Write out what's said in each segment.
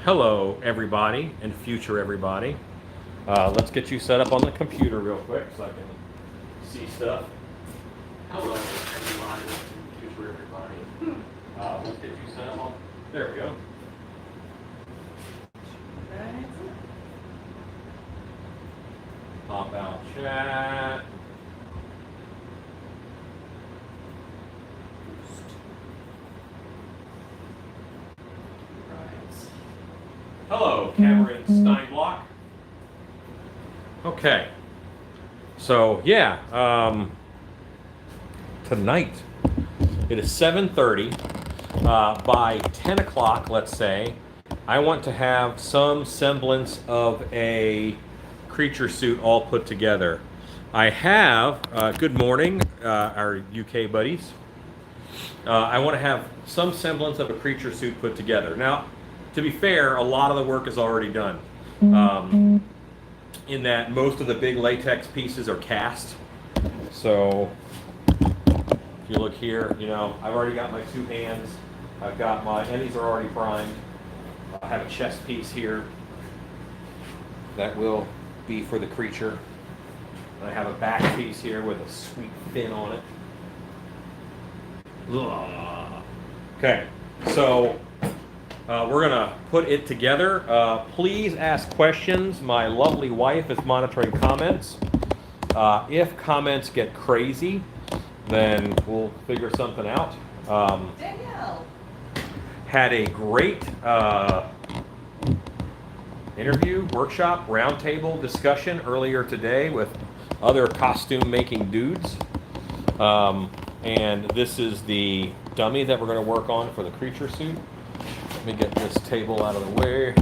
Hello, everybody, and future everybody. Let's get you set up on the computer real quick so I can see stuff. Hello, everybody, and future everybody. Let's get you set up on. There we go. Pop out chat. Hello, Cameron Steinblock. Okay, so yeah, tonight it is 7:30. By 10 o'clock, let's say, I want to have some semblance of a creature suit all put together. I have, good morning, our UK buddies. I want to have some semblance of a creature suit put together. Now, to be fair, a lot of the work is already done. In that most of the big latex pieces are cast. So if you look here, you know, I've already got my two hands. I've got and these are already primed. I have a chest piece here that will be for the creature. And I have a back piece here with a sweet fin on it. Ugh. Okay, so we're gonna put it together. Please ask questions. My lovely wife is monitoring comments. If comments get crazy, then we'll figure something out. Danielle. Had a great interview, workshop, roundtable discussion earlier today with other costume making dudes. And this is the dummy that we're going to work on for the creature suit. Let me get this table out of the way.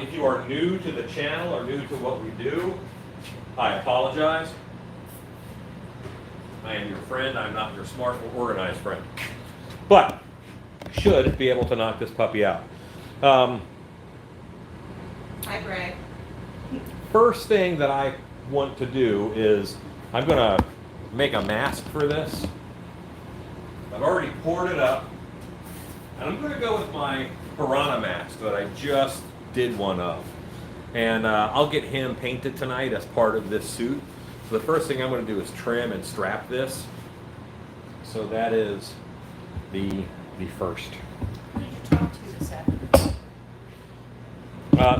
If you are new to the channel or new to what we do, I apologize. I am your friend. I'm not your smart or organized friend. But should be able to knock this puppy out. Hi, Greg. First thing that I want to do is I'm going to make a mask for this. I've already poured it up. And I'm going to go with my piranha mask that I just did one of. And I'll get him painted tonight as part of this suit. So the first thing I'm going to do is trim and strap this. So that is the first. Who did you talk to this afternoon?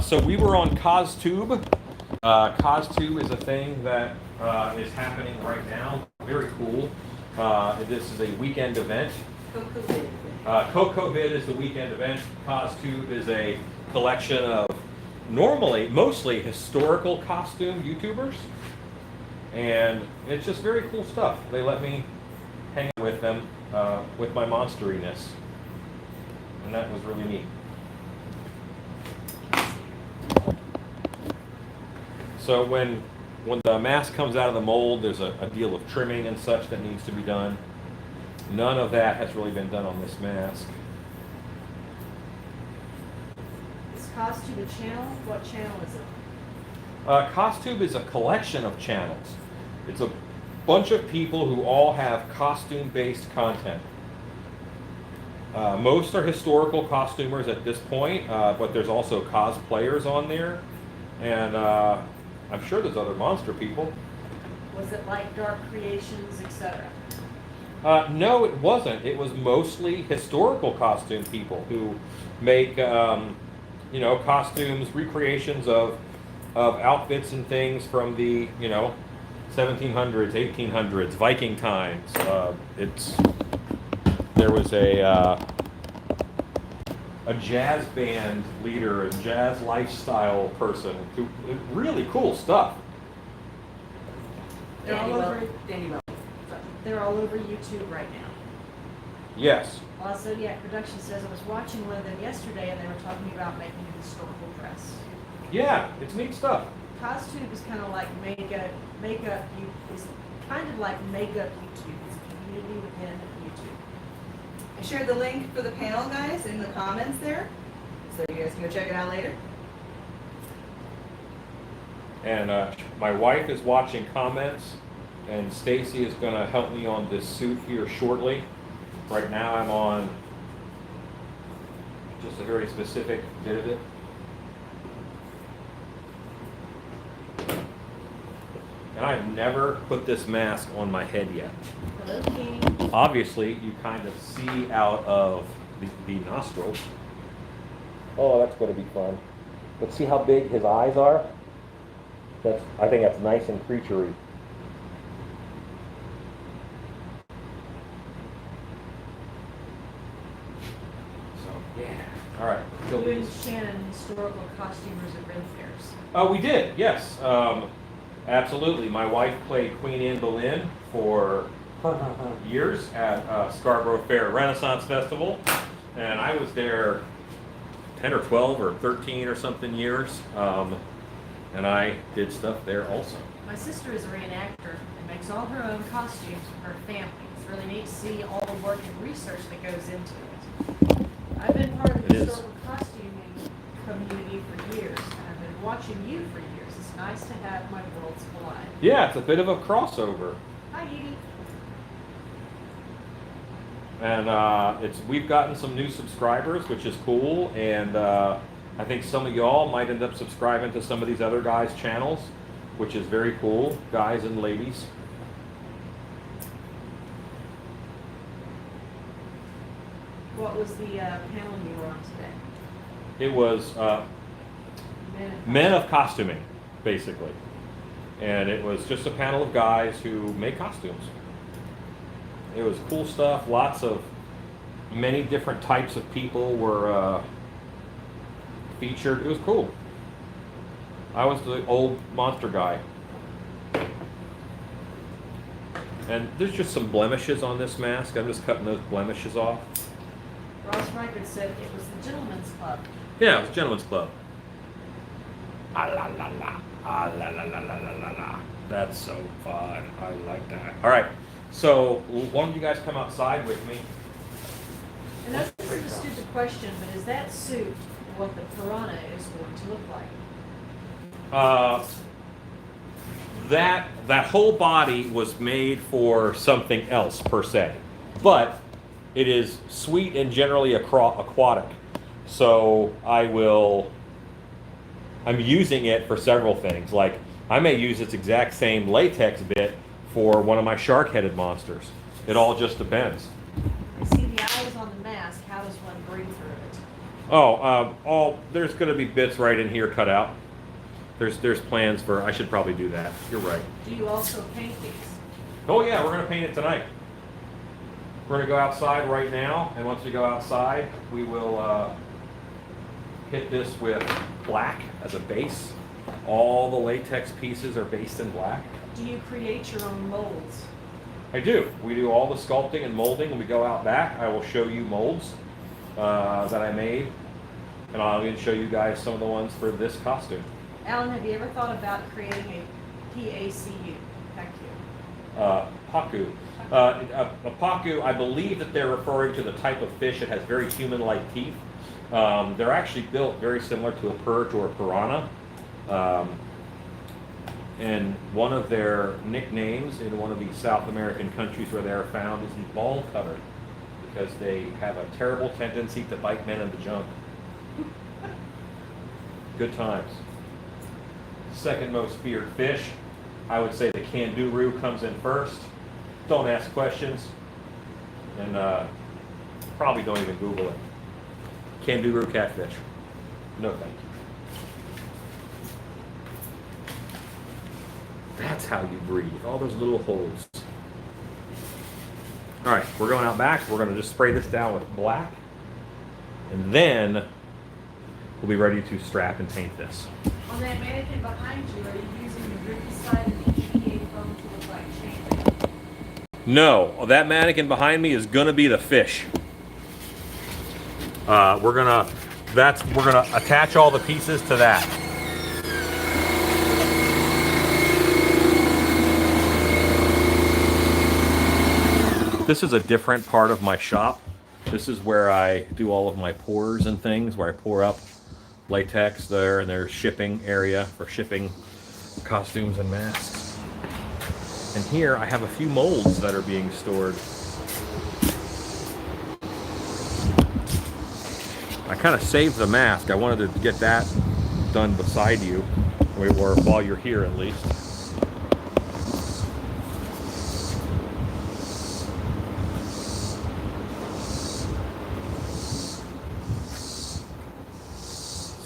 So we were on CosTube. CosTube is a thing that is happening right now. Very cool. This is a weekend event. CocoVid is the weekend event. CosTube is a collection of mostly historical costume YouTubers. And it's just very cool stuff. They let me hang out with them with my monsteriness. And that was really neat. So when the mask comes out of the mold, there's a deal of trimming and such that needs to be done. None of that has really been done on this mask. Is CosTube a channel? What channel is it? CosTube is a collection of channels. It's a bunch of people who all have costume-based content. Most are historical costumers at this point, but there's also cosplayers on there. And I'm sure there's other monster people. Was it like Dark Creations, etc.? No, it wasn't. It was mostly historical costume people who make, costumes, recreations of outfits and things from the, 1700s, 1800s, Viking times. There was a jazz band leader, a jazz lifestyle person, who really cool stuff. They're all over. They're all over YouTube right now. Yes. Well, Zodiac Production says I was watching one of them yesterday, and they were talking about making a historical dress. Yeah, it's neat stuff. CosTube is kind of like makeup. It's kind of like makeup YouTube. It's a community within YouTube. I shared the link for the panel, guys, in the comments there, so you guys can go check it out later. And my wife is watching comments and Stacy is going to help me on this suit here shortly. Right now I'm on just a very specific bit of it. And I've never put this mask on my head yet. Okay. Obviously, you kind of see out of the nostrils. Oh, that's going to be fun. Let's see how big his eyes are. I think that's nice and creaturey. So, yeah. All right. You and Shannon, historical costumers at Ren Fairs. Oh, we did, yes. Absolutely. My wife played Queen Anne Boleyn for years at Scarborough Fair Renaissance Festival, and I was there 10 or 12 or 13 or something years, and I did stuff there also. My sister is a reenactor and makes all her own costumes for her family. It's really neat to see all the work and research that goes into it. I've been part of the It is. historical costuming community for years, and I've been watching you for years. It's nice to have my worlds collide. Yeah, it's a bit of a crossover. Hi, Edie. And we've gotten some new subscribers, which is cool, and I think some of y'all might end up subscribing to some of these other guys' channels, which is very cool, guys and ladies. What was the panel you were on today? It was Men of Costuming, basically. And it was just a panel of guys who make costumes. It was cool stuff, many different types of people were featured. It was cool. I was the old monster guy. And there's just some blemishes on this mask. I'm just cutting those blemishes off. Ross Reichert said it was the Gentleman's Club. Yeah, it was Gentleman's Club. Ah la la la. Ah la la la la la la la. That's so fun. I like that. All right. So, why don't you guys come outside with me? And that's a stupid question, but is that suit what the piranha is going to look like? That whole body was made for something else per se, but it is sweet and generally aquatic. So I'm using it for several things. Like I may use its exact same latex bit for one of my shark-headed monsters. It all just depends. I see the eyes on the mask. How does one breathe through it? There's going to be bits right in here cut out. There's plans for. I should probably do that. You're right. Do you also paint these? Oh yeah, we're going to paint it tonight. We're going to go outside right now, and once we go outside, we will hit this with black as a base. All the latex pieces are based in black. Do you create your own molds? I do. We do all the sculpting and molding when we go out back. I will show you molds that I made, and I'll even show you guys some of the ones for this costume. Alan, have you ever thought about creating a PACU? Pacu. A pacu, I believe that they're referring to the type of fish that has very human-like teeth. They're actually built very similar to a perch or a piranha. And one of their nicknames in one of these South American countries where they are found is the ball cutter, because they have a terrible tendency to bite men in the junk. Good times. Second most feared fish, I would say the kangaroo comes in first. Don't ask questions, and probably don't even Google it. Kangaroo catfish. No thank you. That's how you breathe. All those little holes. All right, we're going out back. We're going to just spray this down with black, and then we'll be ready to strap and paint this. On that mannequin behind you, are you using the grippy side of the EVA foam to look like chain? No, that mannequin behind me is gonna be the fish. We're gonna attach all the pieces to that. This is a different part of my shop. This is where I do all of my pours and things, where I pour up latex there, and there's shipping area for shipping costumes and masks. And here I have a few molds that are being stored. I kind of saved the mask. I wanted to get that done beside you, or while you're here at least.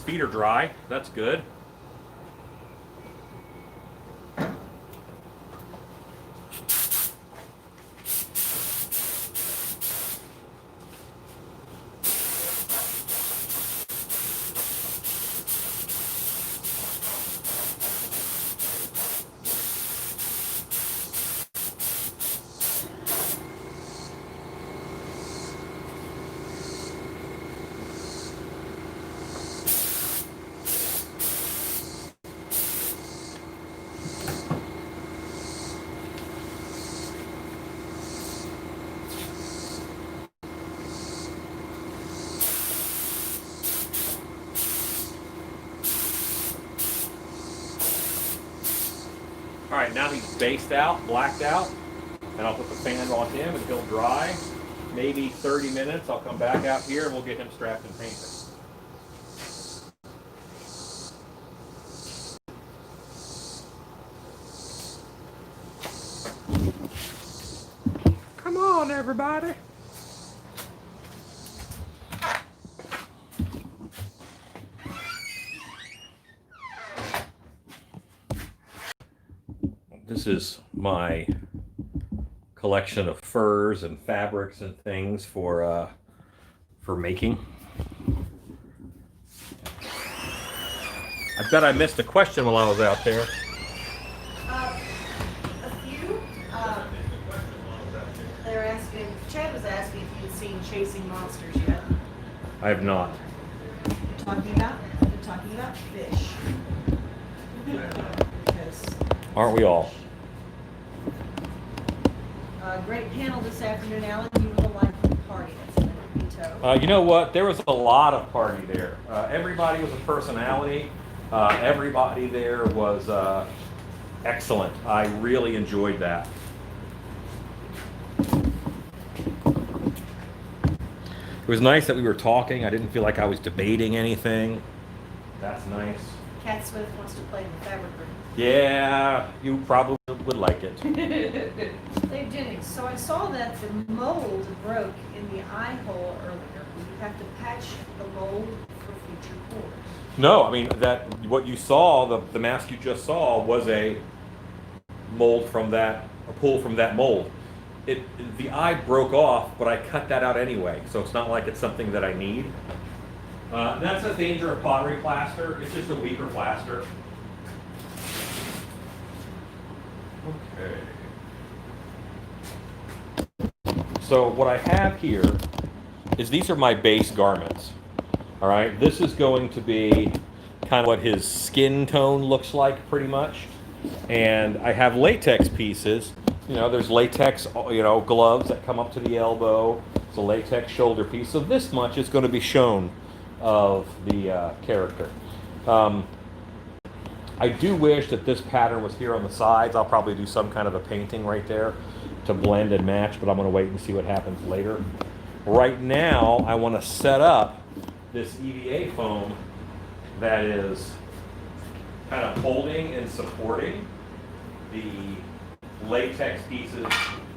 Feet are dry. That's good. All right, now he's based out, blacked out, and I'll put the fan on him and he'll dry. Maybe 30 minutes, I'll come back out here and we'll get him strapped and painted. Come on, everybody. This is my collection of furs and fabrics and things for making. I bet I missed a question while I was out there. A few. They're asking. Chad was asking if you'd seen Chasing Monsters yet. I have not. They're talking about fish. Because Aren't we all? great panel this afternoon, Alan. You were the line from the party. That's in Vito. You know what? There was a lot of party there. Everybody was a personality. Everybody there was excellent. I really enjoyed that. It was nice that we were talking. I didn't feel like I was debating anything. That's nice. Cat Swift wants to play in the fabric room. Yeah, you probably would like it. Dave Jennings, so I saw that the mold broke in the eye hole earlier. You have to patch the mold for future pours. No, I mean that what you saw, the mask you just saw was a mold from that, a pull from that mold. The eye broke off, but I cut that out anyway, so it's not like it's something that I need. That's the danger of pottery plaster. It's just a weaker plaster. Okay. So what I have here is these are my base garments. All right, this is going to be kind of what his skin tone looks like pretty much. And I have latex pieces. You know, there's latex, gloves that come up to the elbow. It's a latex shoulder piece. So this much is going to be shown of the character. I do wish that this pattern was here on the sides. I'll probably do some kind of a painting right there to blend and match, but I'm going to wait and see what happens later. Right now, I want to set up this EVA foam that is kind of holding and supporting the latex pieces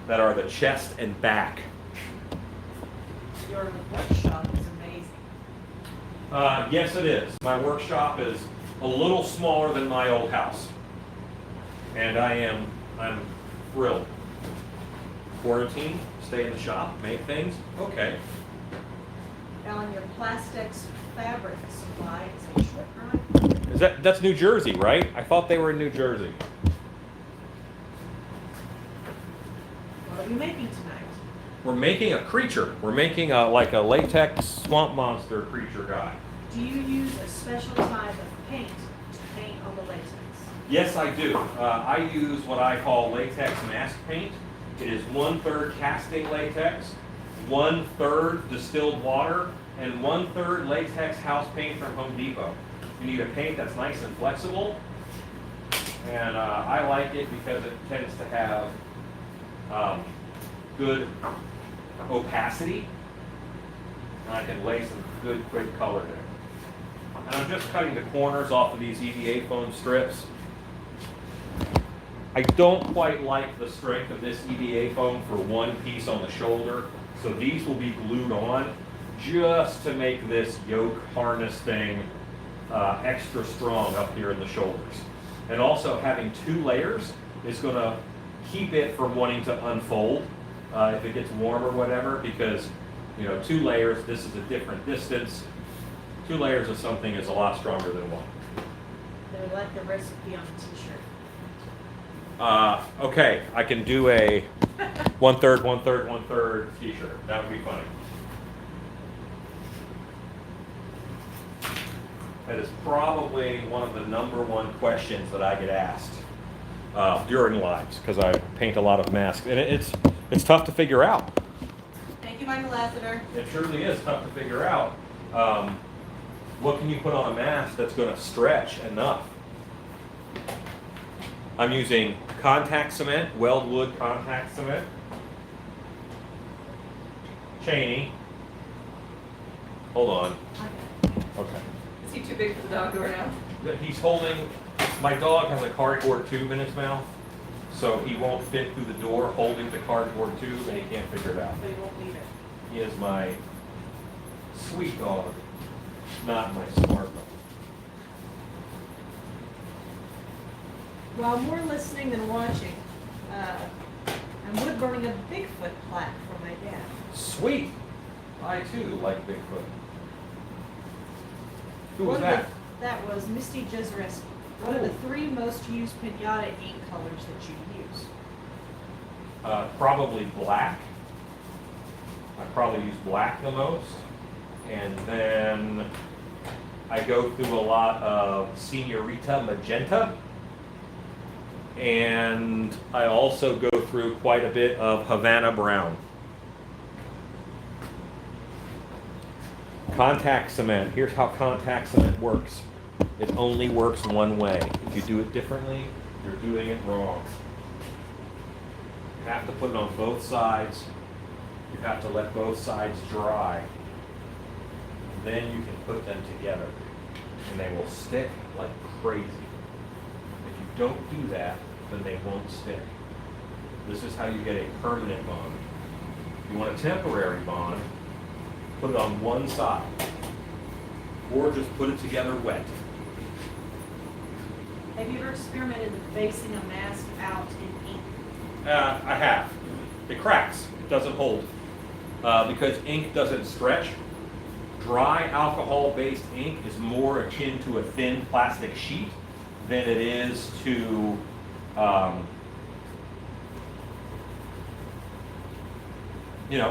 that are the chest and back. Your workshop is amazing. Yes, it is. My workshop is a little smaller than my old house, and I'm thrilled. Quarantine, stay in the shop, make things. Okay. Alan, your plastics fabric supply is in short run. That's New Jersey, right? I thought they were in New Jersey. What are you making tonight? We're making a creature. We're making like a latex swamp monster creature guy. Do you use a special type of paint to paint on the latex? Yes, I do. I use what I call latex mask paint. It is 1/3 casting latex, 1/3 distilled water, and 1/3 latex house paint from Home Depot. You need a paint that's nice and flexible, And I like it because it tends to have good opacity. And I can lay some good quick color there. And I'm just cutting the corners off of these EVA foam strips. I don't quite like the strength of this EVA foam for one piece on the shoulder, so these will be glued on just to make this yoke harness thing extra strong up here in the shoulders. And also having 2 layers is going to keep it from wanting to unfold if it gets warm or whatever, because 2 layers, this is a different distance. 2 layers of something is a lot stronger than 1. They're like the recipe on a t-shirt. Okay, I can do a 1/3, 1/3, 1/3 t-shirt. That would be funny. That is probably one of the #1 questions that I get asked during lives, because I paint a lot of masks, and it's tough to figure out. Thank you, Michael Lassiter. It surely is tough to figure out. What can you put on a mask that's going to stretch enough? I'm using contact cement, Weldwood contact cement, Cheney. Hold on. Okay. Is he too big for the dog door now? He's holding, my dog has a cardboard tube in his mouth, so he won't fit through the door holding the cardboard tube, and he can't figure it out. They won't need it. He is my sweet dog, not my smart dog. Well, more listening than watching. I'm wood burning a Bigfoot plaque for my dad. Sweet! I too like Bigfoot. Who was One of that? That was Misty Jezereski. One of the 3 most used pinata ink colors that you use. Probably black. I probably use black the most. And then I go through a lot of Señorita Magenta. And I also go through quite a bit of Havana Brown. Contact cement. Here's how contact cement works. It only works one way. If you do it differently, you're doing it wrong. You have to put it on both sides. You have to let both sides dry. Then you can put them together, and they will stick like crazy. If you don't do that, then they won't stick. This is how you get a permanent bond. If you want a temporary bond, put it on one side, or just put it together wet. Have you ever experimented with basing a mask out in ink? I have. It cracks. It doesn't hold. Because ink doesn't stretch. Dry alcohol-based ink is more akin to a thin plastic sheet than it is to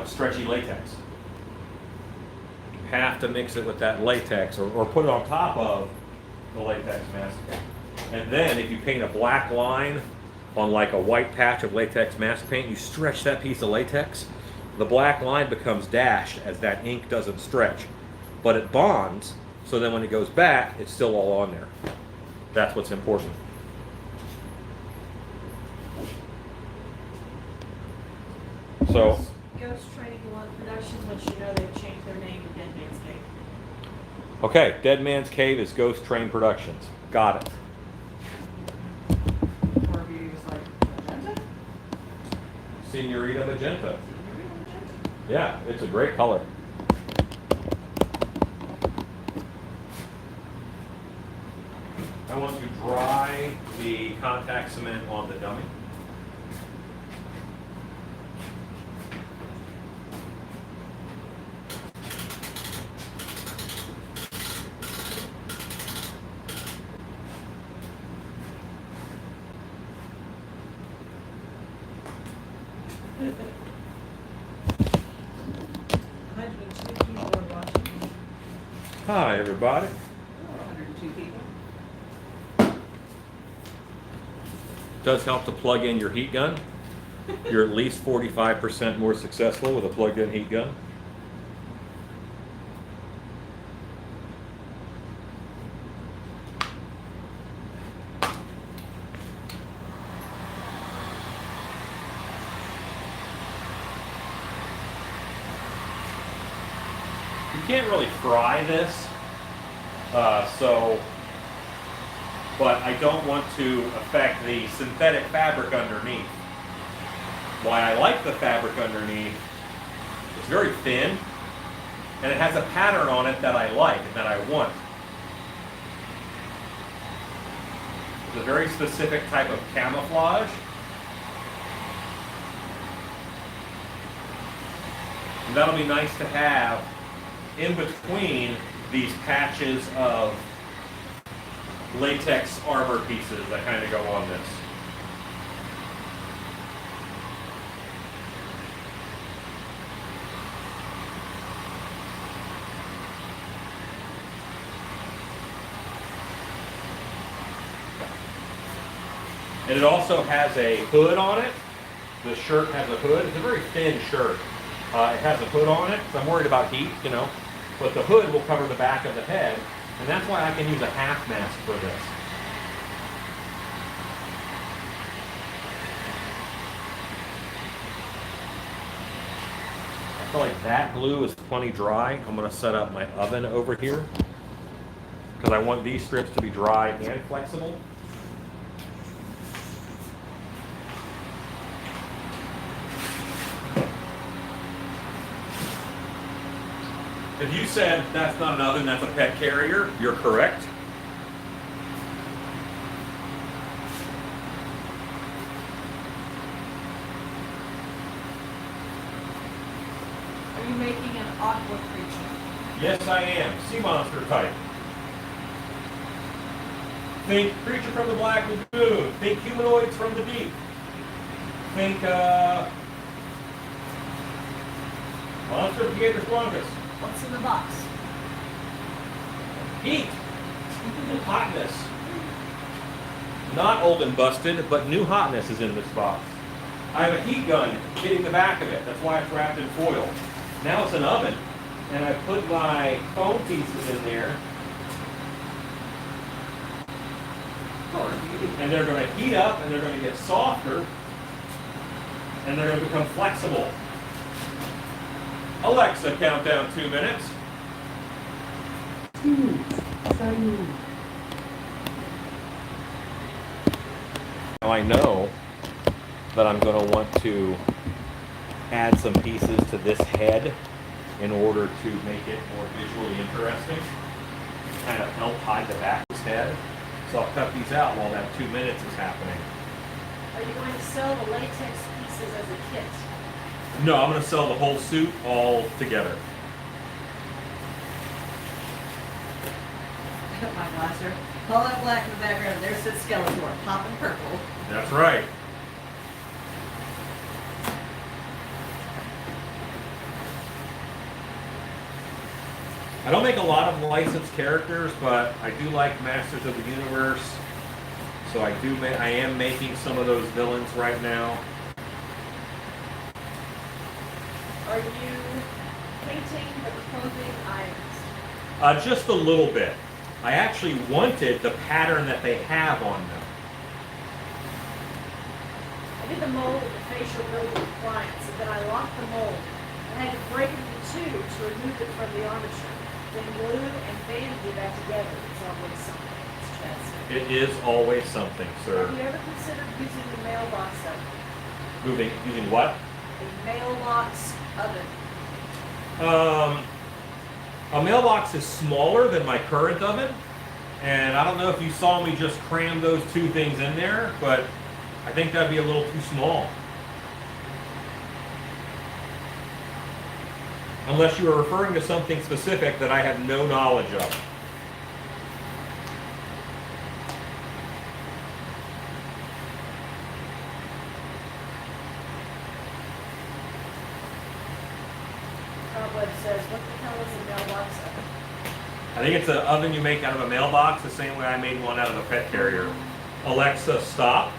stretchy latex. You have to mix it with that latex or put it on top of the latex mask. And then if you paint a black line on like a white patch of latex mask paint, you stretch that piece of latex, the black line becomes dashed as that ink doesn't stretch. But it bonds, so then when it goes back, it's still all on there. That's what's important. So, Ghost Training One Productions lets you know they've changed their name to Dead Man's Cave. okay, Dead Man's Cave is Ghost Train Productions. Got it. Or if you use like magenta? Señorita Magenta. Yeah, it's a great color. I want to dry the contact cement on the dummy. Hi, everybody. 102 people. Does help to plug in your heat gun. You're at least 45% more successful with a plugged-in heat gun. You can't really fry this, but I don't want to affect the synthetic fabric underneath. Why I like the fabric underneath, it's very thin, and it has a pattern on it that I like and that I want. It's a very specific type of camouflage. And that'll be nice to have in between these patches of latex armor pieces that kind of go on this. And it also has a hood on it. The shirt has a hood. It's a very thin shirt. It has a hood on it, so I'm worried about heat, you know. But the hood will cover the back of the head, and that's why I can use a half mask for this. I feel like that glue is plenty dry. I'm going to set up my oven over here because I want these strips to be dry and flexible. If you said that's not an oven, that's a pet carrier, you're correct. Are you making an aqua creature? Yes, I am. Sea monster type. Think creature from the Black Lagoon. Think humanoids from the deep. Think monster of the Gator's longest. What's in the box? Heat. Hotness. Not old and busted, but new hotness is in this box. I have a heat gun hitting the back of it. That's why it's wrapped in foil. Now it's an oven. And I put my foam pieces in there. And they're going to heat up and they're going to get softer. And they're going to become flexible. Alexa, count down 2 minutes. 2, 1. Now I know that I'm going to want to add some pieces to this head in order to make it more visually interesting. Kind of help hide the back of his head. So I'll cut these out while that 2 minutes is happening. Are you going to sell the latex pieces as a kit? No, I'm going to sell the whole suit all together. My blaster. All that black in the background. There's the Skeletor, popping purple. That's right. I don't make a lot of licensed characters, but I do like Masters of the Universe. So I am making some of those villains right now. Are you painting the clothing items? Just a little bit. I actually wanted the pattern that they have on them. I did the mold of the facial building appliance, and then I locked the mold. I had to break it into two to remove it from the armature. Then glue and bandage that together. It's always something. It's just. It is always something, sir. Have you ever considered using the mailbox oven? Using what? The mailbox oven. A mailbox is smaller than my current oven, and I don't know if you saw me just cram those two things in there, but I think that'd be a little too small. Unless you are referring to something specific that I have no knowledge of. Cobweb says, what the hell is a mailbox oven? I think it's an oven you make out of a mailbox, the same way I made one out of a pet carrier. Alexa, stop.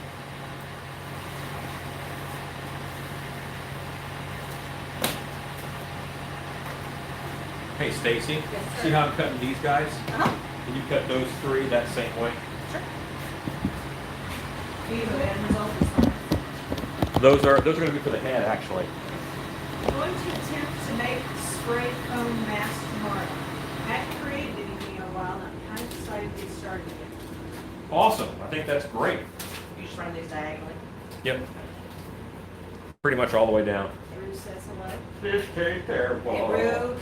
Hey, Stacy, Yes, sir. see how I'm cutting these guys? Uh-huh. Can you cut those three that same way? Sure. Do you have an end result this time? Those are going to be for the head, actually. I'm going to attempt to make spray foam mask tomorrow. I haven't created anything in a while, and I'm kind of excited to get started again. Awesome. I think that's great. You just run these diagonally. Yep. Pretty much all the way down. Rue says hello. Fish cake there. Hey, Rue.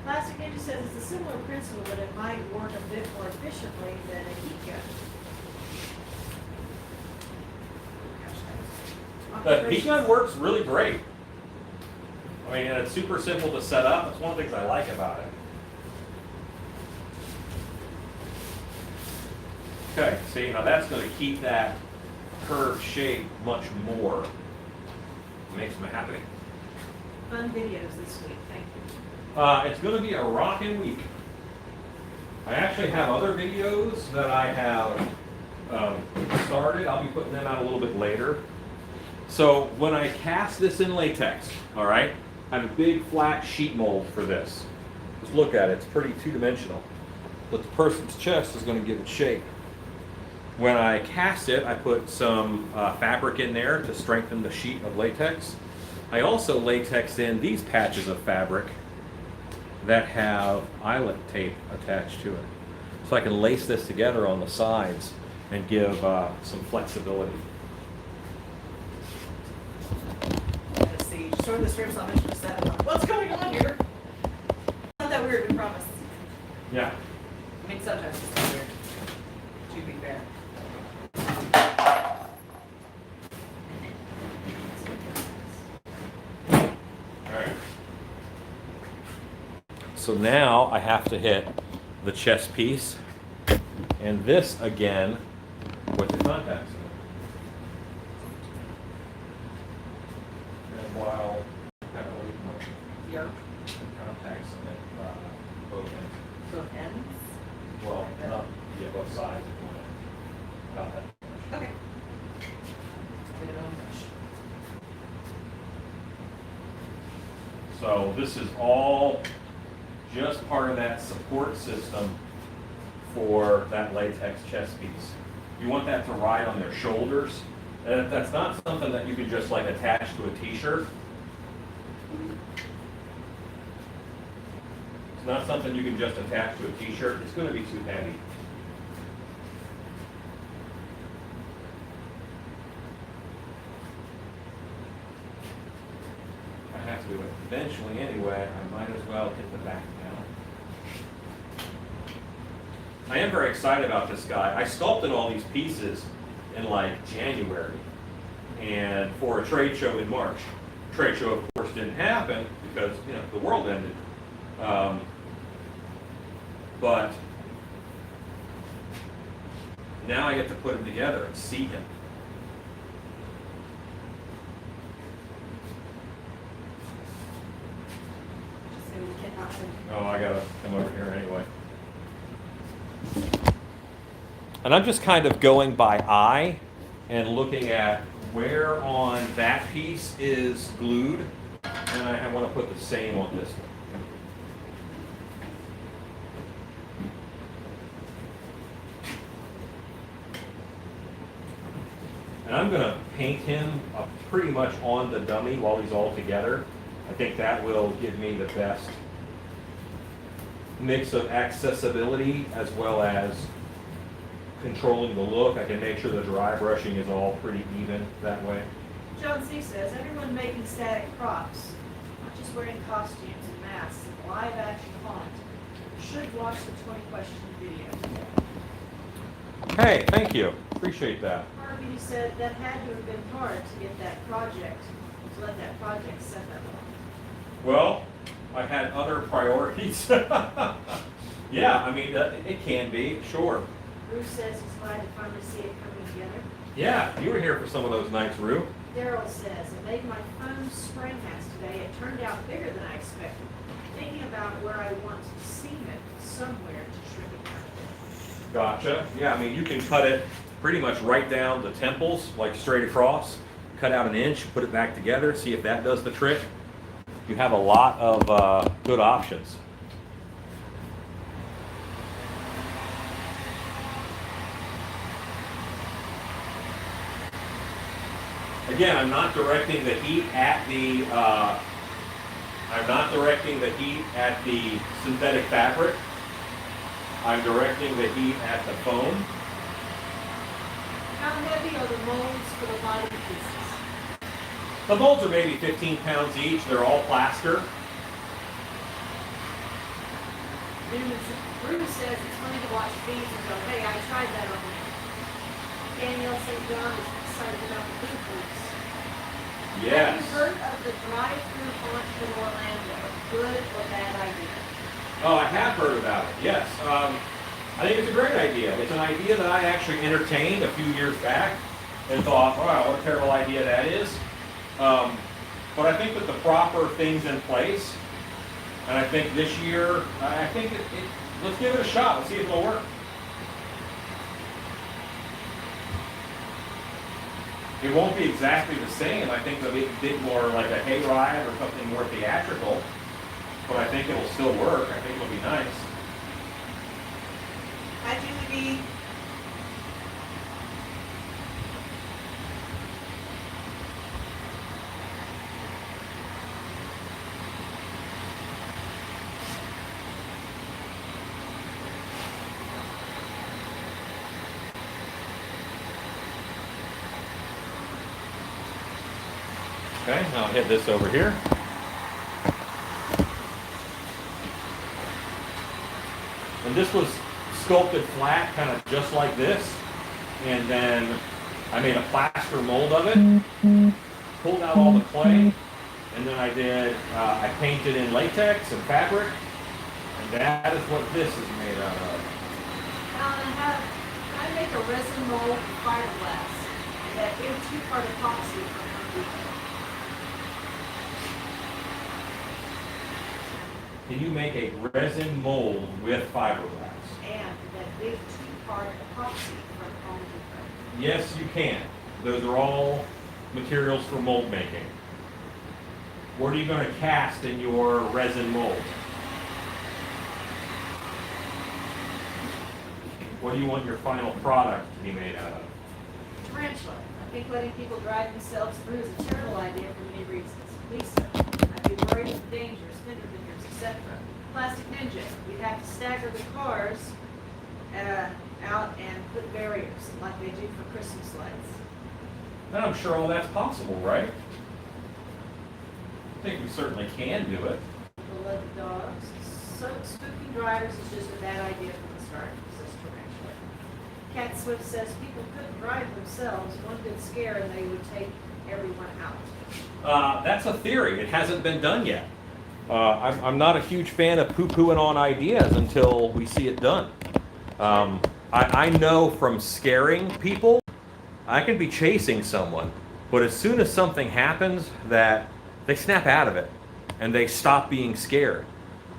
Plastic Ninja says it's a similar principle, but it might work a bit more efficiently than a heat gun. The heat gun works really great. I mean, and it's super simple to set up. That's one of the things I like about it. Okay, see, now that's going to keep that curved shape much more. Makes me happy. Fun videos this week, thank you. It's going to be a rockin' week. I actually have other videos that I have started. I'll be putting them out a little bit later. So when I cast this in latex, all right, I have a big flat sheet mold for this. Just look at it, it's pretty two-dimensional. But the person's chest is going to give it shape. When I cast it, I put some fabric in there to strengthen the sheet of latex. I also latexed in these patches of fabric that have eyelet tape attached to it. So I can lace this together on the sides and give some flexibility. Let's see. Just order the strips on Mission 7. What's going on here? Not that weird, we promise. Yeah. I mean, sometimes it's weird. To be fair. So now I have to hit the chest piece and this again with the contacts in it. And while kind of leave my Yep. contacts in it, both ends. Both ends. Well, not, yeah, both sides if you want to. Not that. Okay. Get it on brush. So this is all just part of that support system for that latex chest piece. You want that to ride on their shoulders. That's not something that you can just like attach to a t-shirt. It's not something you can just attach to a t-shirt. It's going to be too heavy. I have to do it eventually anyway. I might as well hit the back now. I am very excited about this guy. I sculpted all these pieces in like January and for a trade show in March. Trade show, of course, didn't happen because, you know, the world ended. But now I get to put them together and see him. Just so we can happen. Oh, I gotta come over here anyway. And I'm just kind of going by eye and looking at where on that piece is glued, and I want to put the same on this one. And I'm going to paint him pretty much on the dummy while he's all together. I think that will give me the best mix of accessibility as well as controlling the look. I can make sure the dry brushing is all pretty even that way. John C. says, everyone making static props, not just wearing costumes and masks and live action font, should watch the 20 question video. Hey, thank you. Appreciate that. Harvey said that had to have been hard to get that project, to let that project set that long. Well, I had other priorities. Yeah, I mean, it can be, sure. Bruce says he's glad to finally see it coming together. Yeah, you were here for some of those nights, Rue. Daryl says, I made my phone spray mask today. It turned out bigger than I expected. Thinking about where I want to seam it somewhere to shrink it down. Gotcha. Yeah, I mean, you can cut it pretty much right down the temples, like straight across. Cut out an inch, put it back together, see if that does the trick. You have a lot of good options. Again, I'm not directing the heat at the I'm not directing the heat at the synthetic fabric. I'm directing the heat at the foam. How heavy are the molds for the body pieces? The molds are maybe 15 pounds each. They're all plaster. Bruce says it's funny to watch feeds and go, hey, I tried that on me. Danielle St. John is excited about the food groups. Yes. Have you heard of the drive-through launch in Orlando? Good or bad idea? Oh, I have heard about it. Yes. I think it's a great idea. It's an idea that I actually entertained a few years back and thought, wow, what a terrible idea that is. But I think with the proper things in place, and I think this year, let's give it a shot. Let's see if it'll work. It won't be exactly the same. I think it'll be a bit more like a hayride or something more theatrical. But I think it'll still work. I think it'll be nice. Hi, Julie B. Okay, I'll hit this over here. And this was sculpted flat, kind of just like this. And then I made a plaster mold of it, pulled out all the clay, and then I painted in latex and fabric. And that is what this is made out of. Alan, I make a resin mold with fiberglass and that big two-part epoxy from Home Depot. Can you make a resin mold with fiberglass? And that big two-part epoxy from Home Depot. Yes, you can. Those are all materials for mold making. What are you going to cast in your resin mold? What do you want your final product to be made out of? Tarantula. I think letting people drive themselves through is a terrible idea for many reasons. Lisa. I'd be worried of the dangers, fender benders, etc. Plastic Ninja. We'd have to stagger the cars out and put barriers like they do for Christmas lights. And I'm sure all that's possible, right? I think we certainly can do it. Beloved dogs. So spooking drivers is just a bad idea from the start, says Tarantula. Cat Swift says people couldn't drive themselves. One good scare and they would take everyone out. That's a theory. It hasn't been done yet. I'm not a huge fan of poo-pooing on ideas until we see it done. I know from scaring people, I can be chasing someone, but as soon as something happens that they snap out of it and they stop being scared.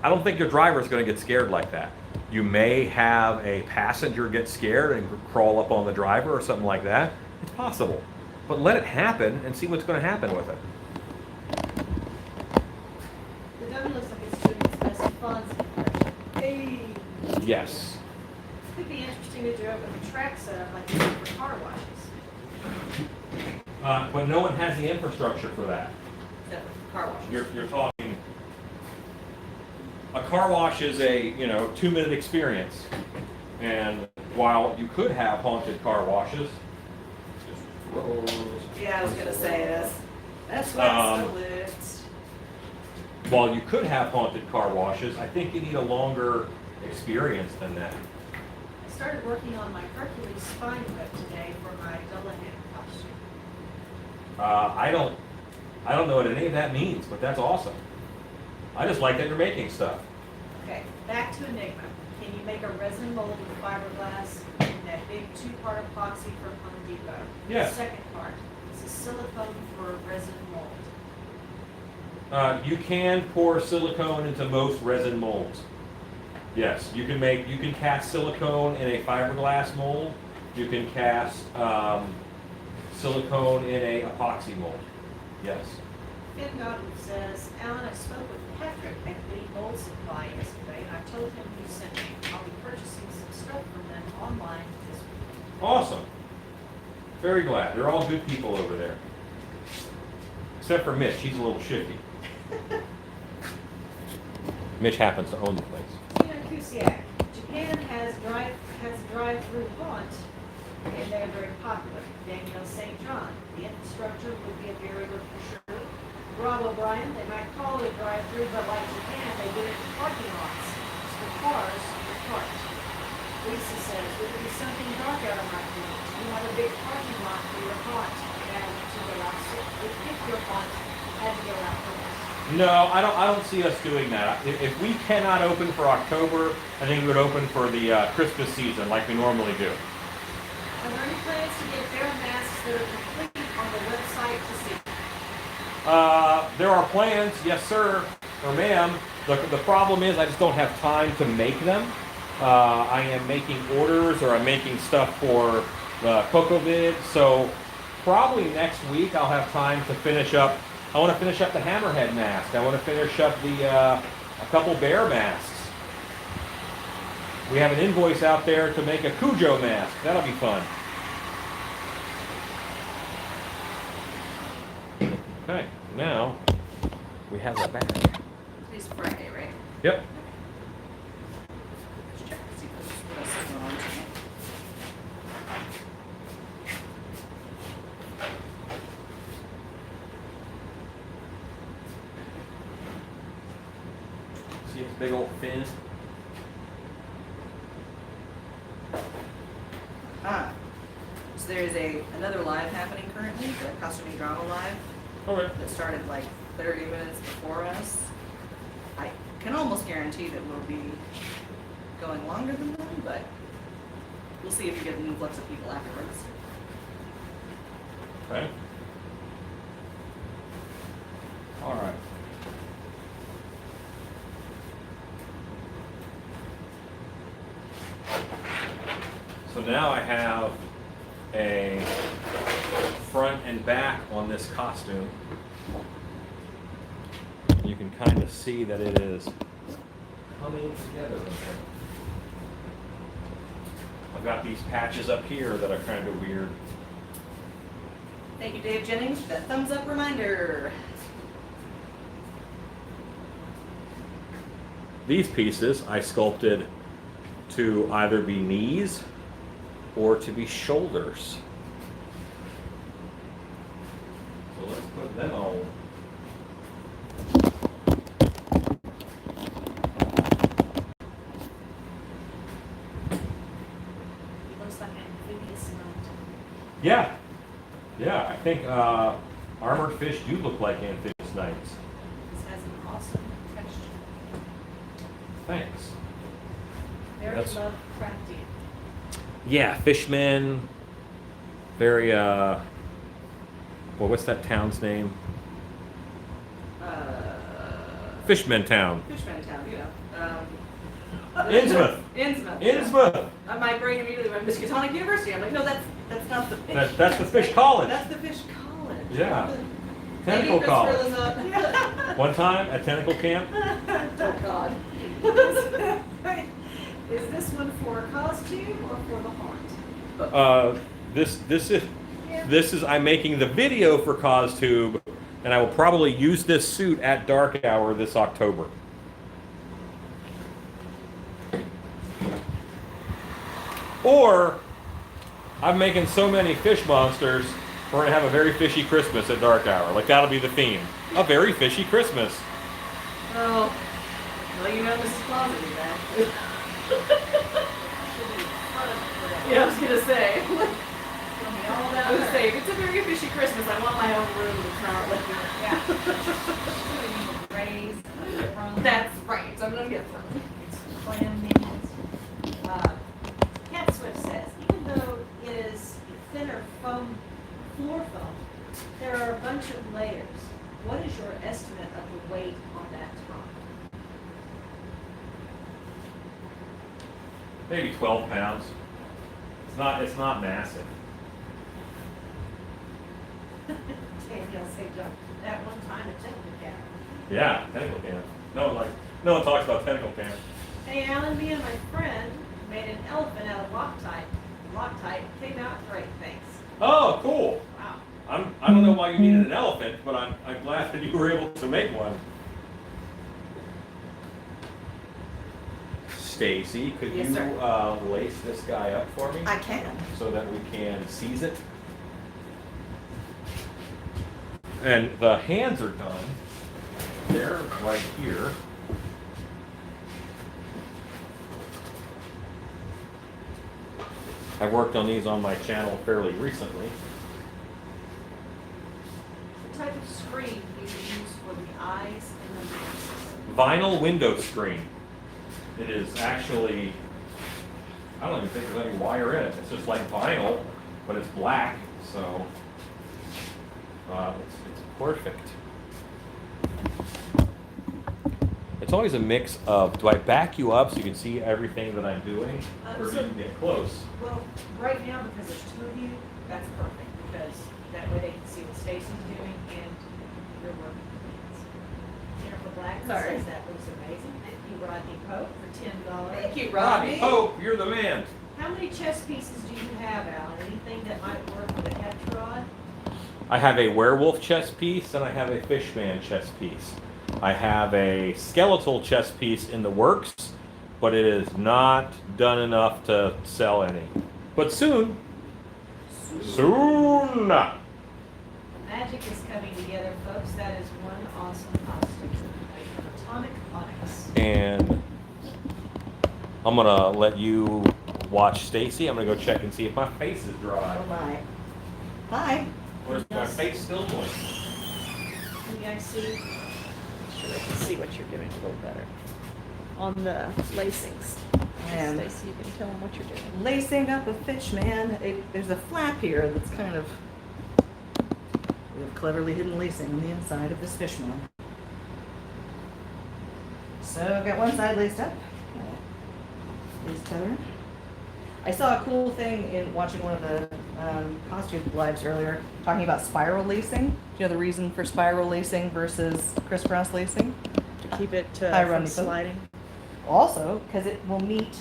I don't think your driver is going to get scared like that. You may have a passenger get scared and crawl up on the driver or something like that. It's possible. But let it happen and see what's going to happen with it. The dummy looks like it's doing its best Fonzie impression. Hey! Yes. Could be interesting to do it with a track setup like they do for car washes. But no one has the infrastructure for that. Except for car washes. You're talking. A car wash is a 2-minute experience, and while you could have haunted car washes, Yeah, I was gonna say this. That's why it's so lit. while you could have haunted car washes, I think you need a longer experience than that. I started working on my Hercules spine whip today for my double hand costume. I don't know what any of that means, but that's awesome. I just like that you're making stuff. Okay, back to Enigma. Can you make a resin mold with fiberglass and that big two-part epoxy from Home Depot? Yes. Second part, this is silicone for a resin mold. You can pour silicone into most resin molds. Yes, you can cast silicone in a fiberglass mold. You can cast silicone in a epoxy mold. Yes. Finn Godwin says, Alan, I spoke with Patrick at the Mold Supply yesterday, and I told him you sent me. I'll be purchasing some stuff from them online this week. Awesome. Very glad. They're all good people over there. Except for Mitch, he's a little shifty. Mitch happens to own the place. Tina Kusiak, Japan has drive-through haunt, and they're very popular. Danielle St. John, the infrastructure would be a barrier for sure. Rob O'Brien, they might call it a drive-through, but like Japan, they do it in parking lots. It's for cars are parked. Lisa says, would there be something dark out of my field? You have a big parking lot for your haunt, and to go out, if your haunt had to go out for us. No, I don't see us doing that. If we cannot open for October, I think we would open for the Christmas season like we normally do. Are there any plans to get their masks that are complete on the website to see? There are plans, yes sir, or ma'am. The problem is I just don't have time to make them. I am making orders or I'm making stuff for CocoVid, so probably next week I'll have time to finish up. I want to finish up the Hammerhead mask. I want to finish up the a couple bear masks. We have an invoice out there to make a Cujo mask. That'll be fun. Okay, now we have the bag. Today's Friday, right? Yep. Let's check to see what else is going on tonight. See its big old fin? Ah, so there's another live happening currently, the Costuming Drama Live, Okay. that started like 30 minutes before us. I can almost guarantee that we'll be going longer than them, but we'll see if we get an influx of people afterwards. Okay. All right. So now I have a front and back on this costume. You can kind of see that it is coming together. I've got these patches up here that are kind of weird. Thank you, Dave Jennings, for that thumbs up reminder. These pieces I sculpted to either be knees or to be shoulders. So let's put them on. It looks like an amphibious mount. Yeah, yeah. I think armored fish do look like amphibious knights. This has an awesome texture. Thanks. Very That's- Lovecraftian. Yeah, fishmen. Very well, what's that town's name? Fishman Town. Fishman Town, you know. Innsmouth. Innsmouth. Innsmouth. My brain immediately went Miskatonic University. I'm like, no, that's not the fish. That's the fish college. That's the fish college. Yeah. Maybe Tentacle college. Christopher Lizotte. One time at Tentacle Camp. Oh God. Is this one for a costume or for the haunt? This is I'm making the video for CosTube, and I will probably use this suit at dark hour this October. Or I'm making so many fish monsters, we're gonna have a very fishy Christmas at dark hour. Like that'll be the theme. A very fishy Christmas. Oh. Well, you know Mrs. Claus will do that. Yeah, I was gonna say. All I down was gonna there. say, if it's a very fishy Christmas, I want my own room to smell like Yeah. Rays from That's right. So I'm gonna get some. clam minions. Cat Swift says, even though it is thinner foam, floor foam, there are a bunch of layers. What is your estimate of the weight on that top? Maybe 12 pounds. It's not massive. Danielle St. John, at one time at Tentacle Camp. Yeah, Tentacle Camp. No one talks about Tentacle Camp. Hey Alan, me and my friend made an elephant out of Loctite. Loctite came out great, thanks. Oh, cool. Wow. I don't know why you needed an elephant, but I'm glad that you were able to make one. Stacy, could Yes, you sir. lace this guy up for me I can. so that we can seize it? And the hands are done. They're right here. I worked on these on my channel fairly recently. What type of screen do you use for the eyes and the masks? Vinyl window screen. It is actually, I don't even think there's any wire in it. It's just like vinyl, but it's black, so it's perfect. It's always a mix of, do I back you up so you can see everything that I'm doing, or do you get close? Well, right now, because there's two of you, that's perfect, because that way they can see what Stacy's doing and your work. Jennifer Blackman Sorry. says that looks amazing. Thank you, Rodney Pope, for $10. Thank you, Robbie Robbie. Pope, you're the man. How many chess pieces do you have, Alan? Anything that might work with a heptarod? I have a werewolf chess piece and I have a fishman chess piece. I have a skeletal chess piece in the works, but it is not done enough to sell any. But soon. Soon. Magic is coming together, folks. That is one awesome costume. Atomic Onyx. And I'm gonna let you watch Stacy. I'm gonna go check and see if my face is dry. Oh my. Hi. Or is my face still moist? Can you guys see? Sure I can see what you're doing a little better. On the lacings. And Stacy, you can tell them what you're doing. lacing up a fish man. There's a flap here that's kind of, we have cleverly hidden lacing on the inside of this fish man. So I've got one side laced up. Lace tether. I saw a cool thing in watching one of the costume lives earlier, talking about spiral lacing. Do you know the reason for spiral lacing versus crisscross lacing? To keep it Hi, from Rodney. sliding. Also, because it will meet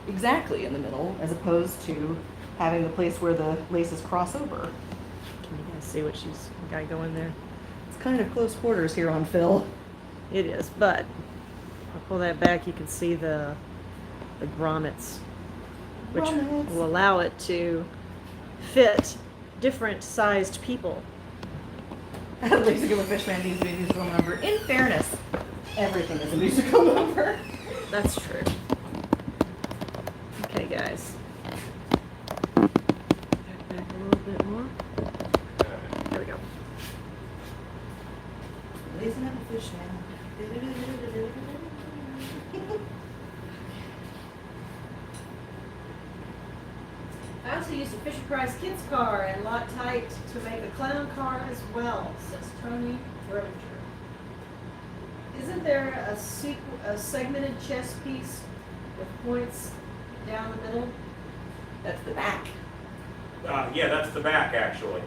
exactly in the middle, as opposed to having the place where the laces cross over. Can you guys see what she's got going there? It's kind of close quarters here on Phil. It is, but I'll pull that back. You can see the grommets, which Grommets. will allow it to fit different sized people. Lacing of a fishman needs to be a musical number. In fairness, everything is a musical number. That's true. Okay, guys. Back a little bit more. There we go. Lacing up a fishman. I also used a Fisher Price Kids car and Loctite to make a clown car as well, says Tony Roger. Isn't there a segmented chess piece with points down the middle? That's the back. Yeah, that's the back actually.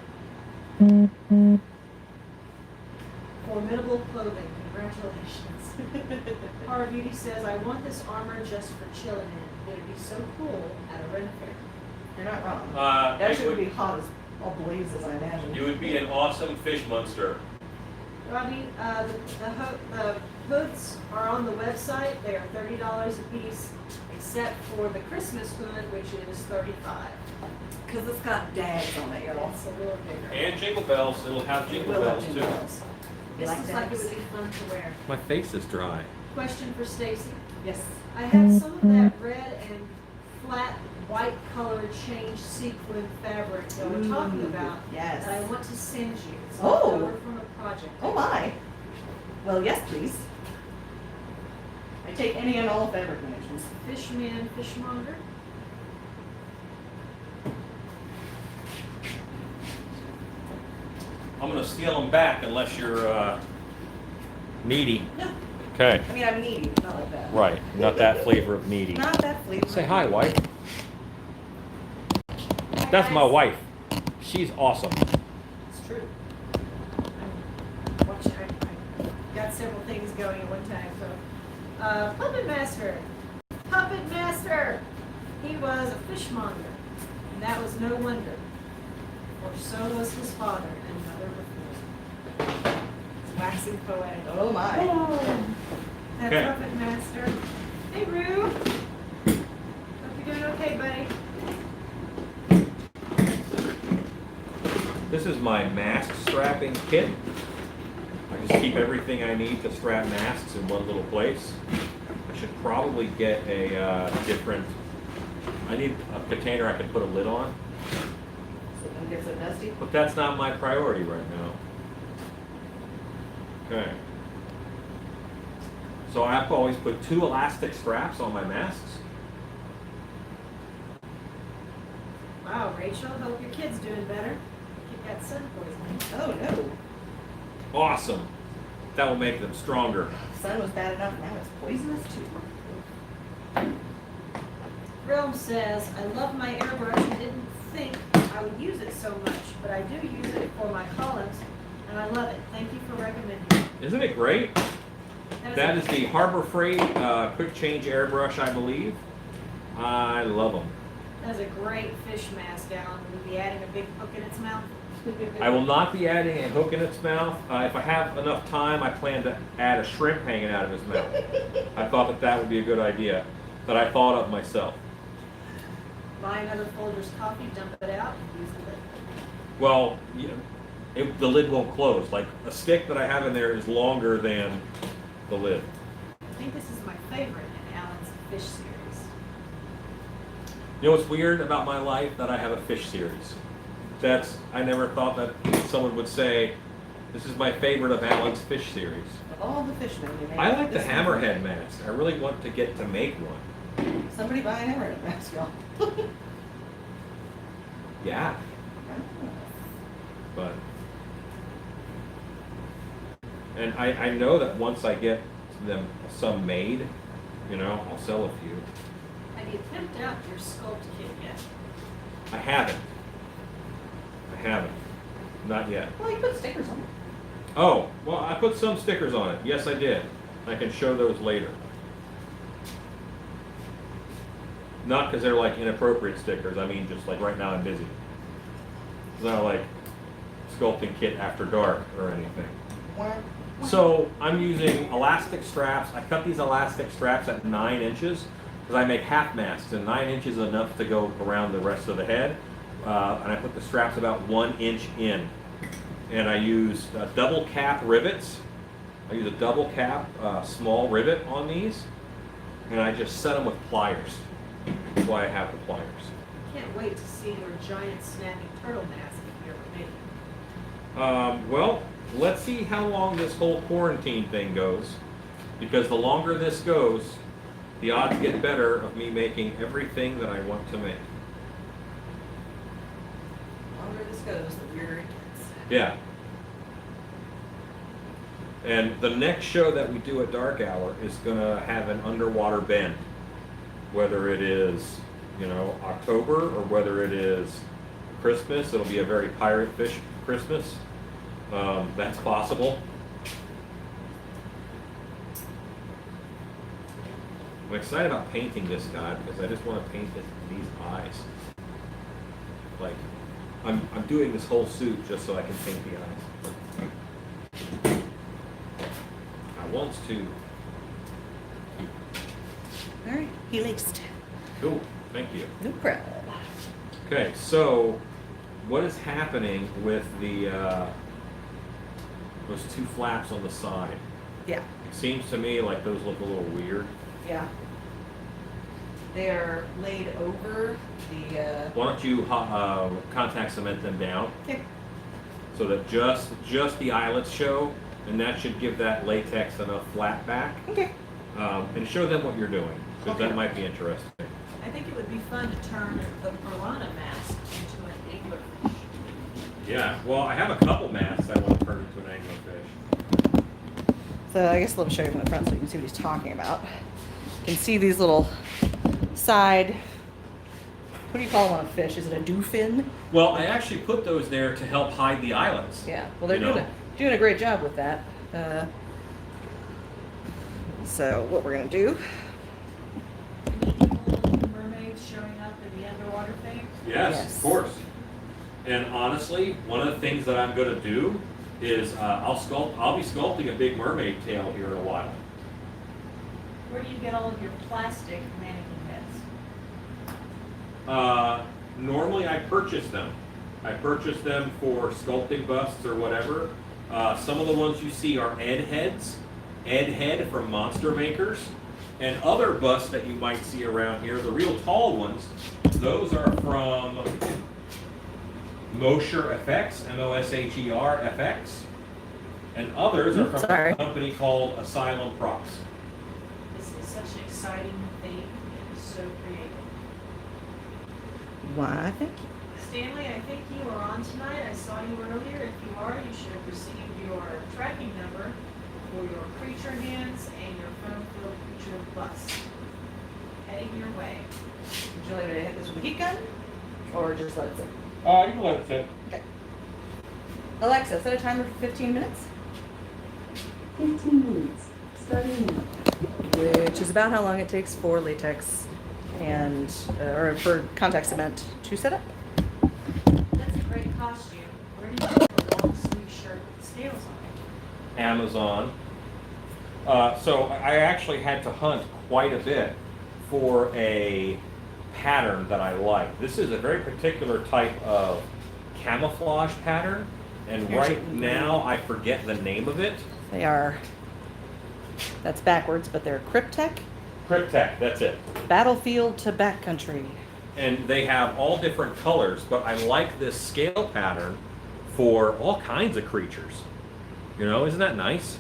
Formidable clothing, congratulations. Horror Beauty says, I want this armor just for chilling in. It'd be so cool at a Ren Fair. You're not wrong. It That should would- be hot as all blazes, I imagine. You would be an awesome fish monster. Robbie, the hoods are on the website. They are $30 a piece, except for the Christmas hood, which is $35. Because it's got dags on it, y'all. It's a little bigger. And jingle bells. It'll have jingle Will bells have too. jingle bells. You This like looks like it dags? would be fun to wear. My face is dry. Question for Stacy. Yes. I have some of that red and flat white colored change sequin fabric that we're talking about Yes. that I want to send you. It's Oh. left over from a project. Oh my. Well, yes, please. I take any and all fabric donations. Fishman, fishmonger. I'm gonna steal them back unless you're needy. No. Okay. I mean, I'm needy, but not like that. Right. Not that flavor of needy. Not that flavor. Say hi, wife. Hi, That's my guys. wife. She's awesome. It's true. I got several things going at one time. So, Puppet Master. Puppet Master. He was a fishmonger, and that was no wonder. For so was his father and mother before. It's waxing poetic. Oh my. That Okay. Puppet Master. Hey, Rue. Okay, buddy. This is my mask strapping kit. I just keep everything I need to strap masks in one little place. I should probably get a different, I need a container I can put a lid on, So it don't get so dusty. but that's not my priority right now. Okay. So I have to always put 2 elastic straps on my masks. Wow, Rachel, hope your kid's doing better. You've got sun poisoning. Oh no, Awesome. That will make them stronger. sun was bad enough, now it's poisonous too. Realm says, I love my airbrush and didn't think I would use it so much, but I do use it for my columns, and I love it. Thank you for recommending it. Isn't it great? That is the Harbor Freight Quick Change airbrush, I believe. I love them. That's a great fish mask, Alan. Will you be adding a big hook in its mouth? I will not be adding a hook in its mouth. If I have enough time, I plan to add a shrimp hanging out of his mouth. I thought that that would be a good idea that I thought of myself. Buy another Folgers coffee, dump it out, and use the lid. Well, the lid won't close. Like a stick that I have in there is longer than the lid. I think this is my favorite in Alan's fish series. You know what's weird about my life? That I have a fish series. I never thought that someone would say, this is my favorite of Alan's fish series. Of all the fishmen you make. I like the this hammerhead one. mask. I really want to get to make one. Somebody buy a hammerhead mask, y'all. Yeah, but, and I know that once I get them some made, I'll sell a few. Have you pimped out your sculpt kit yet? I haven't. Not yet. Well, you put stickers on it. Oh, well, I put some stickers on it. Yes, I did. I can show those later. Not because they're like inappropriate stickers. I mean, just like right now I'm busy. It's not like sculpting kit after dark or anything. So I'm using elastic straps. I cut these elastic straps at 9 inches because I make half masks, and 9 inches is enough to go around the rest of the head. And I put the straps about 1 inch in. And I use double cap rivets. I use a double cap small rivet on these, and I just set them with pliers. That's why I have the pliers. Can't wait to see your giant snapping turtle mask if you ever make it. Well, let's see how long this whole quarantine thing goes, because the longer this goes, the odds get better of me making everything that I want to make. The longer this goes, the weirder it gets. Yeah. And the next show that we do at Dark Hour is going to have an underwater bend. Whether it is, October or whether it is Christmas, it'll be a very pirate fish Christmas. That's possible. I'm excited about painting this guy because I just want to paint these eyes. Like, I'm doing this whole suit just so I can paint the eyes. I want to. All right, he laced. Cool, thank you. No problem. Okay, so what is happening with the those 2 flaps on the side? Yeah, It seems to me like those look a little weird. yeah. They are laid over the, Why don't you contact cement them down okay. so that just the eyelets show, and that should give that latex enough flat back, Okay. and show them what you're doing, because that might be interesting. I think it would be fun to turn the piranha mask into an anglerfish. Yeah, well, I have a couple masks I want to turn into an anglerfish. So I guess let me show you from the front so you can see what he's talking about. You can see these little side, what do you call them on a fish? Is it a dewfin? Well, I actually put those there to help hide the eyelets. Yeah, well they're You know? doing a great job with that. So what we're gonna do, Little mermaids showing up in the underwater thing. Yes, Yes. of course. And honestly, one of the things that I'm going to do is I'll be sculpting a big mermaid tail here in a while. Where do you get all of your plastic mannequin heads? Normally I purchase them. I purchase them for sculpting busts or whatever. Some of the ones you see are Ed heads. Ed head from Monster Makers. And other busts that you might see around here, the real tall ones, those are from Mosher FX, Mosher FX. And others are from Sorry. a company called Asylum Props. This is such an exciting thing. It is so creative. Why, thank you. Stanley, I think you are on tonight. I saw you earlier. If you are, you should have received your tracking number for your creature hands and your foam-filled creature bust. Heading your way. Would you like me to hit this with a heat gun? Or just let it sit? You can let it sit. Okay. Alexa, set a timer for 15 minutes. 15 minutes, starting now. Which is about how long it takes for latex and, or for contact cement to set up. That's a great costume. Where did you get the long sleeve shirt with the scales on it? Amazon. So I actually had to hunt quite a bit for a pattern that I like. This is a very particular type of camouflage pattern, and right now I forget the name of it. They are, that's backwards, but they're Cryptek, Cryptek, that's it. Battlefield to Backcountry. And they have all different colors, but I like this scale pattern for all kinds of creatures. You know, isn't that nice?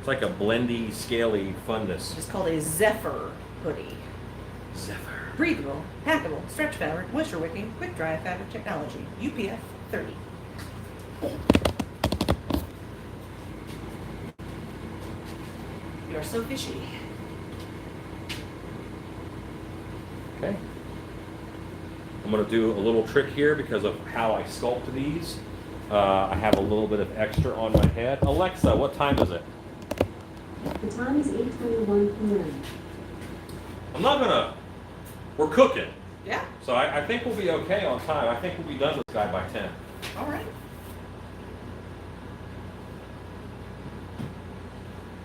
It's like a blendy, scaly funness. It's called a Zephyr hoodie. Zephyr. Breathable, packable, stretch fabric, moisture wicking, quick dry fabric technology. UPF 30. You're so fishy. Okay. I'm going to do a little trick here because of how I sculpt these. I have a little bit of extra on my head. Alexa, what time is it? The time is 8:21 p.m. I'm not going to... We're cooking. Yeah, So I think we'll be okay on time. I think we'll be done with this guy by 10. all right.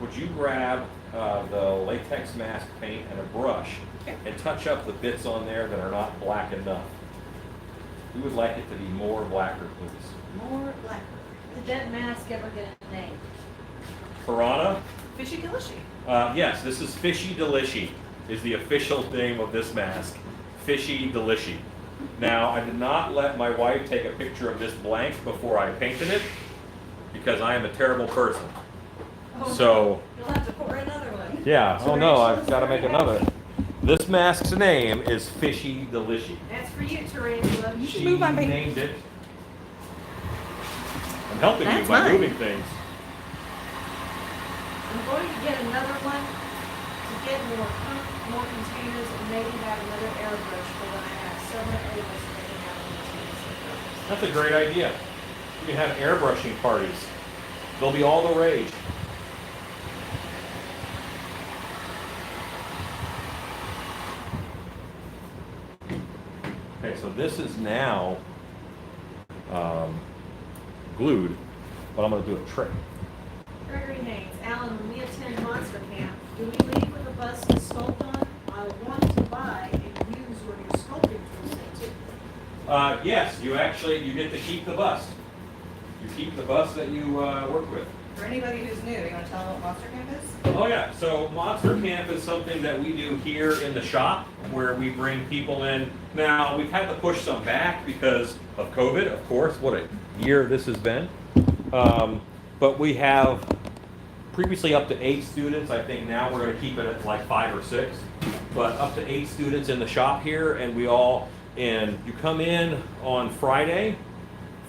Would you grab the latex mask paint and a brush Okay. and touch up the bits on there that are not black enough? We would like it to be more blacker, please. More blacker. Did that mask ever get a name? Piranha? Fishy Gillishy. Yes, this is Fishy Delishy is the official name of this mask. Fishy Delishy. Now, I did not let my wife take a picture of this blank before I painted it because I am a terrible person. Oh, So, you'll have to pour another one. yeah, oh no, I've got to make another. This mask's name is Fishy Delishy. That's for you, Tarantula. You should She move my paint. named it. I'm helping That's you by mine. moving things. I'm going to get another one to get more containers and maybe have another airbrush for when I have several tables making out containers. That's a great idea. You can have airbrushing parties. They'll be all the rage. Okay, so this is now glued, but I'm going to do a trick. Gregory Haynes, Alan, when we attend Monster Camp, do we leave with a bust to sculpt on? I want to buy and use where your sculpting tools too. Yes, you get to keep the bust. You keep the bust that you work with. For anybody who's new, you want to tell them what Monster Camp is? Oh yeah, so Monster Camp is something that we do here in the shop where we bring people in. Now, we've had to push some back because of COVID, of course, what a year this has been. But we have previously up to 8 students. I think now we're going to keep it at like 5 or 6. But up to 8 students in the shop here, and you come in on Friday.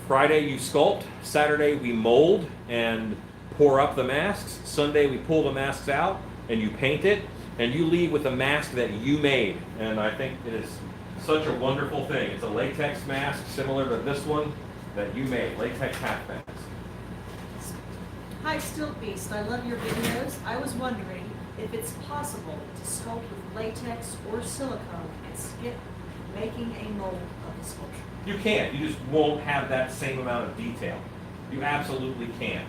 Friday you sculpt, Saturday we mold and pour up the masks. Sunday we pull the masks out and you paint it, and you leave with a mask that you made. And I think it is such a wonderful thing. It's a latex mask similar to this one that you made, latex half mask. Hi, Stilt Beast. I love your videos. I was wondering if it's possible to sculpt with latex or silicone and skip making a mold of the sculpture. You can, you just won't have that same amount of detail. You absolutely can.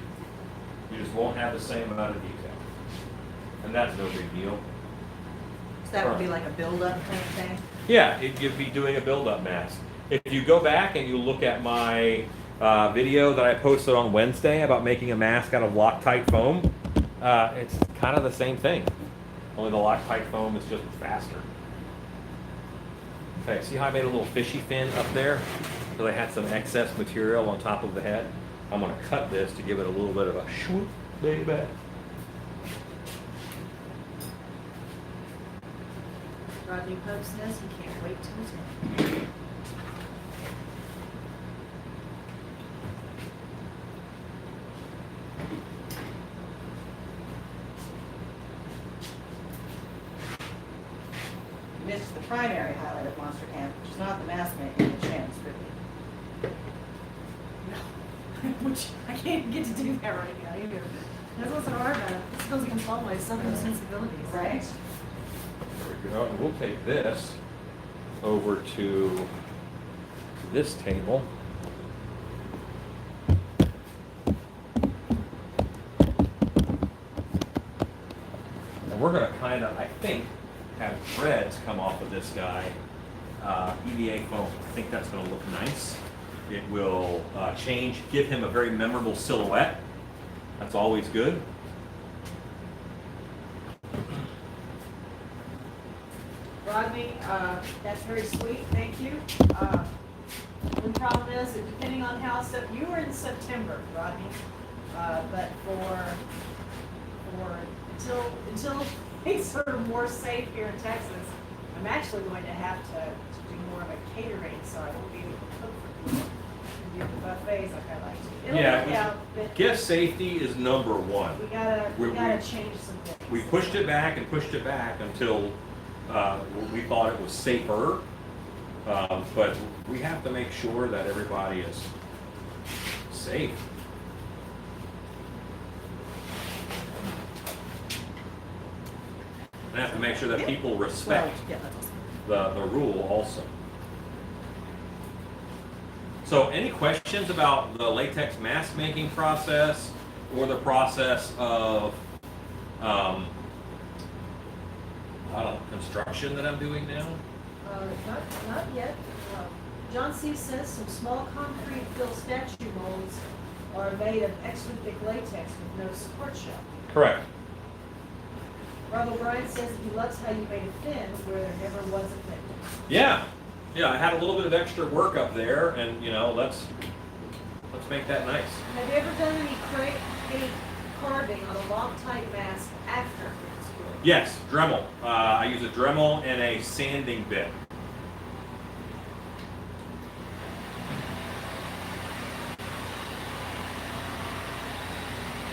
You just won't have the same amount of detail. And that's no big deal. So that would be like a build-up kind of thing? Yeah, you'd be doing a build-up mask. If you go back and you look at my video that I posted on Wednesday about making a mask out of Loctite foam, it's kind of the same thing. Only the Loctite foam is just faster. Okay, see how I made a little fishy fin up there? So I had some excess material on top of the head. I'm gonna cut this to give it a little bit of a swoop, baby. Rodney Pope says he can't wait till it's done. You missed the primary highlight of Monster Camp, which is not the mask making, the chance, really. Which I can't get to do that right now either. That's what's so hard about it. This goes against all my southern sensibilities. Right? There we go, and we'll take this over to this table. And we're gonna kind of, I think, have threads come off of this guy, EVA foam. I think that's gonna look nice. It will give him a very memorable silhouette. That's always good. Rodney, that's very sweet, thank you. The problem is that depending on how, you were in September, Rodney, but until things are more safe here in Texas, I'm actually going to have to do more of a catering, so I won't be able to cook for people. Do the buffets like I like to. It'll work out, but Guest safety is number one. we gotta we- change some things. We pushed it back and pushed it back until we thought it was safer. But we have to make sure that everybody is safe. And have to make sure that people respect Well, yeah, that's awesome. the rule also. So any questions about the latex mask making process or the process of I don't know, construction that I'm doing now? Not yet. John C. says some small concrete filled statue molds are made of extra thick latex with no support shell. Correct. Rob O'Brien says he loves how you made a fin where there never was a fin. Yeah, I had a little bit of extra work up there, and let's make that nice. Have you ever done any carving on a Loctite mask after it's cured? Yes, Dremel. I use a Dremel and a sanding bit.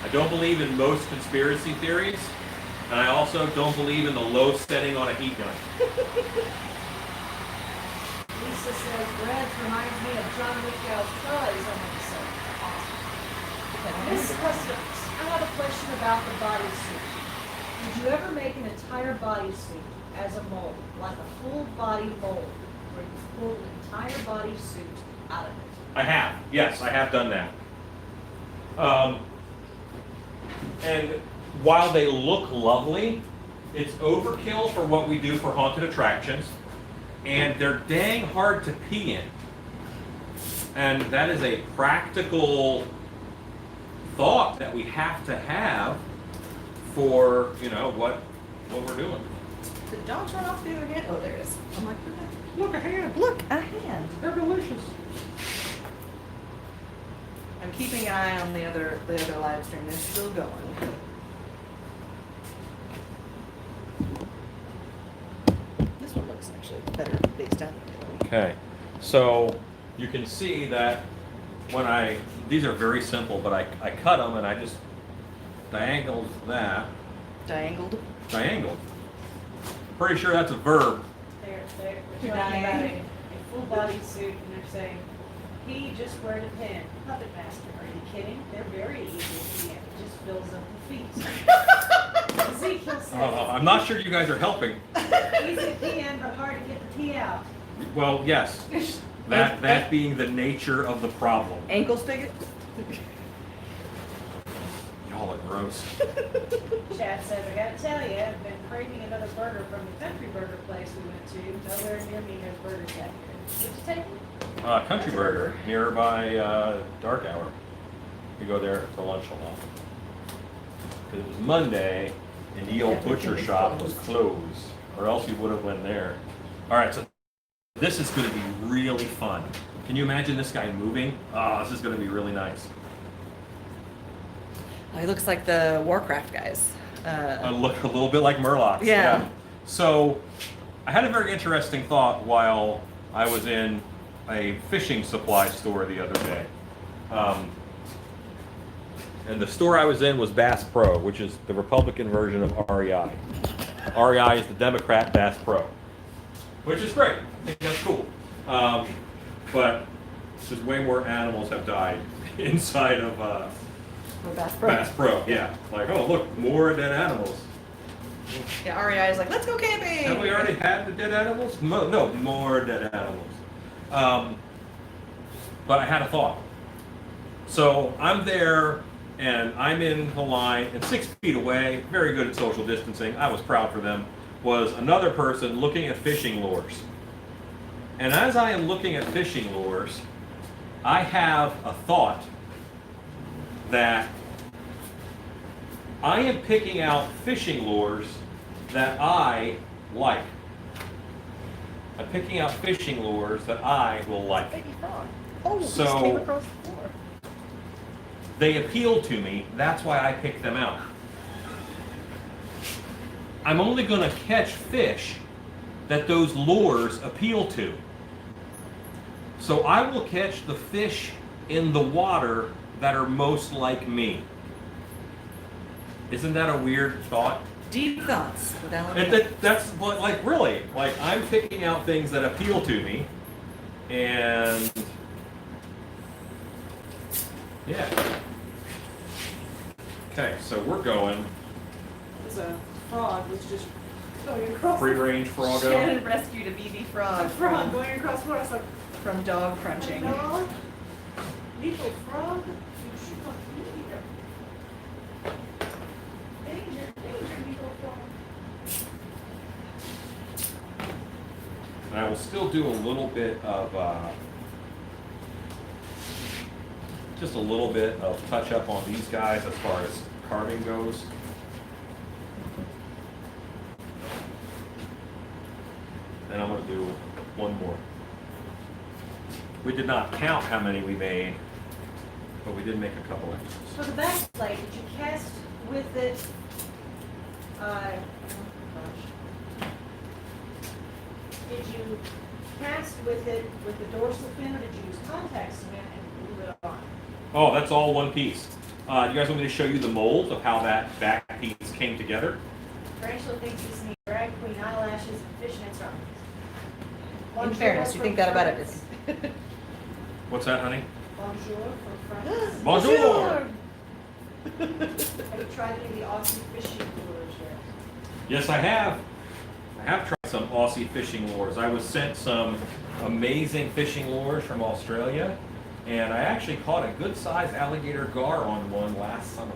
I don't believe in most conspiracy theories, and I also don't believe in the low setting on a heat gun. Lisa says, Brad reminds me of John Lithgow's Charlie's on episode. Awesome. Miss Customs, I have a question about the bodysuit. Did you ever make an entire bodysuit as a mold, like a full body mold, where you pulled an entire bodysuit out of it? I have. Yes, I have done that. And while they look lovely, it's overkill for what we do for haunted attractions, and they're dang hard to pee in. And that is a practical thought that we have to have for, what we're doing. Did dogs run off the other hand? Oh, there it is. I'm like, Look, a hand. look, a hand. They're delicious. I'm keeping an eye on the other live stream. They're still going. This one looks actually better based on it. Okay, so you can see that when these are very simple, but I cut them and I just diagonaled that. Diangled. Diagonaled. Pretty sure that's a verb. They're talking about a full body suit, and they're saying, he just wear the pin. Puppet master, are you kidding? They're very easy to get. It just fills up the feet. Ezekiel says, I'm not sure you guys are helping. easy to pee in, but hard to get the pee out. Well, yes. That being the nature of the problem. Ankle spigot. Y'all are gross. Chad says, I gotta tell you, I've been craving another burger from the country burger place we went to. Nowhere near me has burgers out here. Did you take one? Country Burger, nearby Dark Hour. We go there for lunch a lot. 'Cause it was Monday, and the old butcher shop was closed, or else we would have went there. All right, so this is going to be really fun. Can you imagine this guy moving? Oh, this is going to be really nice. Oh, he looks like the Warcraft guys. Look a little bit like Murlocs. Yeah. So, I had a very interesting thought while I was in a fishing supply store the other day. And the store I was in was Bass Pro, which is the Republican version of REI. REI is the Democrat Bass Pro, which is great. I think that's cool. But just way more animals have died inside of Bass Pro. Bass Pro. Yeah, like, oh look, more dead animals. Yeah, REI is like, let's go camping. Have we already had the dead animals? No, more dead animals. But I had a thought. So I'm there, and I'm in the line, and 6 feet away, very good at social distancing, I was proud for them, was another person looking at fishing lures. And as I am looking at fishing lures, I have a thought that I am picking out fishing lures that I like. I'm picking out fishing lures that I will like. Baby frog. Oh, So- just came across the floor. They appeal to me, that's why I pick them out. I'm only going to catch fish that those lures appeal to. So I will catch the fish in the water that are most like me. Isn't that a weird thought? Deep thoughts with Alan. That's what, like, really, like, I'm picking out things that appeal to me, and yeah. Okay, so we're going There's a frog was just going across. free-range froggo. Shannon rescued a BB frog. A frog going across the water. I was like, From dog crunching. dog, little frog, you should not be here. Danger, danger, little frog. And I will still do a little bit of, just a little bit of touch up on these guys as far as carving goes. And I'm going to do one more. We did not count how many we made, but we did make a couple extras. So the back plate, did you cast with it, oh gosh. Did you cast with it with the dorsal fin, or did you use contact cement and glue it on? Oh, that's all one piece. You guys want me to show you the mold of how that back piece came together? Tarantula thinks he's neat drag queen eyelashes and fishnet stockings. In fairness, you think that about it is. What's that, honey? Bonjour from France. Bonjour! Have you tried any of the Aussie fishing lures yet? Yes, I have. I have tried some Aussie fishing lures. I was sent some amazing fishing lures from Australia, and I actually caught a good-sized alligator gar on one last summer.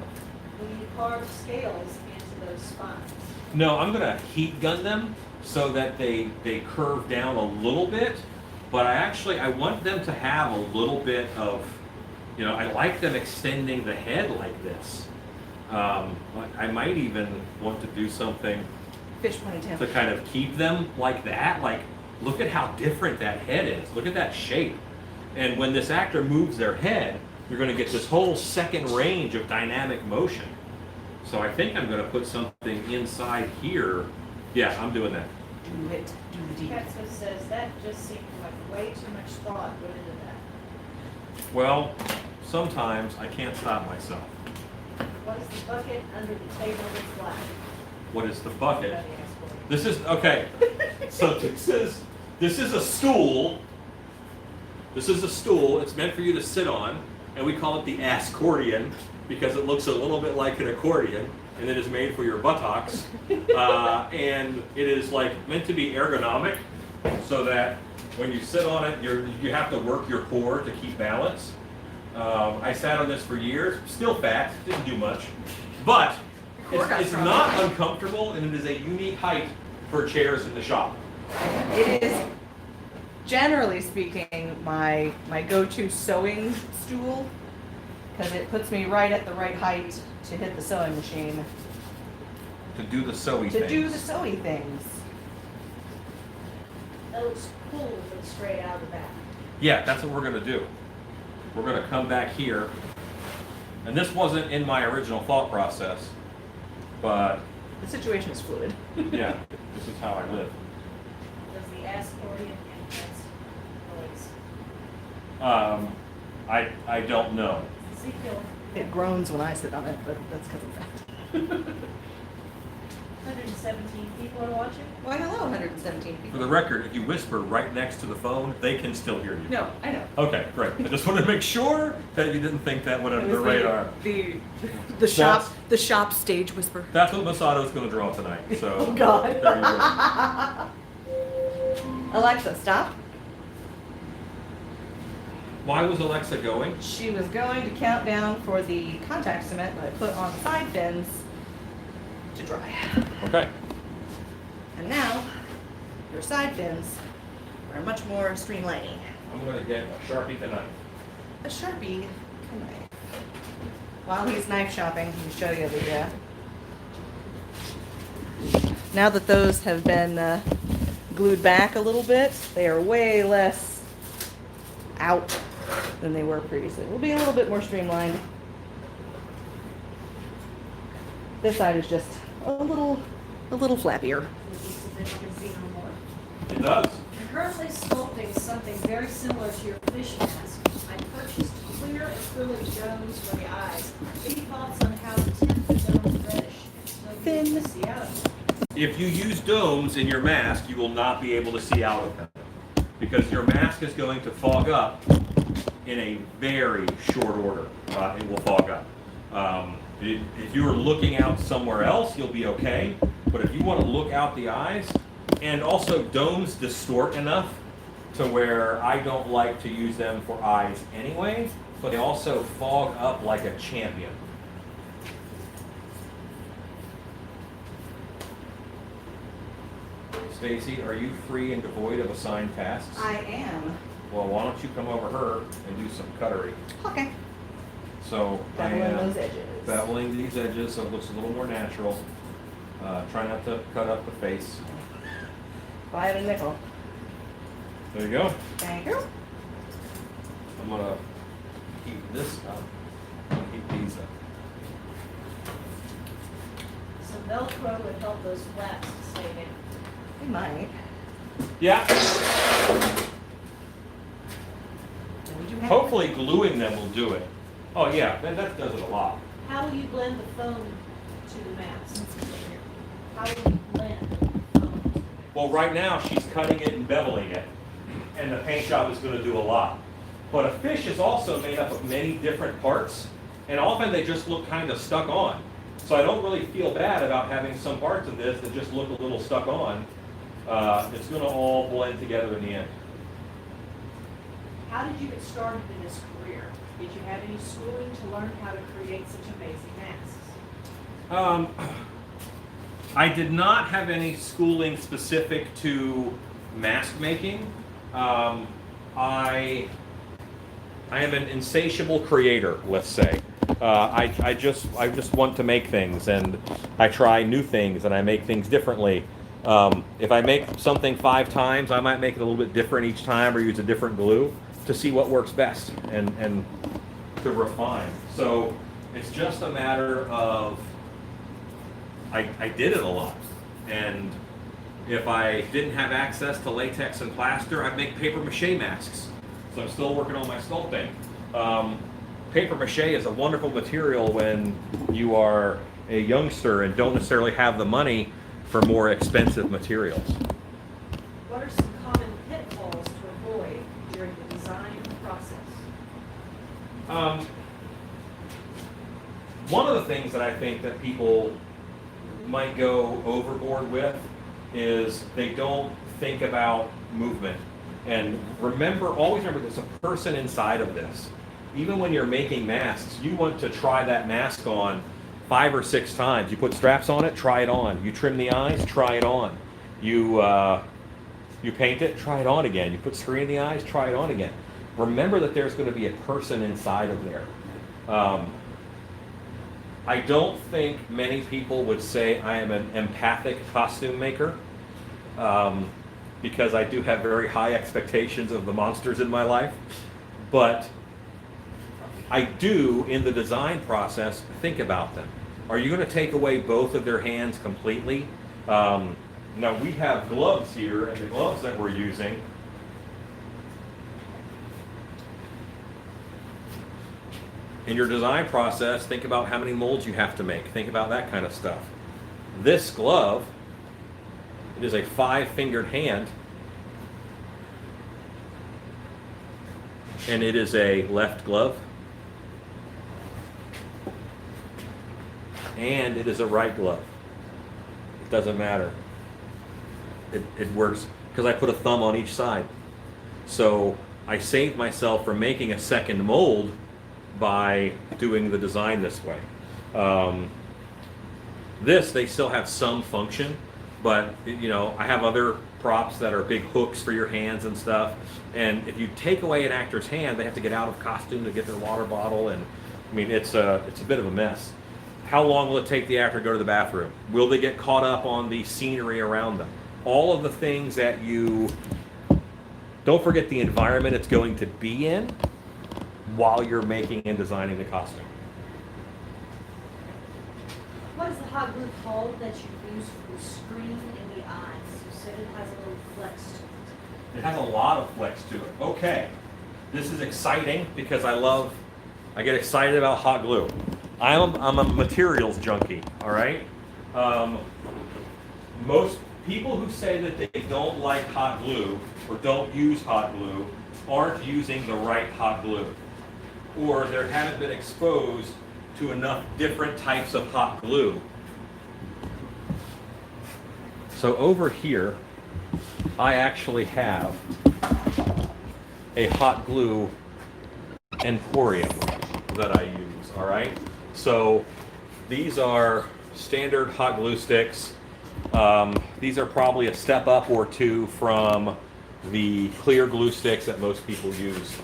Will you carve scales into those spines? No, I'm going to heat gun them so that they curve down a little bit, but I want them to have a little bit of, I like them extending the head like this. I might even want to do something Fish ponytail. to kind of keep them like that. Like, look at how different that head is. Look at that shape. And when this actor moves their head, you're going to get this whole second range of dynamic motion. So I think I'm going to put something inside here. Yeah, I'm doing that. Do it. Do the deed. Katza says that just seemed like way too much thought went into that. Well, sometimes I can't stop myself. What is the bucket under the table that's black? What is the bucket? Somebody asked for it. This is, okay, so this is a stool. This is a stool. It's meant for you to sit on, and we call it the accordion because it looks a little bit like an accordion, and it is made for your buttocks. And it is like meant to be ergonomic, so that when you sit on it, you have to work your core to keep balance. I sat on this for years, still fat, didn't do much. But Core got it's strong. not uncomfortable, and it is a unique height for chairs in the shop. It is, generally speaking, my go-to sewing stool, because it puts me right at the right height to hit the sewing machine, To do the sewy to things. do the sewy things. That looks cool with it straight out of the back. Yeah, that's what we're gonna do. We're gonna come back here, and this wasn't in my original thought process, but The situation is fluid. yeah, this is how I live. Does the accordion entrance noise? I don't know. Ezekiel, It groans when I sit on it, but that's because of that. 117 people are watching? Why hello, 117 For people. the record, if you whisper right next to the phone, they can still hear you. No, I know. Okay, great. I just wanted to make sure that you didn't think that went It under the was radar. the shop stage whisper. That's what Masato's gonna draw tonight, so. Oh, God. There you go. Alexa, stop. Why was Alexa going? She was going to count down for the contact cement that I put on the side fins to dry. Okay. And now, your side fins are much more streamlining. I'm gonna get a Sharpie tonight. A Sharpie knife. While he's knife shopping, he can show you the, now that those have been glued back a little bit, they are way less out than they were previously. We'll be a little bit more streamlined. This side is just a little flappier. So that you can see no more. It does. I'm currently sculpting something very similar to your fish mask. I purchased clear acrylic domes for the eyes. Any thoughts on how to tint the domes reddish so you Thin. can see out of them? If you use domes in your mask, you will not be able to see out of them because your mask is going to fog up in a very short order. It will fog up. If you are looking out somewhere else, you'll be okay. But if you want to look out the eyes, and also domes distort enough to where I don't like to use them for eyes anyway, but they also fog up like a champion. Stacy, are you free and devoid of assigned tasks? I am. Well, why don't you come over her and do some cuttery? Okay. So I Beveling am those edges. beveling these edges so it looks a little more natural. Try not to cut up the face. Buy it a nickel. There you go. Thank you. I'm gonna keep this up. Keep these up. Some Velcro would help those flaps to stay in. We might. Yeah. Would you have- Hopefully gluing them will do it. Oh yeah, that does it a lot. How will you blend the foam to the mask? How will you blend the foam? Well, right now she's cutting it and beveling it, and the paint job is going to do a lot. But a fish is also made up of many different parts, and often they just look kind of stuck on. So I don't really feel bad about having some parts of this that just look a little stuck on. It's going to all blend together in the end. How did you get started in this career? Did you have any schooling to learn how to create such amazing masks? I did not have any schooling specific to mask making. I am an insatiable creator, let's say. I just want to make things, and I try new things, and I make things differently. If I make something 5 times, I might make it a little bit different each time, or use a different glue to see what works best and to refine. So it's just a matter of I did it a lot, and if I didn't have access to latex and plaster, I'd make paper mache masks. So I'm still working on my sculpting. Paper mache is a wonderful material when you are a youngster and don't necessarily have the money for more expensive materials. What are some common pitfalls to avoid during the design process? One of the things that I think that people might go overboard with is they don't think about movement. And always remember there's a person inside of this. Even when you're making masks, you want to try that mask on 5 or 6 times. You put straps on it, try it on. You trim the eyes, try it on. You paint it, try it on again. You put screen in the eyes, try it on again. Remember that there's going to be a person inside of there. I don't think many people would say I am an empathic costume maker, because I do have very high expectations of the monsters in my life. But I do, in the design process, think about them. Are you going to take away both of their hands completely? Now we have gloves here, and the gloves that we're using, in your design process, think about how many molds you have to make. Think about that kind of stuff. This glove, it is a 5-fingered hand, and it is a left glove, and it is a right glove. It doesn't matter. It works because I put a thumb on each side. So I saved myself from making a second mold by doing the design this way. This, they still have some function, but you know, I have other props that are big hooks for your hands and stuff. And if you take away an actor's hand, they have to get out of costume to get their water bottle, and I mean, it's a bit of a mess. How long will it take the actor to go to the bathroom? Will they get caught up on the scenery around them? All of the things that you, don't forget the environment it's going to be in while you're making and designing the costume. What is the hot glue called that you use for the screen and the eyes? You said it has a little flex to it. It has a lot of flex to it. Okay, this is exciting because I get excited about hot glue. I'm a materials junkie, all right? Most people who say that they don't like hot glue or don't use hot glue aren't using the right hot glue, or they haven't been exposed to enough different types of hot glue. So over here, I actually have a hot glue emporium that I use, all right? So these are standard hot glue sticks. These are probably a step up or two from the clear glue sticks that most people use.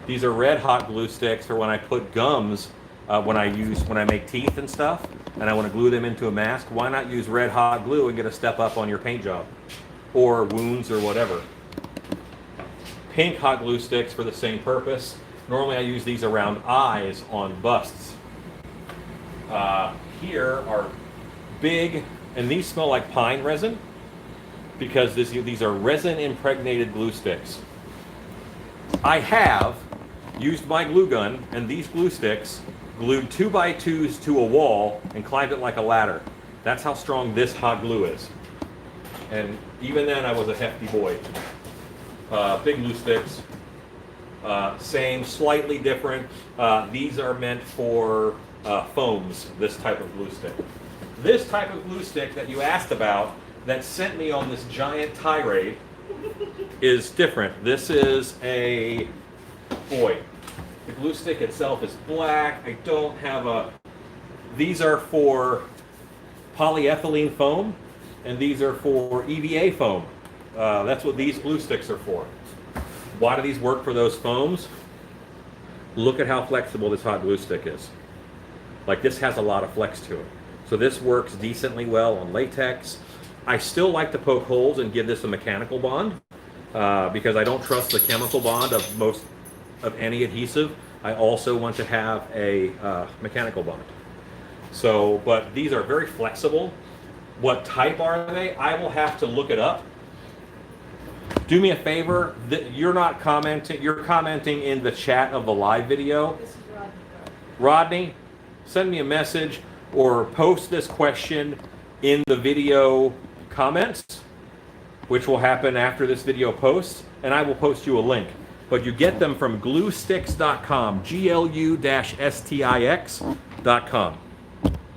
These are red hot glue sticks for when I put gums, when I make teeth and stuff, and I want to glue them into a mask. Why not use red hot glue and get a step up on your paint job, or wounds or whatever. Pink hot glue sticks for the same purpose. Normally I use these around eyes on busts. Here are big, and these smell like pine resin because these are resin impregnated glue sticks. I have used my glue gun and these glue sticks, glued 2x2s to a wall and climbed it like a ladder. That's how strong this hot glue is. And even then I was a hefty boy. Big glue sticks, same, slightly different. These are meant for foams, this type of glue stick. This type of glue stick that you asked about that sent me on this giant tirade is different. This is a, boy, the glue stick itself is black. I don't have a, these are for polyethylene foam, and these are for EVA foam. That's what these glue sticks are for. Why do these work for those foams? Look at how flexible this hot glue stick is. Like, this has a lot of flex to it. So this works decently well on latex. I still like to poke holes and give this a mechanical bond because I don't trust the chemical bond of any adhesive. I also want to have a mechanical bond. So, but these are very flexible. What type are they? I will have to look it up. Do me a favor, you're not commenting, you're commenting in the chat of the live video. This is Rodney. Rodney, send me a message or post this question in the video comments, which will happen after this video posts, and I will post you a link. But you get them from gluesticks.com, GLU-STIX.com.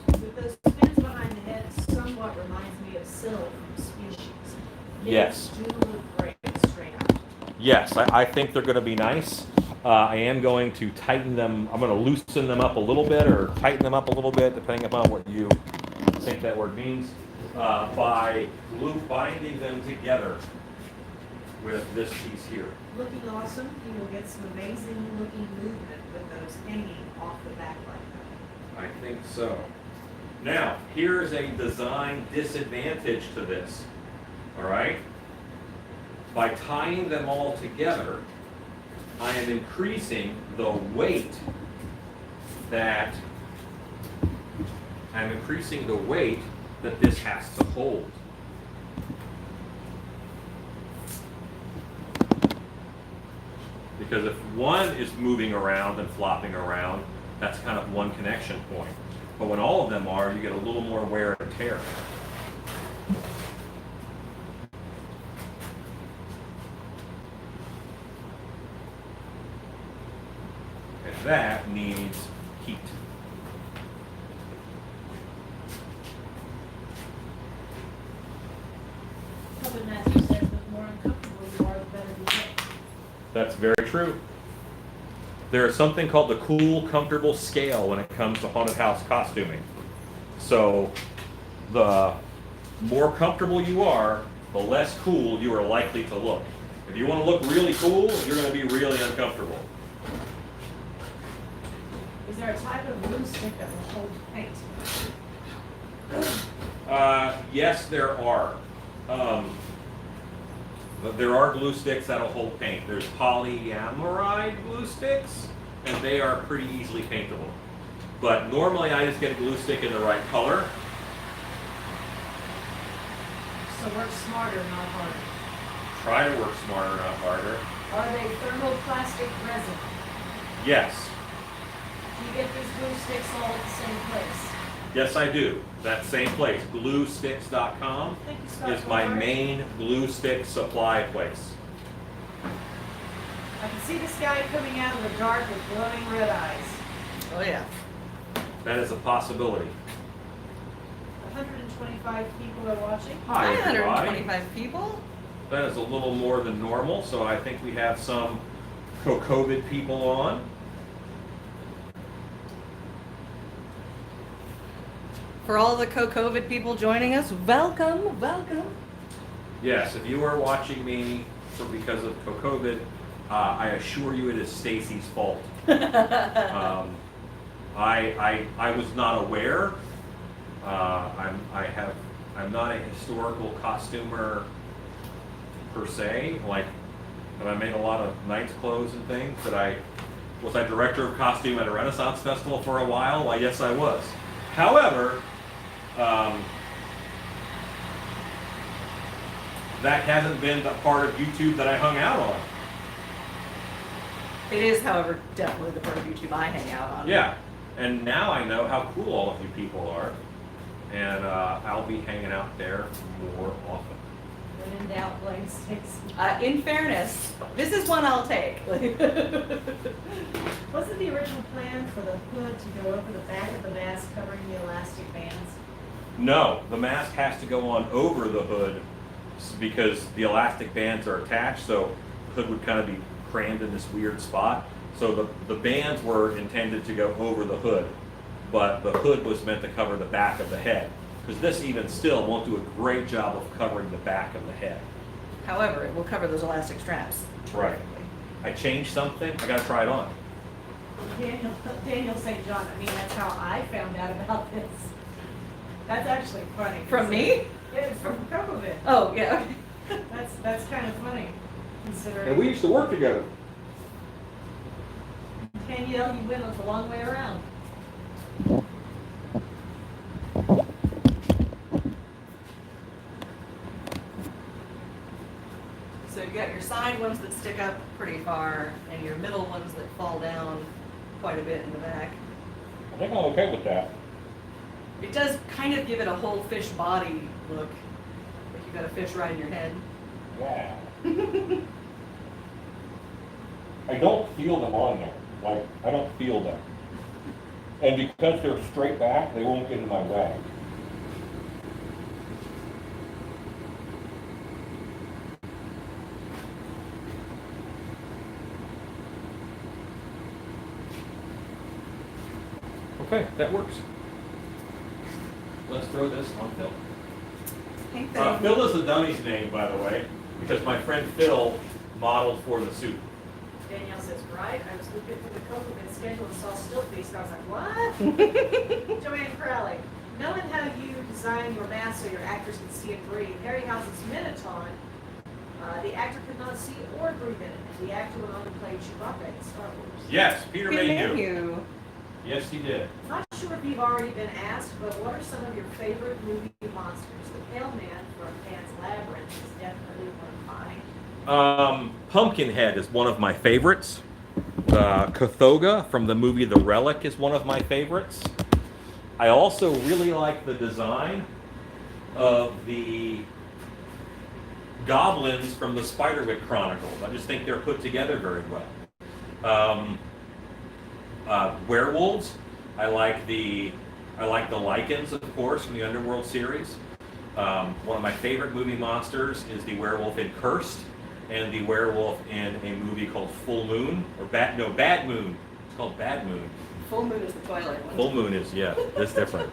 With those fins behind the head, somewhat reminds me of Syl from Species. Yes. Do look great straight out. Yes, I think they're going to be nice. I am going to tighten them. I'm going to loosen them up a little bit or tighten them up a little bit, depending upon what you think that word means, by glue binding them together with this piece here. Looking awesome, you will get some amazing looking movement with those hanging off the back like that. I think so. Now, here's a design disadvantage to this. All right? By tying them all together, I am increasing the weight that this has to hold. Because if one is moving around and flopping around, that's kind of one connection point. But when all of them are, you get a little more wear and tear. And that needs heat. Puppet Master says the more uncomfortable you are, the better you get. That's very true. There is something called the cool, comfortable scale when it comes to haunted house costuming. So the more comfortable you are, the less cool you are likely to look. If you want to look really cool, you're going to be really uncomfortable. Is there a type of glue stick that will hold paint? Yes, there are. But there are glue sticks that'll hold paint. There's polyamide glue sticks, and they are pretty easily paintable. But normally I just get a glue stick in the right color. So work smarter, not harder. Try to work smarter, not harder. Are they thermoplastic resin? Yes. Do you get these glue sticks all at the same place? Yes, I do. That same place, gluesticks.com, Thank you, Scott. is my Colbert. main glue stick supply place. I can see this guy coming out of the dark with glowing red eyes. Oh, yeah. That is a possibility. 125 people are watching. Hi, everybody. 925 people? That is a little more than normal, so I think we have some COVID people on. For all the COVID people joining us, welcome, welcome. Yes, if you are watching me because of COVID, I assure you it is Stacy's fault. I was not aware. I'm not a historical costumer per se. Like, and I made a lot of knight's clothes and things. Was I director of costume at a Renaissance festival for a while? Why, yes, I was. However, that hasn't been the part of YouTube that I hung out on. It is, however, definitely the part of YouTube I hang out on. Yeah, and now I know how cool all of you people are, and I'll be hanging out there more often. When in doubt, blame sticks. In fairness, this is one I'll take. Wasn't the original plan for the hood to go over the back of the mask covering the elastic bands? No, the mask has to go on over the hood because the elastic bands are attached, so the hood would kind of be crammed in this weird spot. So the bands were intended to go over the hood, but the hood was meant to cover the back of the head, because this even still won't do a great job of covering the back of the head. However, it will cover those elastic straps. Right. I changed something, I gotta try it on. Daniel St. John, I mean, that's how I found out about this. That's actually funny. From me? Yeah, it's from COVID. Oh, yeah, okay. That's kind of funny, considering. And we used to work together. Danielle, you went a long way around. So you got your side ones that stick up pretty far, and your middle ones that fall down quite a bit in the back. I think I'm okay with that. It does kind of give it a whole fish body look, like you got a fish right in your head. Yeah. I don't feel them on there. Like, I don't feel them. And because they're straight back, they won't get in my way. Okay, that works. Let's throw this on Phil. Pink thing. Phil is the dummy's name, by the way, because my friend Phil modeled for the suit. Danielle says, right, I was looking for the Cocoa schedule and saw Still Feast. I was like, what? Joanne Crowley, knowing how you design your mask so your actors can see and breathe, Harryhausen's Minotaur, the actor could not see or breathe in it. The actor went on to play Chewbacca in Star Wars. Yes, Peter Good Mayhew. menu. Yes, he did. Not sure if you've already been asked, but what are some of your favorite movie monsters? The Pale Man from Pan's Labyrinth is definitely one of mine. Pumpkinhead is one of my favorites. Cathoga from the movie The Relic is one of my favorites. I also really like the design of the goblins from the Spiderwick Chronicles. I just think they're put together very well. Werewolves, I like the Lycans, of course, from the Underworld series. One of my favorite movie monsters is the werewolf in Cursed, and the werewolf in a movie called Full Moon, or Bad Moon. It's called Bad Moon. Full Moon is the Twilight one. Full Moon is, yeah, that's different.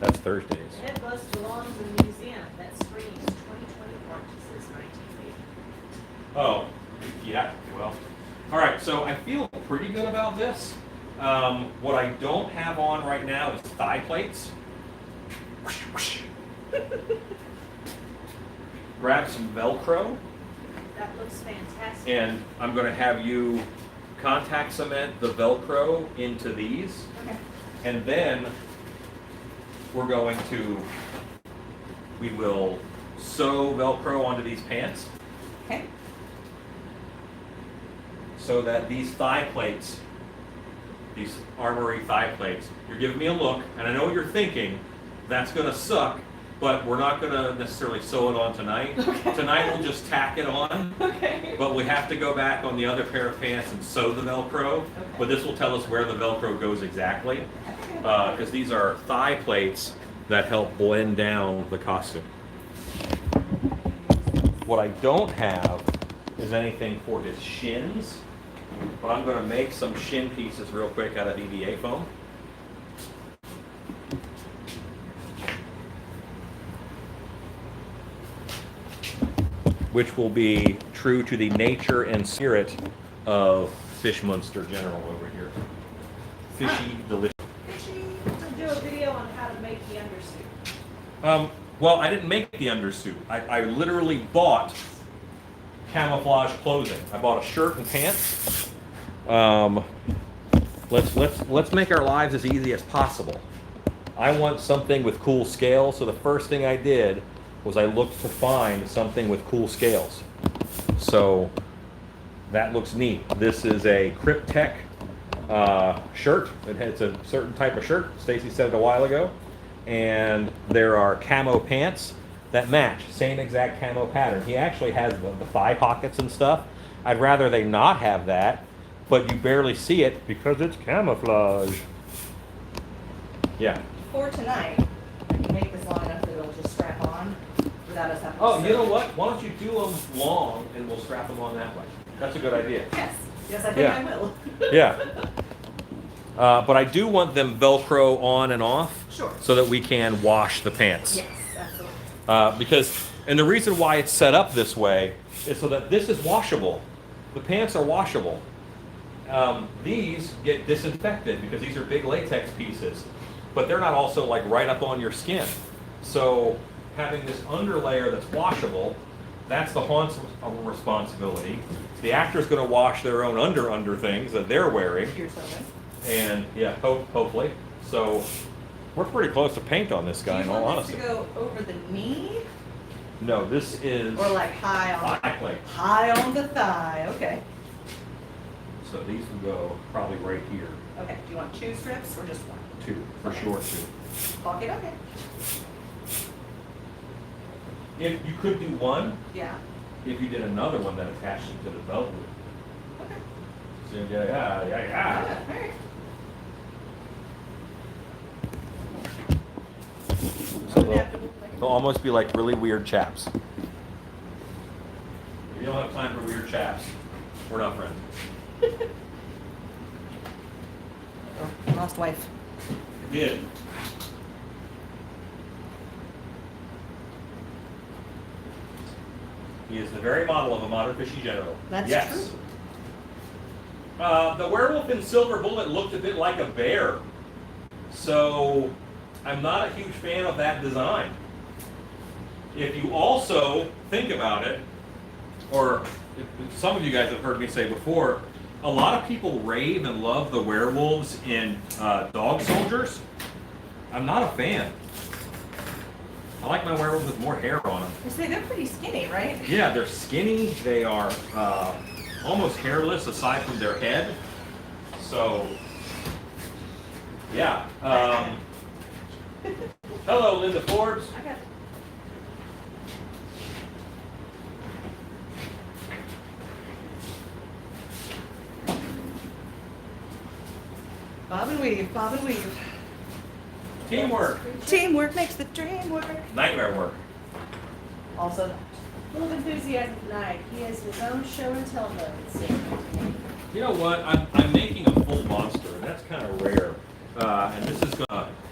That's Thursdays. Ed Bus belongs in the museum. That screams 2020 purchases 1980. Oh, yeah, well. All right, so I feel pretty good about this. What I don't have on right now is thigh plates. Grab some Velcro, That looks fantastic. and I'm going to have you contact cement the Velcro into these, Okay. and then we will sew Velcro onto these pants Okay. so that these thigh plates, these armory thigh plates, you're giving me a look, and I know what you're thinking, that's going to suck, but we're not going to necessarily sew it on tonight. Okay. Tonight we'll just tack it on. Okay. But we have to go back on the other pair of pants and sew the Velcro. Okay. But this will tell us where the Velcro goes exactly. Because these are thigh plates that help blend down the costume. What I don't have is anything for his shins. But I'm going to make some shin pieces real quick out of EVA foam. Which will be true to the nature and spirit of Fish Munster General over here. Fishy, delicious. Fishy, to do a video on how to make the undersuit. Well, I didn't make the undersuit. I literally bought camouflage clothing. I bought a shirt and pants. Let's make our lives as easy as possible. I want something with cool scales, so the first thing I did was I looked to find something with cool scales. So that looks neat. This is a Cryptek shirt. It's a certain type of shirt. Stacy said it a while ago. And there are camo pants that match. Same exact camo pattern. He actually has the thigh pockets and stuff. I'd rather they not have that, but you barely see it because it's camouflage. Yeah. For tonight, I can make this long enough that it'll just strap on without us having to Oh, you sew. know what? Why don't you do them long and we'll strap them on that way? That's a good idea. Yes. Yes, I think Yeah. I will. Yeah. But I do want them Velcro on and off. Sure. So that we can wash the pants. Yes, absolutely. And the reason why it's set up this way is so that this is washable. The pants are washable. These get disinfected because these are big latex pieces, but they're not also like right up on your skin. So having this underlayer that's washable, that's the haunt's responsibility. The actor's going to wash their own under things that they're wearing, Here's something. and yeah, hopefully. So we're pretty close to paint on this guy, in Do you all want honesty. this to go over the knee No, this is or like high on thigh plate. high on the thigh? Okay. So these will go probably right here, Okay. Do you want 2 strips or just 1? 2, for Okay. sure, 2. Pocket. Okay. If you could do one, Yeah. if you did another one that attached it to the belt loop. Okay. So yeah. Yeah. All right. So they'll almost be like really weird chaps. If you don't have time for weird chaps, we're not friends. Oh, lost wife. Did. He is the very model of a modern fishy general. That's yes. true. The werewolf in Silver Bullet looked a bit like a bear. So I'm not a huge fan of that design. If you also think about it, or some of you guys have heard me say before, a lot of people rave and love the werewolves in Dog Soldiers. I'm not a fan. I like my werewolves with more hair on them. You say they're pretty skinny, right? Yeah, they're skinny. They are almost hairless aside from their head. So, yeah. Hello, Linda Forbes. I got bob and weave, bob and weave. Teamwork. Teamwork makes the dream work. Nightmare work. Also, Full of enthusiasm tonight. He has his own show and tell mode. You know what? I'm making a full monster, and that's kind of rare. And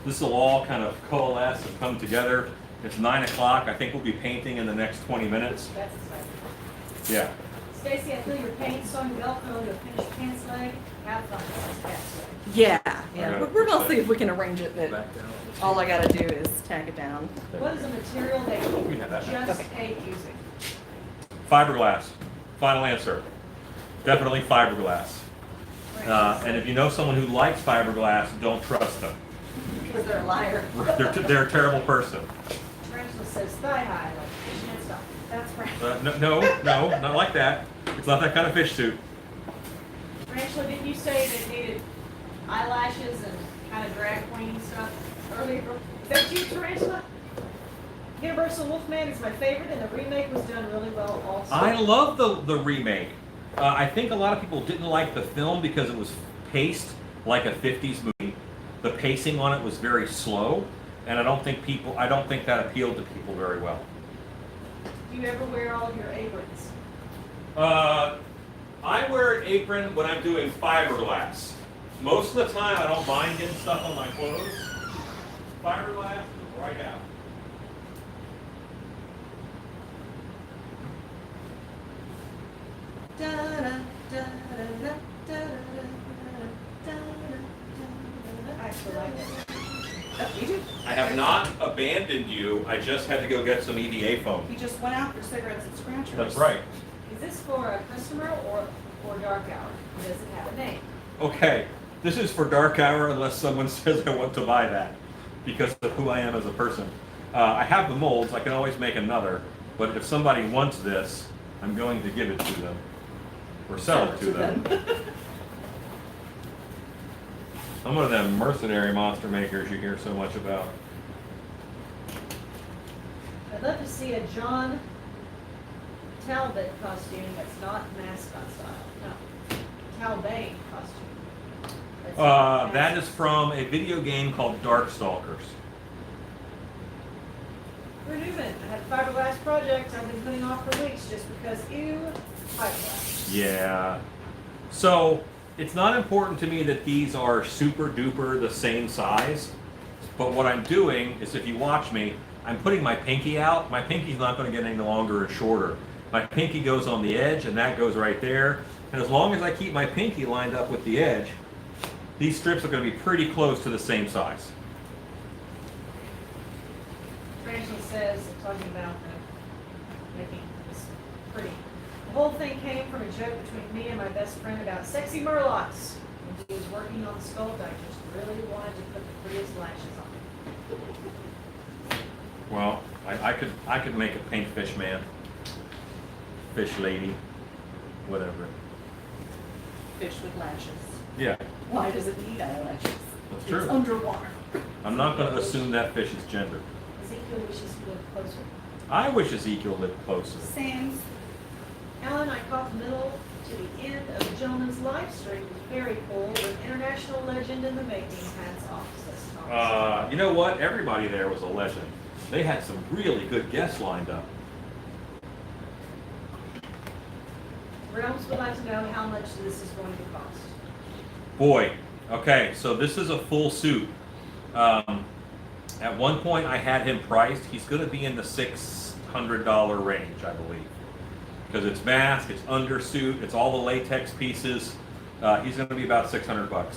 this will all kind of coalesce and come together. It's 9 o'clock. I think we'll be painting in the next 20 minutes. That's exciting. Yeah. Stacy, I feel your paint sewing Velcro to a finished pants leg. Have fun. That's it. yeah, Okay. We're gonna see if we can arrange it, but Back down. all I gotta do is tag it down. What is a material that We you have that. just Okay. hate using? Fiberglass. Final answer. Definitely fiberglass. And if you know someone who likes fiberglass, don't trust them. Because they're a liar. They're a terrible person. Tarantula says thigh high, like fishnet stuff. That's right. No, not like that. It's not that kind of fish suit. Tarantula, didn't you say that it needed eyelashes and kind of drag queen stuff earlier? Is that you, Tarantula? Universal Wolfman is my favorite, and the remake was done really well also. I love the remake. I think a lot of people didn't like the film because it was paced like a 50s movie. The pacing on it was very slow, and I don't think that appealed to people very well. Do you ever wear all of your aprons? I wear an apron when I'm doing fiberglass. Most of the time, I don't mind getting stuff on my clothes. Fiberglass, right out. I actually like it. Oh, you do? I have not abandoned you. I just had to go get some EVA foam. You just went out for cigarettes and scratchers. That's right. Is this for a customer or dark hour? Does it have a name? Okay, this is for dark hour unless someone says I want to buy that because of who I am as a person. I have the molds. I can always make another. But if somebody wants this, I'm going to give it to them or sell it to them. I'm one of them mercenary monster makers you hear so much about. I'd love to see a John Talbot costume that's not mascot style. No, Talbot costume. That's not That mascot. is from a video game called Darkstalkers. Drew Newman, I had a fiberglass project I've been putting off for weeks just because, ew, fiberglass. Yeah. So it's not important to me that these are super duper the same size. But what I'm doing is, if you watch me, I'm putting my pinky out. My pinky's not going to get any longer or shorter. My pinky goes on the edge, and that goes right there. And as long as I keep my pinky lined up with the edge, these strips are going to be pretty close to the same size. Tarantula says, talking about making this pretty. The whole thing came from a joke between me and my best friend about sexy murlocs. When he was working on the sculpt, I just really wanted to put the prettiest lashes on. Well, I could make a pink fish man, fish lady, whatever. Fish with lashes. Yeah, Why does it need eyelashes? that's It's true. underwater. I'm not going to assume that fish's gender. Ezekiel wishes he lived closer. I wish Ezekiel lived closer. Sans. Alan, I caught the middle to the end of the gentleman's live stream was very cool with international legend in the making. Hats off, says Thomas. You know what? Everybody there was a legend. They had some really good guests lined up. Realms would like to know how much this is going to cost. Boy, okay, so this is a full suit. At one point, I had him priced. He's going to be in the $600 range, I believe, because it's mask, it's undersuit, it's all the latex pieces. He's going to be about $600.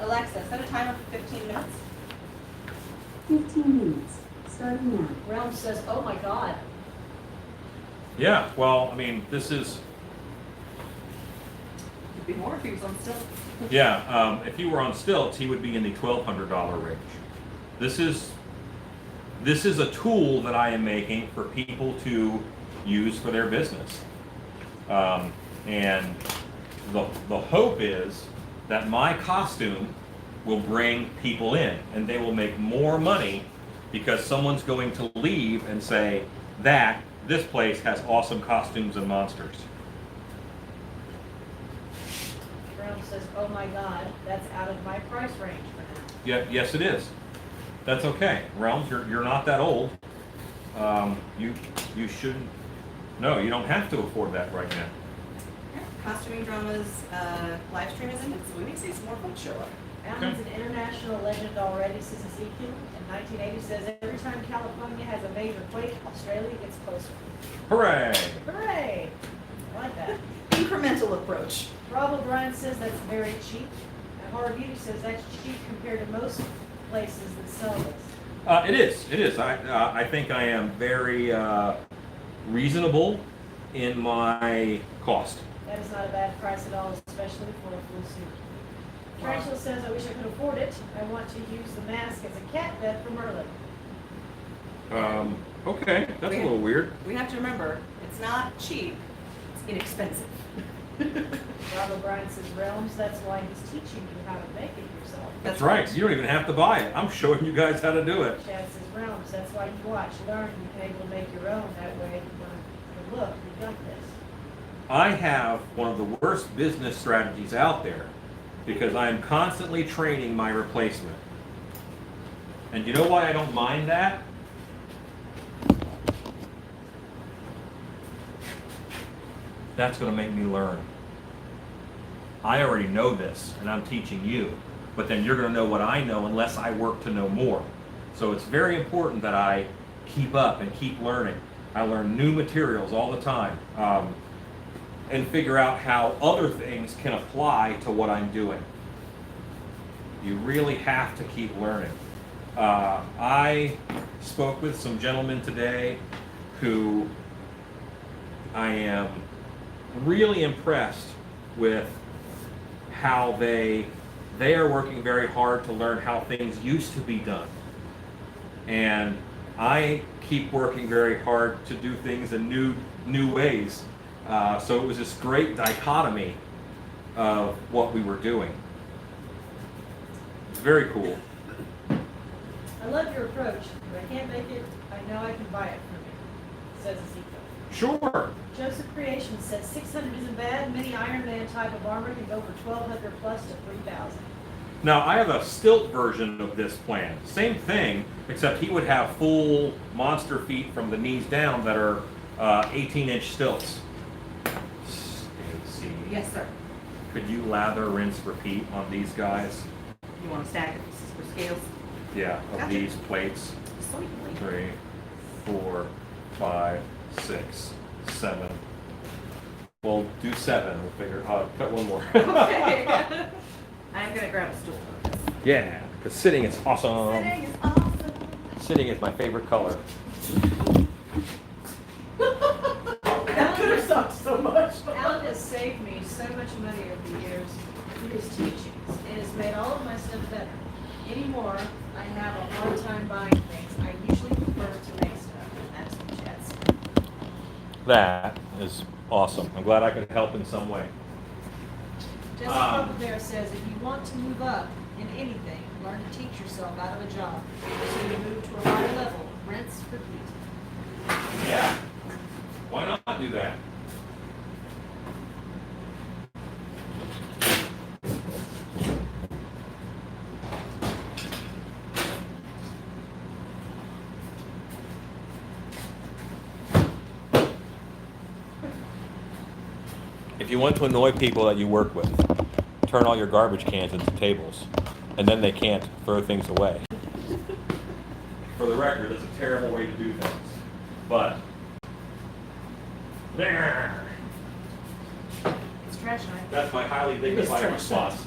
Alexa, set a timer for 15 minutes. 15 minutes, starting now. Realm says, oh my God. Yeah, well, I mean, this is, Could be more if he was on still. yeah, if he were on stilts, he would be in the $1,200 range. This is a tool that I am making for people to use for their business. And the hope is that my costume will bring people in and they will make more money because someone's going to leave and say that this place has awesome costumes and monsters. Realm says, oh my God, that's out of my price range for now. Yeah, yes, it is. That's okay. Realms, you're not that old. You shouldn't. No, you don't have to afford that right now. Costuming Drama's live stream is ended, so we may see some more folks show up. Alan's an international legend already, says Ezekiel. In 1980 says, every time California has a major quake, Australia gets closer. Hooray! Hooray! I like that. Incremental approach. Rob O'Brien says that's very cheap. And Horror Beauty says that's cheap compared to most places that sell this. It is. It is. I think I am very reasonable in my cost. That is not a bad price at all, especially for a full suit. Tarantula says, I wish I could afford it. I want to use the mask as a cat bed for Merlin. Okay, that's a little weird. We have to remember, it's not cheap, it's inexpensive. Rob O'Brien says, Realms, that's why he's teaching you how to make it yourself. That's right. You don't even have to buy it. I'm showing you guys how to do it. Chad says, Realms, that's why you watch, learn, and you can able to make your own. That way, when you look, you got this. I have one of the worst business strategies out there because I am constantly training my replacement. And you know why I don't mind that? That's going to make me learn. I already know this and I'm teaching you, but then you're going to know what I know unless I work to know more. So it's very important that I keep up and keep learning. I learn new materials all the time. And figure out how other things can apply to what I'm doing. You really have to keep learning. I spoke with some gentlemen today who I am really impressed with how they are working very hard to learn how things used to be done. And I keep working very hard to do things in new ways. So it was this great dichotomy of what we were doing. It's very cool. I love your approach. If I can't make it, I know I can buy it from you, says Ezekiel. Sure. Joseph Creation says 600 isn't bad. Many Iron Man type of armor can go for 1,200 plus to 3,000. Now I have a stilt version of this plan. Same thing, except he would have full monster feet from the knees down that are 18-inch stilts. Stacy, Yes, sir. could you lather, rinse, repeat on these guys? You want to stack it for scales? Yeah, of Gotcha. these plates. Slightly. 3, 4, 5, 6, 7. We'll do 7. We'll figure. Cut one more. Okay. I'm gonna grab a stool. Yeah, because sitting is awesome. Sitting is awesome. Sitting is my favorite color. That could have sucked so much. Alan has saved me so much money over the years through his teachings and has made all of my stuff better. Anymore, I have a hard time buying things. I usually prefer to make stuff, and that's what Chad said. That is awesome. I'm glad I could help in some way. Jessica Bear says, if you want to move up in anything, learn to teach yourself out of a job. So you move to a higher level, rinse, repeat. Yeah. Why not do that? If you want to annoy people that you work with, turn all your garbage cans into tables. and then they can't throw things away. For the record, that's a terrible way to do things. But there. It's trash night. That's my highly dignified response.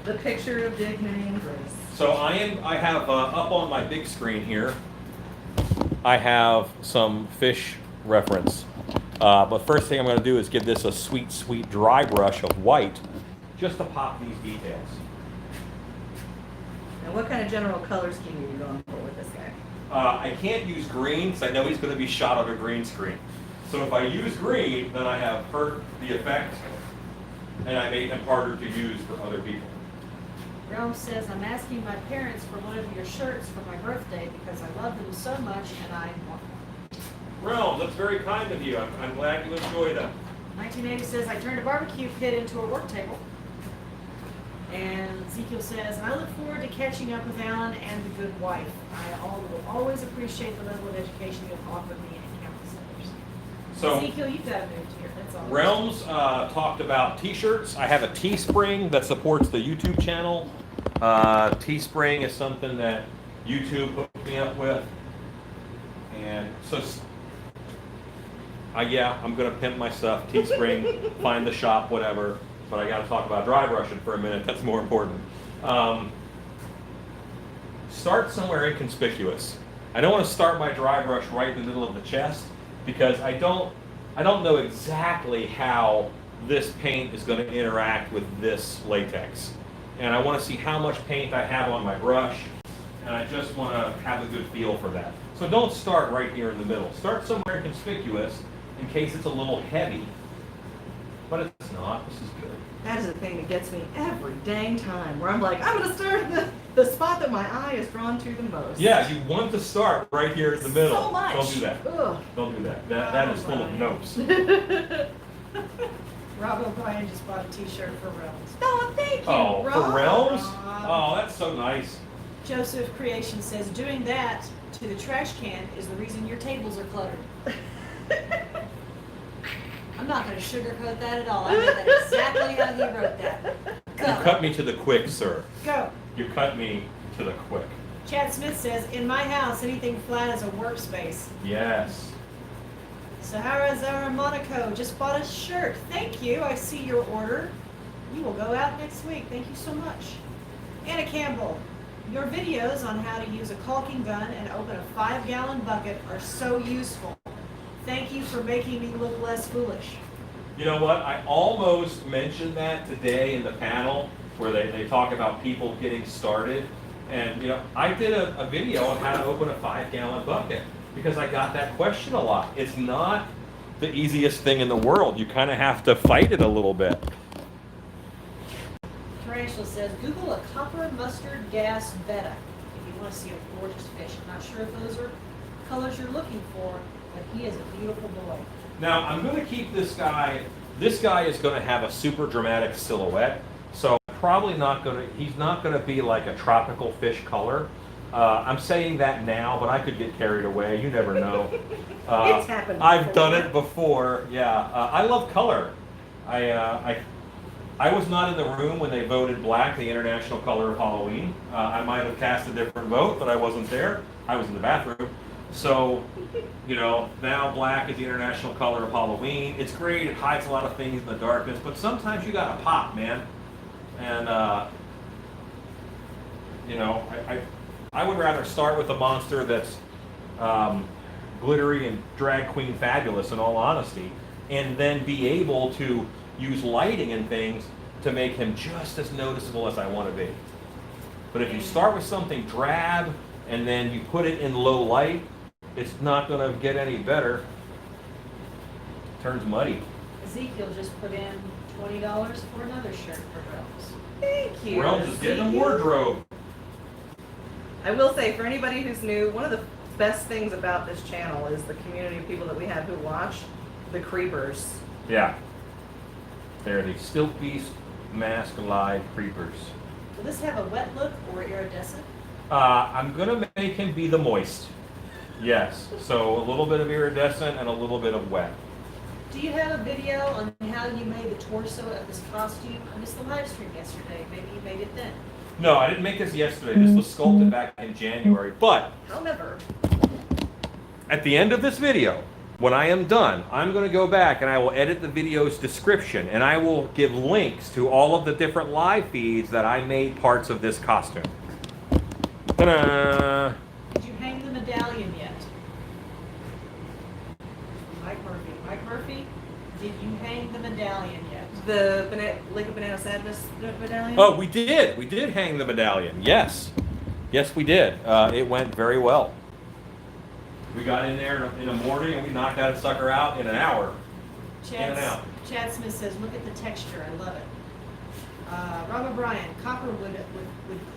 The picture of dignity and grace. So I have up on my big screen here, I have some fish reference. But first thing I'm going to do is give this a sweet, sweet dry brush of white, just to pop these details. And what kind of general color scheme are you going for with this guy? I can't use green because I know he's going to be shot on a green screen. So if I use green, then I have hurt the effect, and I make him harder to use for other people. Rome says, I'm asking my parents for one of your shirts for my birthday because I love them so much and I want one. Realm, that's very kind of you. I'm glad you enjoy them. 1980 says, I turned a barbecue pit into a work table. And Ezekiel says, I look forward to catching up with Alan and the good wife. I will always appreciate the level of education you have offered me and countless others. So, Ezekiel, you've got to move here. That's all. Realms talked about t-shirts. I have a Teespring that supports the YouTube channel. Teespring is something that YouTube hooked me up with. And so, yeah, I'm going to pimp my stuff. Teespring, find the shop, whatever. But I got to talk about dry brushing for a minute. That's more important. Start somewhere inconspicuous. I don't want to start my dry brush right in the middle of the chest because I don't know exactly how this paint is going to interact with this latex. And I want to see how much paint I have on my brush, and I just want to have a good feel for that. So don't start right here in the middle. Start somewhere inconspicuous in case it's a little heavy. But it's not. This is good. That is the thing that gets me every dang time, where I'm like, I'm going to start in the spot that my eye is drawn to the most. Yeah, you want to start right here in the middle. So much. Don't do that. Ugh. Don't do that. That is full of notes. Rob O'Brien just bought a t-shirt for Realms. Oh, thank you, Oh, Rob. for Realms? Oh, that's so nice. Joseph Creation says, doing that to the trash can is the reason your tables are cluttered. I'm not going to sugarcoat that at all. I know that exactly how he wrote that. You Go. cut me to the quick, sir. Go. You cut me to the quick. Chad Smith says, in my house, anything flat is a workspace. Yes. Sahara Zara Monaco just bought a shirt. Thank you. I see your order. You will go out next week. Thank you so much. Anna Campbell, your videos on how to use a caulking gun and open a 5-gallon bucket are so useful. Thank you for making me look less foolish. You know what? I almost mentioned that today in the panel where they talk about people getting started. And, you know, I did a video on how to open a 5-gallon bucket because I got that question a lot. It's not the easiest thing in the world. You kind of have to fight it a little bit. Tarantula says, Google a copper mustard gas betta if you want to see a gorgeous fish. I'm not sure if those are colors you're looking for, but he is a beautiful boy. Now, I'm going to keep this guy. This guy is going to have a super dramatic silhouette. So probably not going to, he's not going to be like a tropical fish color. I'm saying that now, but I could get carried away. You never know. It's happened I've before. done it before. Yeah, I love color. I was not in the room when they voted black the international color of Halloween. I might have cast a different vote, but I wasn't there. I was in the bathroom. So, you know, now black is the international color of Halloween. It's great. It hides a lot of things in the darkness, but sometimes you gotta pop, man. And you know, I would rather start with a monster that's glittery and drag queen fabulous, in all honesty, and then be able to use lighting and things to make him just as noticeable as I want to be. But if you start with something drab and then you put it in low light, it's not going to get any better. It turns muddy. Ezekiel just put in $20 for another shirt for Realms. Thank you. Realms is getting a wardrobe. I will say, for anybody who's new, one of the best things about this channel is the community of people that we have who watch, the creepers. Yeah. They're the Stilt Beast Mask Live Creepers. Will this have a wet look or iridescent? I'm going to make him be the moist. Yes. So a little bit of iridescent and a little bit of wet. Do you have a video on how you made the torso of this costume? I missed the live stream yesterday. Maybe you made it then. No, I didn't make this yesterday. This was sculpted back in January. But However, at the end of this video, when I am done, I'm going to go back and I will edit the video's description and I will give links to all of the different live feeds that I made parts of this costume. Ta-da! did you hang the medallion yet? Mike Murphy, did you hang the medallion yet? The Lake of Banana Sadness medallion? Oh, we did hang the medallion. Yes. Yes, we did. It went very well. We got in there in the morning and we knocked that sucker out in an hour. In and out. Chad Smith says, look at the texture. I love it. Rob O'Brien, copper would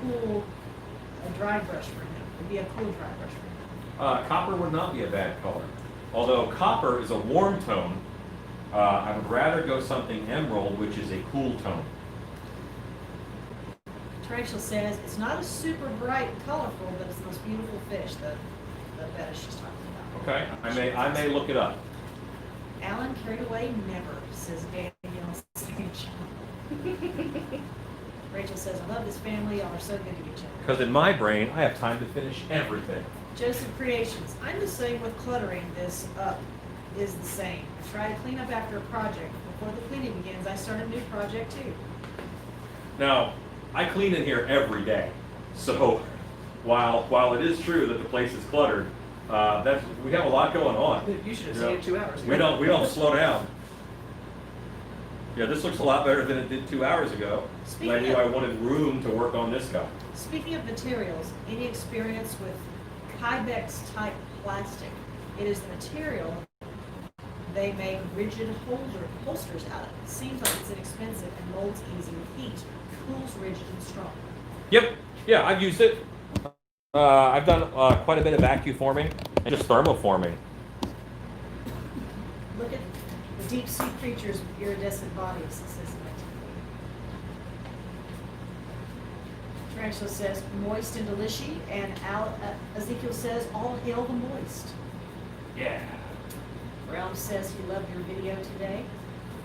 cool a dry brush for him. Would be a cool dry brush for him. Copper would not be a bad color. Although copper is a warm tone, I would rather go something emerald, which is a cool tone. Rachel says, it's not a super bright and colorful, but it's the most beautiful fish, the fetish she's talking about. Okay, I may look it up. Alan carried away never, says Danielle Sage. Rachel says, I love this family, y'all are so good to each other. Because in my brain, I have time to finish everything. Joseph Creations, I'm the same with cluttering this up is the same. I try to clean up after a project. Before the cleaning begins, I start a new project too. Now, I clean in here every day. So while it is true that the place is cluttered, we have a lot going on. You should have You seen know, it 2 hours We ago. don't slow down. Yeah, this looks a lot better than it did 2 hours ago. And I knew I wanted room to work on this guy. Speaking of materials, any experience with Kybex type plastic? It is the material they make rigid holsters out of. It seems like it's inexpensive and molds easy with heat, cools rigid and strong. Yep. Yeah, I've used it. I've done quite a bit of vacuum forming and just thermoforming. Look at the deep sea creatures with iridescent bodies, says Tarantula says, moist and delishy, and Ezekiel says, all hail the moist. Yeah. Realm says he loved your video today.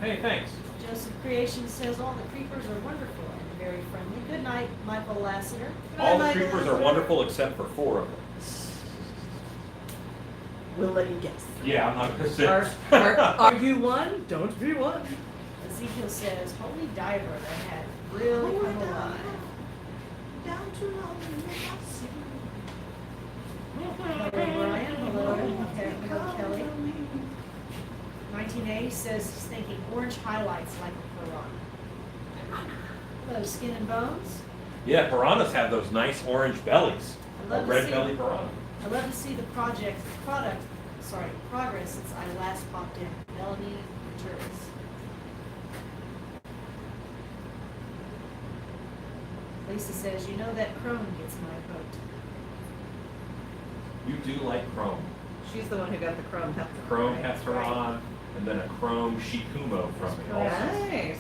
Hey, thanks. Joseph Creation says, all the creepers are wonderful and very friendly. Good night, Michael Lassiter. All the creepers are wonderful except for 4 of them. We'll let you guess. Yeah, I'm not gonna say. Are you one? Don't be one. Ezekiel says, holy diver that had really come alive. Down to Hello, Brian. Hello, Kelly. 1980 says he's thinking orange highlights like a piranha. Hello, Skin and Bones. Yeah, piranhas have those nice orange bellies. I love A to red see- belly piranha. I love to see the progress since I last popped in. Melanie Jervis. Lisa says, you know that chrome gets my vote. You do like chrome. She's the one who got the chrome hefter. Chrome right? Heptaron, and then a chrome Shikumo from me also. Nice.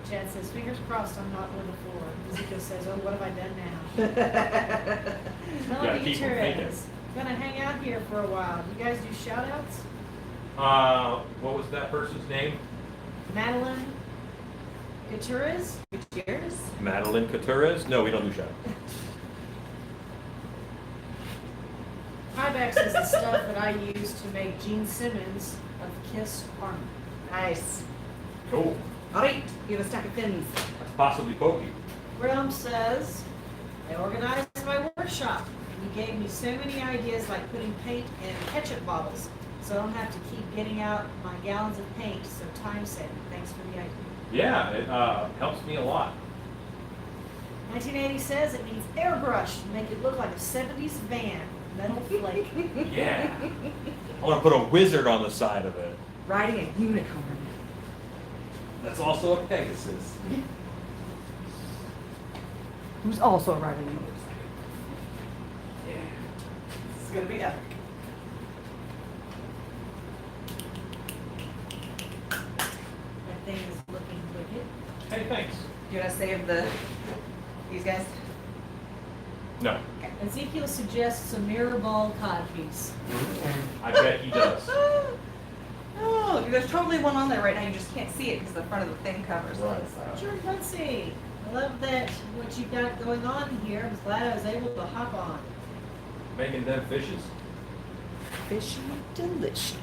Chad says, fingers crossed I'm not on the floor. Ezekiel says, oh, what have I done now? Gotta Melanie keep 'em thinking. Jervis. Gonna hang out here for a while. You guys do shout outs? What was that person's name? Madeline Gutierrez? Cheers. Madeline Couturez? No, we don't do show. Pybex is the stuff that I use to make Gene Simmons of Kiss armor. Nice. Cool. All right, you have a stack of pins. That's possibly pokey. Realm says, I organized my workshop and you gave me so many ideas like putting paint in ketchup bottles so I don't have to keep getting out my gallons of paint, so time saving. Thanks for the idea. Yeah, it helps me a lot. 1980 says it needs airbrush to make it look like a 70s van. Metal flake. Yeah. I want to put a wizard on the side of it. Riding a unicorn. That's also a Pegasus. Who's also riding a motorcycle. Yeah. This is gonna be epic. That thing is looking wicked. Hey, thanks. Do you want to save these guys? No, Ezekiel suggests a mirror ball codpiece. I bet he does. Oh, there's totally one on there right now. You just can't see it because the front of the thing covers Right. it. So. Sure, let's see. I love that what you've got going on here. I was glad I was able to hop on. Making them fishes. Fishy delicious.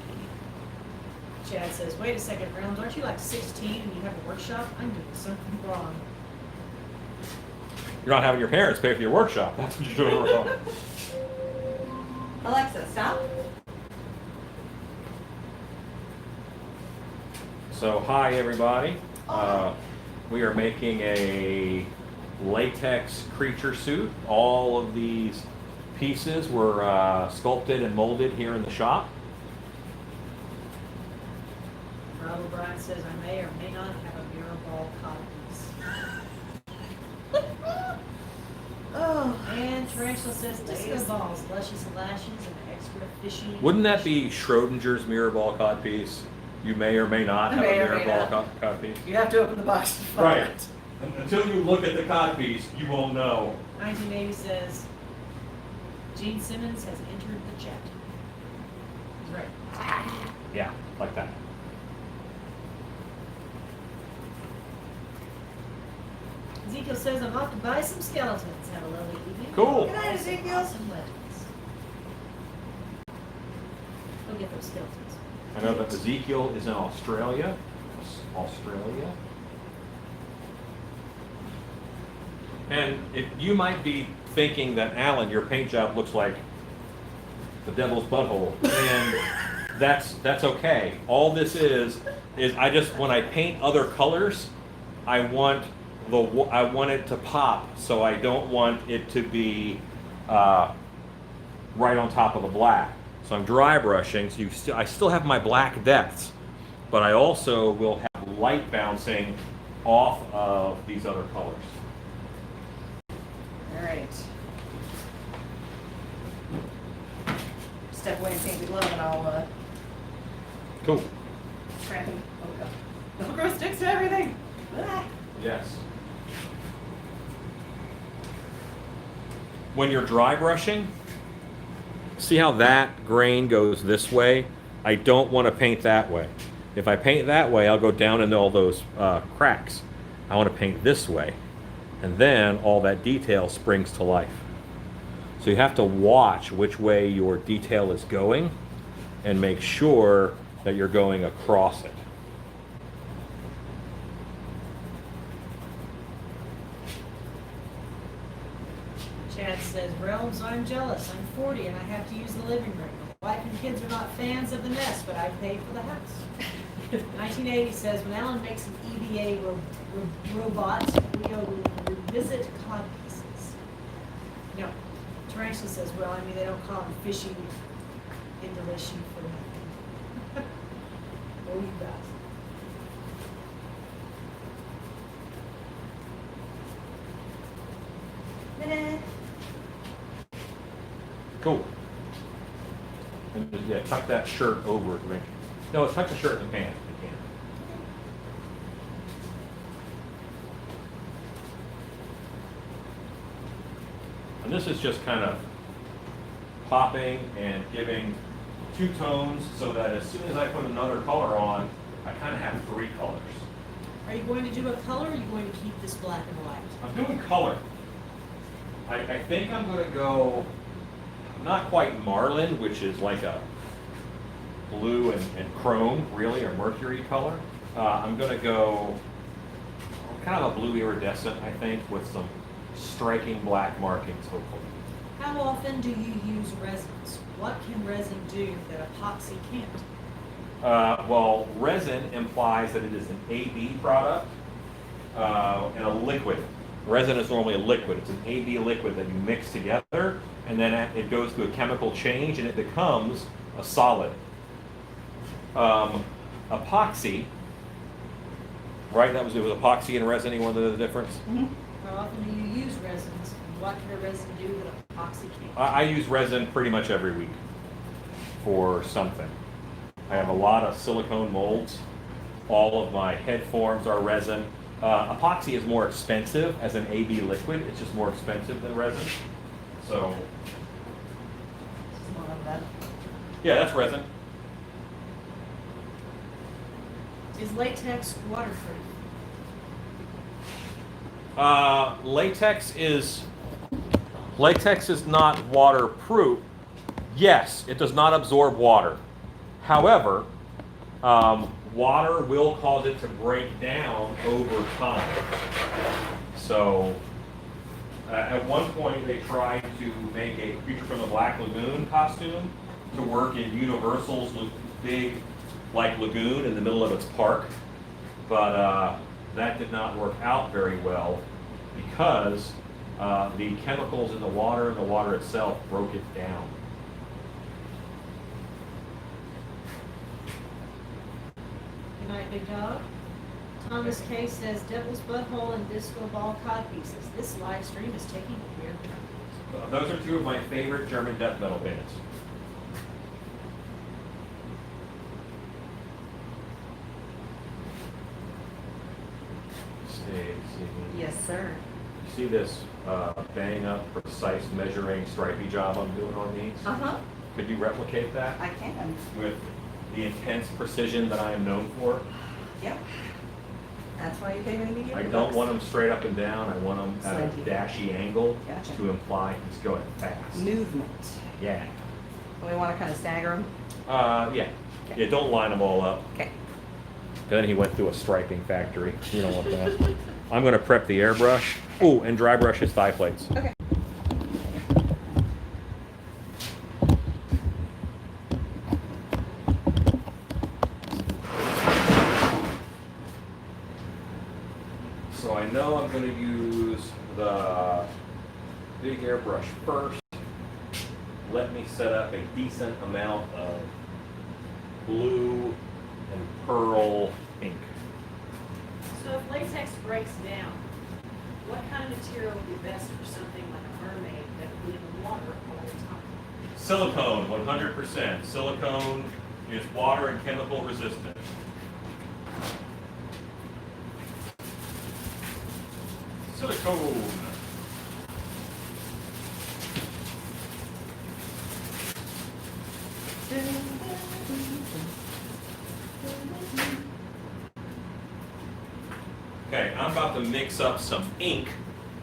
Chad says, wait a second, Reynolds, aren't you like 16 and you have a workshop? I'm doing something wrong. You're not having your parents pay for your workshop. That's what you're doing wrong. Alexa, stop. So, hi everybody. We are making a latex creature suit. All of these pieces were sculpted and molded here in the shop. Rob O'Brien says, I may or may not have a mirror ball codpiece. Oh, and Tarantula says, disco balls, luscious lashes, and extra fishy. Wouldn't that be Schrodinger's mirror ball codpiece? You may or may not have May a or mirror may ball codpiece. You have to open the box to find Right. it. Until you look at the codpiece, you won't know. 1980 says, Gene Simmons has entered the chat. He's right. Yeah, like that. Ezekiel says, I'm off to buy some skeletons. Have a lovely evening. Cool. Good night, Ezekiel. Awesome legends. Go get those skeletons. I know that Ezekiel is in Australia. Australia. And if you might be thinking that, Alan, your paint job looks like the devil's butthole, and that's okay. All this is I just, when I paint other colors, I want it to pop, so I don't want it to be right on top of the black. So I'm dry brushing, so I still have my black depths, but I also will have light bouncing off of these other colors. All right. Step away and paint the glove, and I'll Cool. scrap him. Oh god. Velcro sticks to everything. Ah. Yes. When you're dry brushing, see how that grain goes this way? I don't want to paint that way. If I paint that way, I'll go down into all those cracks. I want to paint this way. And then all that detail springs to life. So you have to watch which way your detail is going and make sure that you're going across it. Chad says, Realms, I'm jealous. I'm 40 and I have to use the living room. My wife and kids are not fans of the nest, but I paid for the house. 1980 says, when Alan makes an EVA robot, we'll revisit cod pieces. No. Tarantula says, well, I mean, they don't call them fishing in delicious for nothing. Oh, you guys. Ta-da. Cool. And just, yeah, tuck that shirt over it. No, tuck the shirt in the pants if you can. And this is just kind of popping and giving two tones so that as soon as I put another color on, I kind of have three colors. Are you going to do a color or are you going to keep this black and white? I'm doing color. I think I'm going to go, not quite marlin, which is like a blue and chrome, really, or mercury color. I'm going to go kind of a blue iridescent, I think, with some striking black markings, hopefully. How often do you use resins? What can resin do that epoxy can't? Well, resin implies that it is an AB product and a liquid. Resin is normally a liquid. It's an AB liquid that you mix together, and then it goes through a chemical change, and it becomes a solid. Epoxy, right? It was epoxy and resin. You want to know the difference? Mm-hmm. How often do you use resins? And what can a resin do that epoxy can't? I use resin pretty much every week for something. I have a lot of silicone molds. All of my head forms are resin. Epoxy is more expensive as an AB liquid. It's just more expensive than resin. So, Just more of that. yeah, that's resin. Is latex waterproof? Latex is not waterproof. Yes, it does not absorb water. However, water will cause it to break down over time. So, at one point they tried to make a Creature from the Black Lagoon costume to work in Universal's big, like, lagoon in the middle of its park, but that did not work out very well because the chemicals in the water and the water itself broke it down. Good night, big dog. Thomas K says devil's butthole and disco ball cod pieces. This live stream is taking a weird turn. Those are two of my favorite German death metal bands. Yes, sir. You see this bang up, precise measuring stripey job I'm doing on these? Uh-huh. Could you replicate that I can. with the intense precision that I am known for? Yep. That's why you pay me to give I you don't books. want them straight up and down. I want them at a Slanty. dashy angle Gotcha. to imply it's going fast. Movement. Yeah. We want to kind of stagger them. Yeah. Okay. Yeah, don't line them all up. Okay. Then he went through a striping factory. You don't want that. I'm going to prep the airbrush. Oh, and dry brush his thigh plates. Okay. So I know I'm going to use the big airbrush first. Let me set up a decent amount of blue and pearl ink. So if latex breaks down, what kind of material would be best for something like a mermaid that would be in the water all the time? Silicone, 100%. Silicone is water and chemical resistant. Silicone. Okay, I'm about to mix up some ink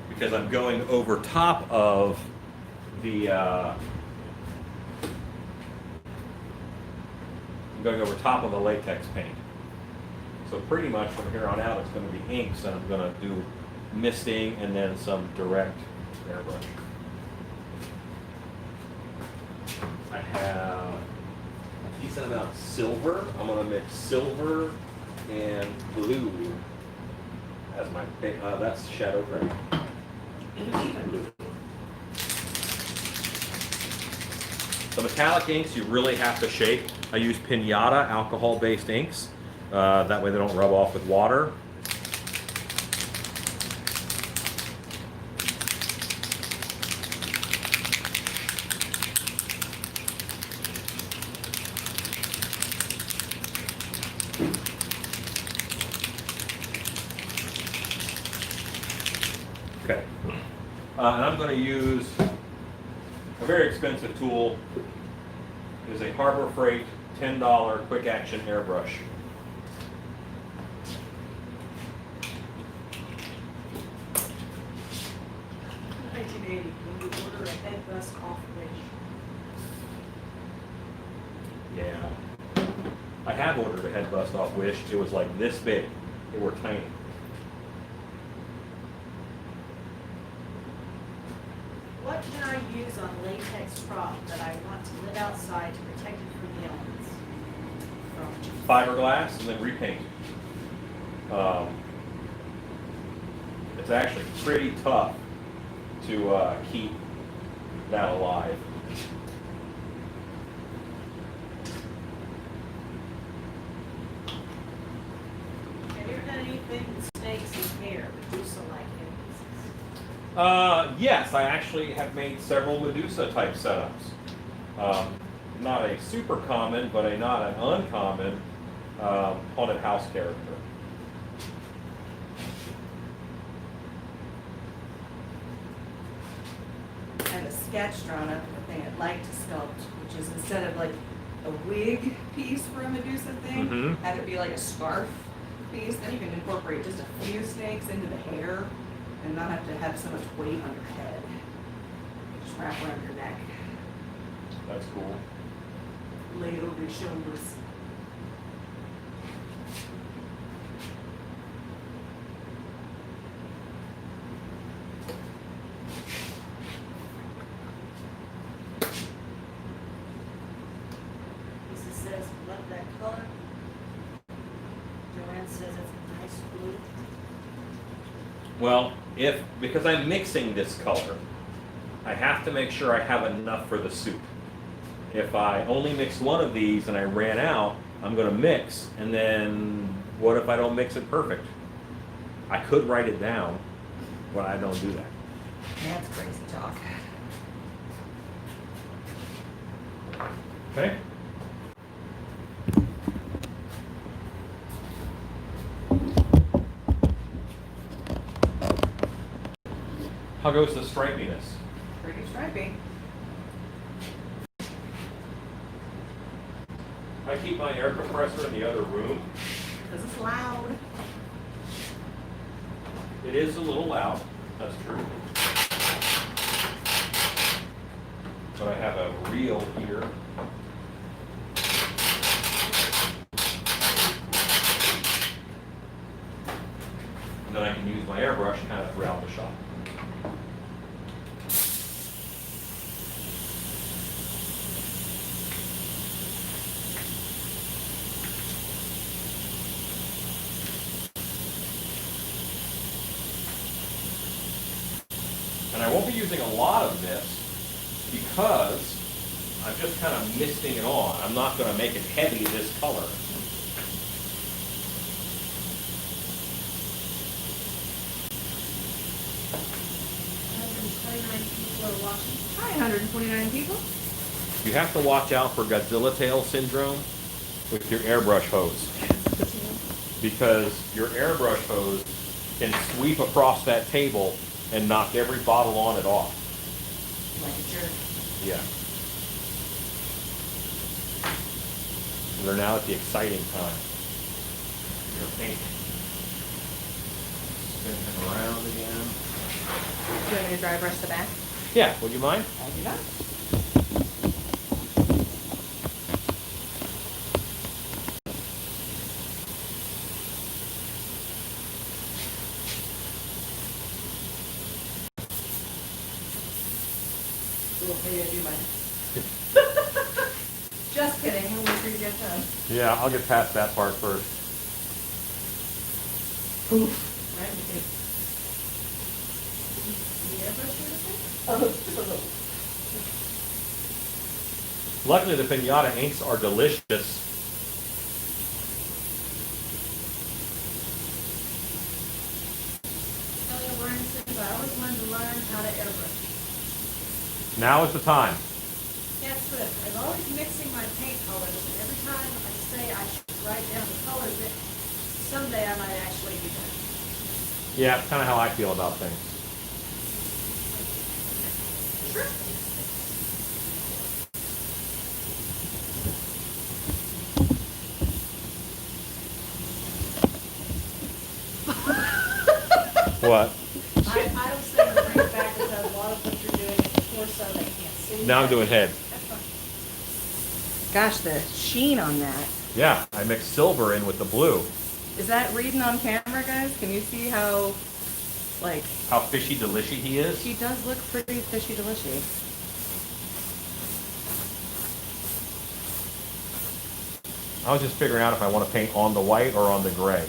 because I'm going over top of the latex paint. So pretty much from here on out it's going to be inks, and I'm going to do misting and then some direct airbrush. I have a decent amount of silver. I'm going to mix silver and blue as my that's shadow gray. The metallic inks you really have to shake. I use Pinata alcohol-based inks. That way they don't rub off with water. Okay. And I'm going to use a very expensive tool. It is a Harbor Freight $10 quick action airbrush. In 1980, when you order a head bust off Wish. Yeah. I have ordered a head bust off Wish. It was like this big. They were tiny. What can I use on latex prop that I want to live outside to protect it from the elements? From Fiberglass and then repaint. It's actually pretty tough to keep that alive. Have you ever done anything with snakes and hair, Medusa like hair pieces? Yes, I actually have made several Medusa type setups. Not a super common, but not an uncommon haunted house character. I have a sketch drawn up of a thing I'd like to sculpt, which is instead of like a wig piece for a Medusa thing, Mhm. have it be like a scarf piece, then you can incorporate just a few snakes into the hair and not have to have so much weight on your head. Just wrap around your neck, That's cool. lay it over your shoulders. Lisa says, love that color. Joanne says it's a nice blue. Well, because I'm mixing this color, I have to make sure I have enough for the soup. If I only mix one of these and I ran out, I'm going to mix, and then what if I don't mix it perfect? I could write it down, but I don't do that. That's crazy talk. Okay? How goes the stripiness? Pretty stripy. I keep my air compressor in the other room. Because it's loud. It is a little loud, that's true. But I have a reel here. And then I can use my airbrush kind of throughout the shot. And I won't be using a lot of this because I'm just kind of misting it on. I'm not going to make it heavy this color. People are watching. Hi, 129 people. You have to watch out for Godzilla tail syndrome with your airbrush hose. Because your airbrush hose can sweep across that table and knock every bottle on it off. Like a jerk. Yeah. We're now at the exciting time. Your paint. Spin it around again. Do you want me to dry brush the back? Yeah, would you mind? I do not. Cool, maybe I do mine. Just kidding, I'm gonna freeze your tongue. Yeah, I'll get past that part first. Oof. Right in the face. The airbrush or anything? Oh, just a little. Luckily, the pinata inks are delicious. Elliot Warren says, I always wanted to learn how to airbrush. Now is the time. That's good. I'm always mixing my paint colors, and every time I say I should write down the colors, that someday I might actually do that. Yeah, it's kind of how I feel about things. Sure. What? I was saying to bring it back because a lot of what you're doing is before so they can't see. Now I'm doing head. That's fine. Gosh, the sheen on that. Yeah, I mixed silver in with the blue. Is that reading on camera, guys? Can you see how, like, How fishy delishy he is. she does look pretty fishy delicious. I was just figuring out if I want to paint on the white or on the gray.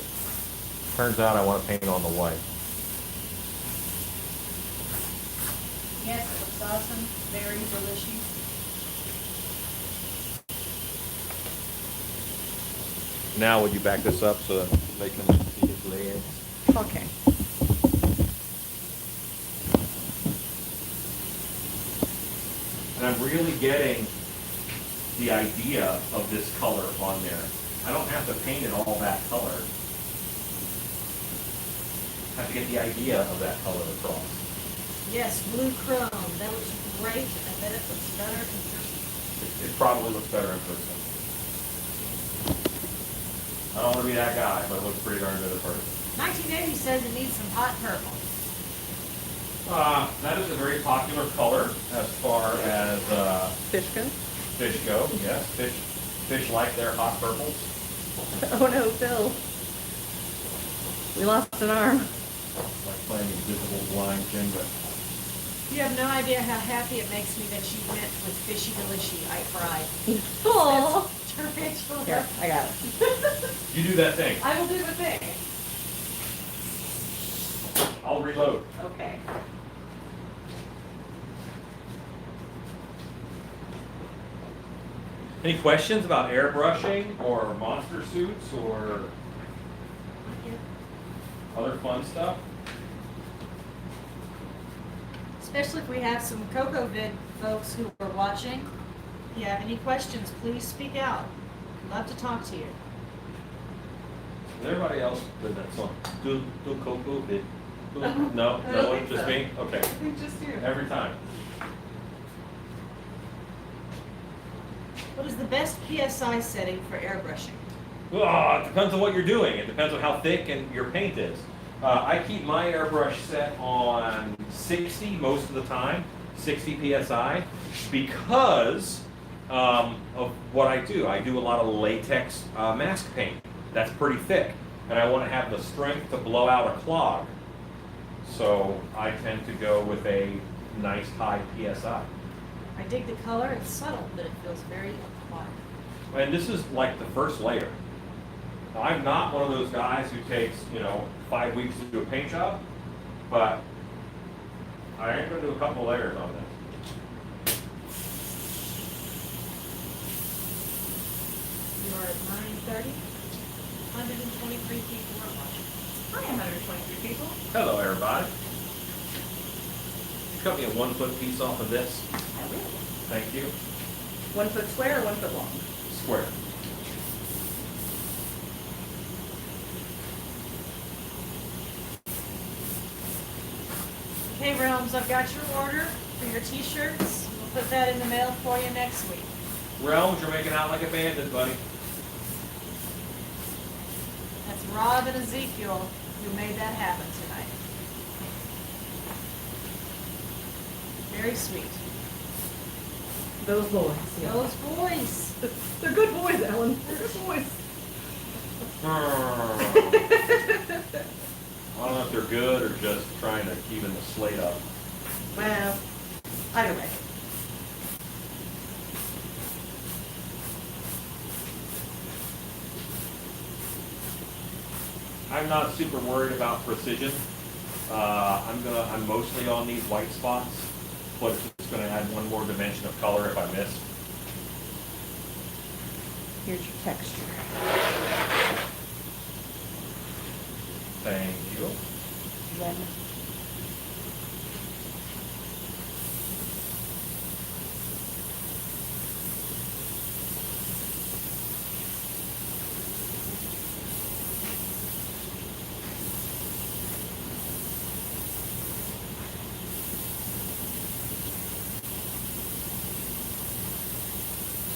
Turns out I want to paint on the white. Yes, it looks awesome. Very delicious. Now would you back this up so that they can see his legs? Okay. And I'm really getting the idea of this color on there. I don't have to paint it all that color. I have to get the idea of that color across. Yes, blue chrome. That looks great. I bet it looks better in person. It probably looks better in person. I don't want to be that guy, but it looks pretty darn good in person. 1980 says it needs some hot purple. That is a very popular color as far as Fish go? fish go. Yes, fish like their hot purples. Oh no, Phil. We lost an arm. Like playing invisible blind Jenga. You have no idea how happy it makes me that you went with Fishy Delishy. I cried. Aww. Tarantula. Here, I got it. You do that thing. I will do the thing. I'll reload. Okay. Any questions about airbrushing or monster suits or other fun stuff? Especially if we have some CocoVid folks who are watching. If you have any questions, please speak out. Love to talk to you. Has everybody else did that song? Do cocoa bit. No, I don't no one, think just so. me. Okay, Just you. every time. What is the best PSI setting for airbrushing? It depends on what you're doing. It depends on how thick and your paint is. I keep my airbrush set on 60 most of the time, 60 psi, because of what I do. I do a lot of latex mask paint. That's pretty thick, and I want to have the strength to blow out a clog. So I tend to go with a nice high psi. I dig the color. It's subtle, but it feels very applied. And this is like the first layer. Now, I'm not one of those guys who takes, 5 weeks to do a paint job, but I am going to do a couple layers on this. You are at 9:30. 123 people are watching. I am 123 people. Hello, everybody. Cut me a 1 foot piece off of this. I will. Thank you. 1 foot square or 1 foot long? Square. Okay, Realms, I've got your order for your t-shirts. We'll put that in the mail for you next week. Realms, you're making out like a bandit, buddy. That's Rob and Ezekiel who made that happen tonight. Very sweet. Those boys. Those boys. They're good boys, Ellen. They're good boys. I don't know if they're good or just trying to even the slate up. Well, either way. I'm not super worried about precision. I'm mostly on these white spots, but it's just gonna add one more dimension of color if I miss. Here's your texture. Thank you. Then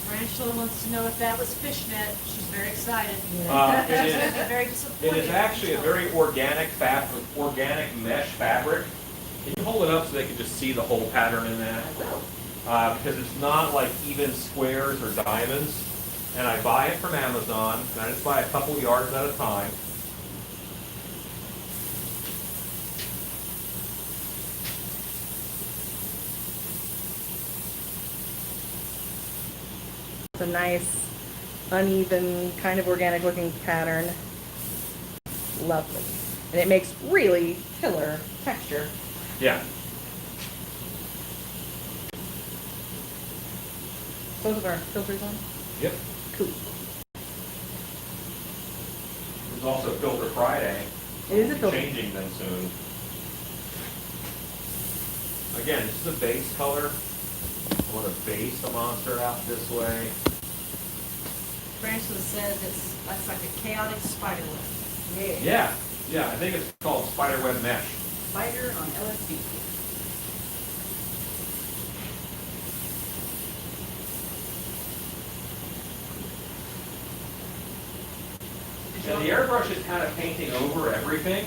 Tarantula wants to know if that was fishnet. She's very excited. It She's going to is. be very disappointed. It is actually a very organic mesh fabric. Can you hold it up so they can just see the whole pattern in that? Because it's not like even squares or diamonds. And I buy it from Amazon, and I just buy a couple yards at a time. it's a nice, uneven, kind of organic looking pattern. Lovely. And it makes really killer texture. Yeah. Both of our filters on? Yep. Cool. There's also Filter Friday. It is a filter. Changing them soon. Again, this is a base color. I want to base the monster out this way. Tarantula says that's like a chaotic spider web. Yeah, I think it's called spiderweb mesh. Spider on LSD. the airbrush is kind of painting over everything,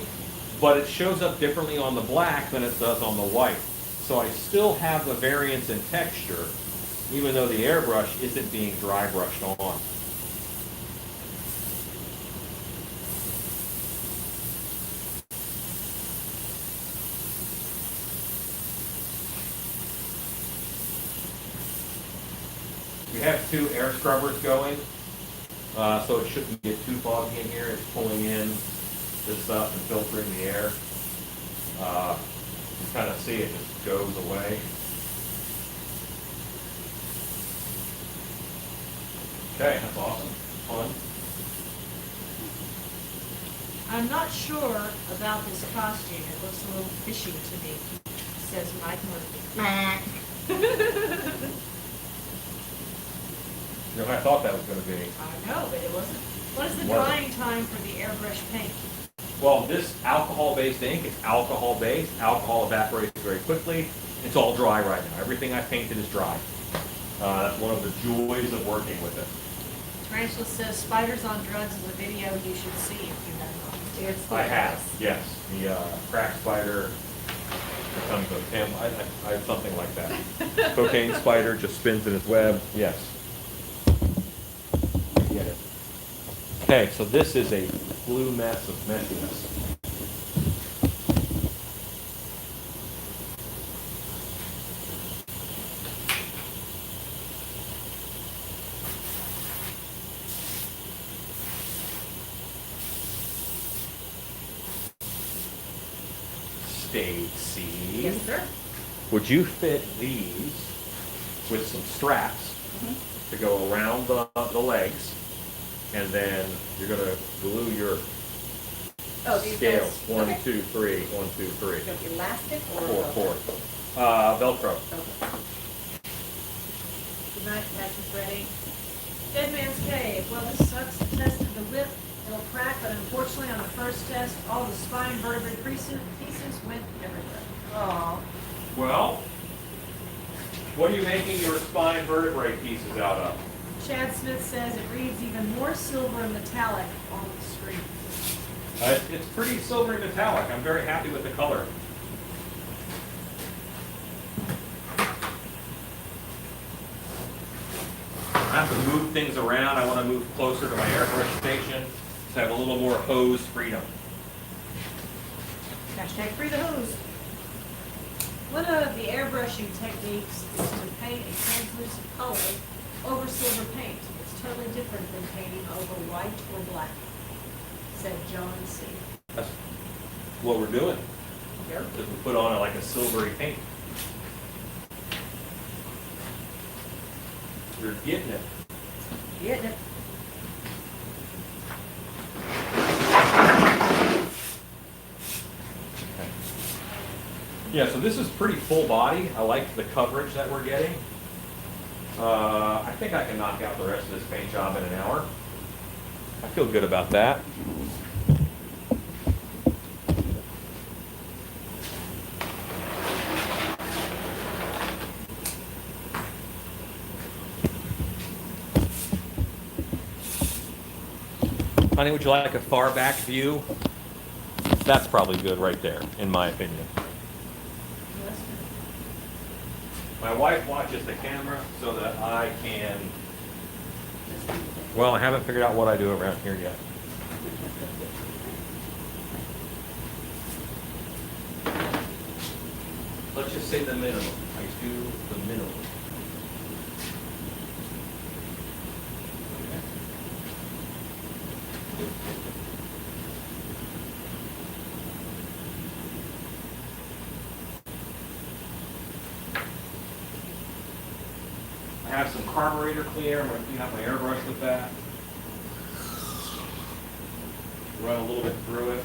but it shows up differently on the black than it does on the white. So I still have the variance in texture, even though the airbrush isn't being dry brushed on. We have 2 air scrubbers going, so it shouldn't get too foggy in here. It's pulling in this stuff and filtering the air. You kind of see it just goes away. Okay, that's awesome. Fun. I'm not sure about this costume. It looks a little fishy to me, says Mike Murphy. You know, I thought that was going to be. I know, but it wasn't. What is the Wasn't. drying time for the airbrush paint? Well, this alcohol-based ink is alcohol-based. Alcohol evaporates very quickly. It's all dry right now. Everything I painted is dry. That's one of the joys of working with it. Tarantula says Spiders on Drugs is a video you should see if you have not. It's I have, yes. The crack spider becomes I have something like that. Cocaine spider just spins in its web. Yes. You get it. Okay, so this is a blue mess of messiness. Stacy. Yes, sir. Would you fit these with some straps to go around the legs, and then you're going to glue your These scales. guys. 1, Okay. 2, 3, 1, 2, 3. So elastic or 4, 4. Velcro. Okay. Good night, Patrick Ready. Dead Man's Cave. Well, this sucks. The test of the whip. It'll crack, but unfortunately on the first test, all the spine vertebrae pieces went everywhere. Aw. Well, what are you making your spine vertebrae pieces out of? Chad Smith says it reads even more silver and metallic on the screen. It's pretty silvery metallic. I'm very happy with the color. I have to move things around. I want to move closer to my airbrush station to have a little more hose freedom. Hashtag free the hose. One of the airbrushing techniques is to paint a translucent color over silver paint. It's totally different than painting over white or black, said John C. That's what we're doing. Yep. Is we put on like a silvery paint. You're getting it. Getting it. Yeah, so this is pretty full body. I like the coverage that we're getting. I think I can knock out the rest of this paint job in an hour. I feel good about that. Honey, would you like a far back view? That's probably good right there, in my opinion. My wife watches the camera so that I can, well, I haven't figured out what I do around here yet. Let's just say the minimum. I do the minimum. I have some carburetor clear. I'm going to clean out my airbrush with that. Run a little bit through it.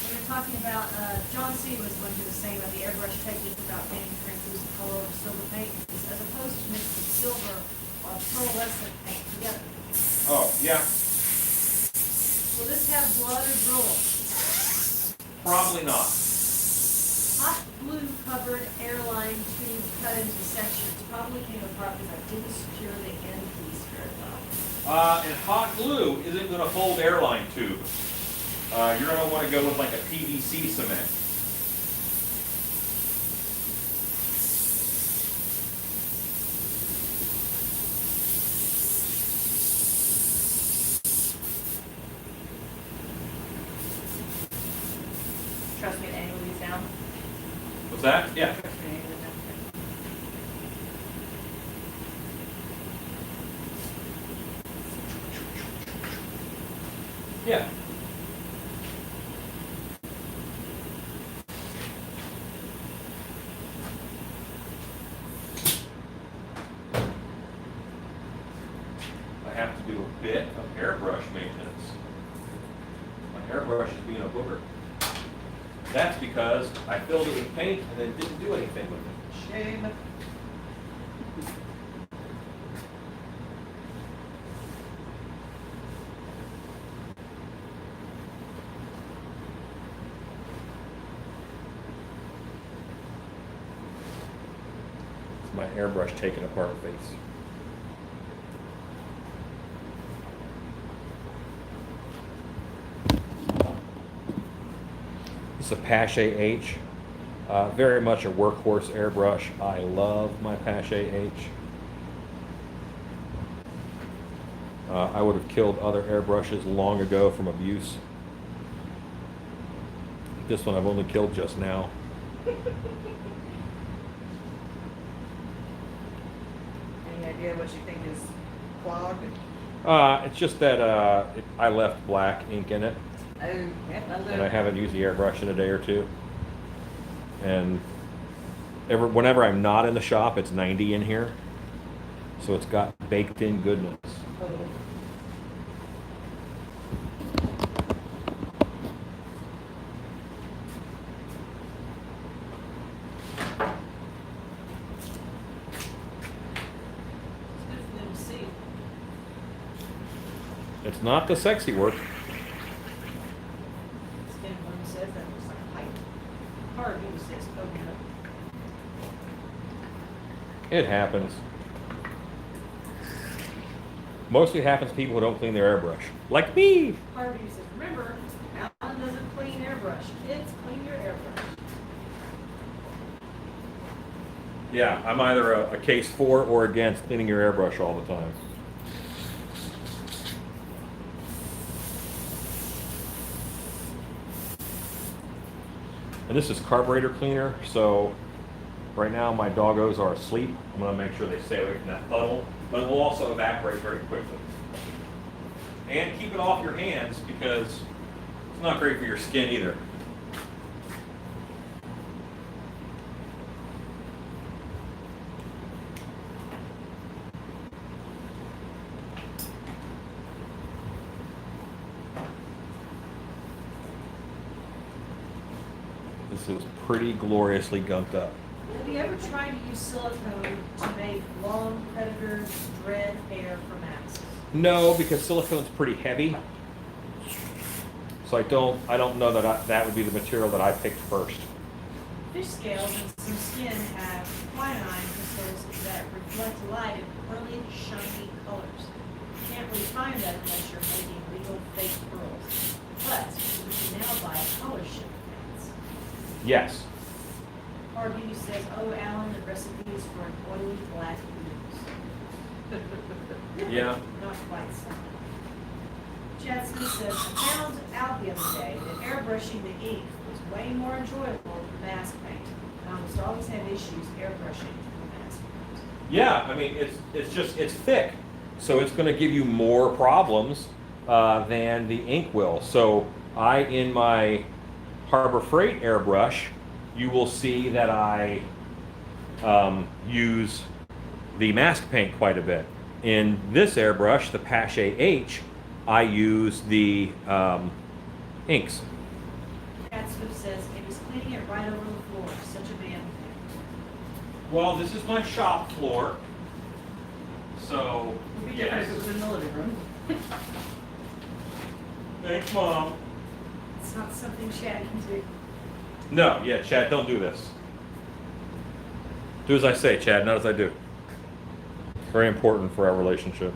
We were talking about, John C. was when he was saying about the airbrush technique about painting translucent color over silver paint, as opposed to mixing silver or pearlescent paint together. Oh, yeah. Will this have blood or drool? Probably not. hot glue covered airline tube cut into sections. Probably came apart because I didn't secure the end piece very well. And hot glue isn't going to hold airline tube. You're going to want to go with like a PVC cement. Trust me to angle these down. What's that? Yeah. Trust me to angle these down. Yeah. I have to do a bit of airbrush maintenance. My airbrush is being a booger. That's because I filled it with paint and then didn't do anything with it. Shame. My airbrush taken apart face. It's a Pache H. Very much a workhorse airbrush. I love my Pache H. I would have killed other airbrushes long ago from abuse. This one I've only killed just now. Any idea what you think is clogged? It's just that I left black ink in it, Oh, yeah, that'll do. and I haven't used the airbrush in a day or two. And whenever I'm not in the shop, it's 90 in here, so it's got baked in goodness. It's good for them to see. It's not the sexy work. Skin one says that looks like a pipe. Hard you says open up. It happens. Mostly happens to people who don't clean their airbrush, like me. Hard you says, remember, Alan doesn't clean airbrush. Kids, clean your airbrush. Yeah, I'm either a case for or against cleaning your airbrush all the time. And this is carburetor cleaner, so right now my doggos are asleep. I'm going to make sure they stay away from that funnel, but it will also evaporate very quickly. And keep it off your hands because it's not great for your skin either. This is pretty gloriously gunked up. Have you ever tried to use silicone to make long predators dread hair for masks? No, because silicone's pretty heavy. So I don't know that that would be the material that I picked first. Fish scales and some skin have quinine crystals that reflect light in pearly, shiny colors. You can't really find that unless you're making legal fake pearls. But you can now buy color shift pens. Yes. Harvey says, "Oh, Alan, the recipe is for an oily black ooze." Yeah. Not quite so. Chad Smith says, "I found out the other day that airbrushing the ink was way more enjoyable than mask paint. I almost always have issues airbrushing the mask paint." Yeah, I mean, it's thick, so it's going to give you more problems than the ink will. So in my Harbor Freight airbrush, you will see that I use the mask paint quite a bit. In this airbrush, the Pache H, I use the inks. Chad Smith says, "It was cleaning it right over the floor. Such a man thing." Well, this is my shop floor, so It'd be different if it was in the living room. Thanks, Mom. It's not something Chad can do. No, yeah, Chad, don't do this. Do as I say, Chad, not as I do. Very important for our relationship.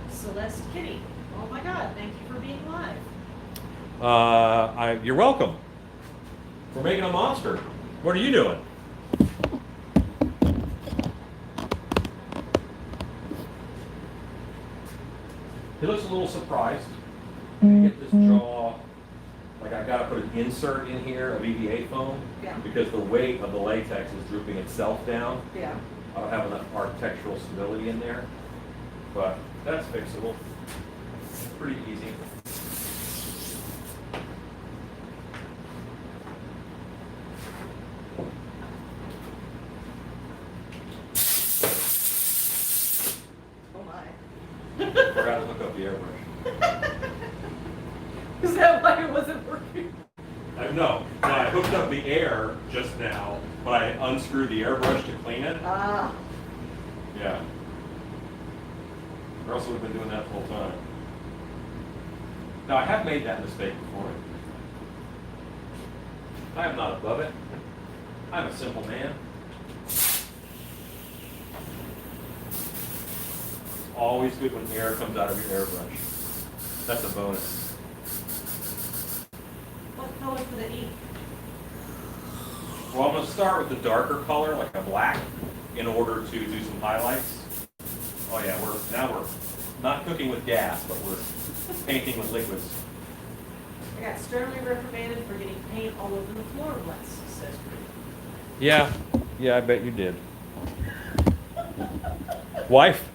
Celeste Kitty. Oh my God, thank you for being live. You're welcome. We're making a monster. What are you doing? He looks a little surprised. Get this jaw. Like I've got to put an insert in here of EVA foam Yeah. because the weight of the latex is drooping itself down. Yeah. I don't have enough architectural stability in there, but that's fixable. Pretty easy. Oh my. Forgot to hook up the airbrush. Is that why it wasn't working? No, I hooked up the air just now, but I unscrewed the airbrush to clean it. Ah. Yeah. Or else I would have been doing that the whole time. Now, I have made that mistake before. I am not above it. I'm a simple man. It's always good when air comes out of your airbrush. That's a bonus. What color for the ink? Well, I'm going to start with the darker color, like a black, in order to do some highlights. Oh yeah, we're not cooking with gas, but we're painting with liquids. I got sternly reprimanded for getting paint all over the floor once, says Ruth. Yeah, I bet you did. Wife,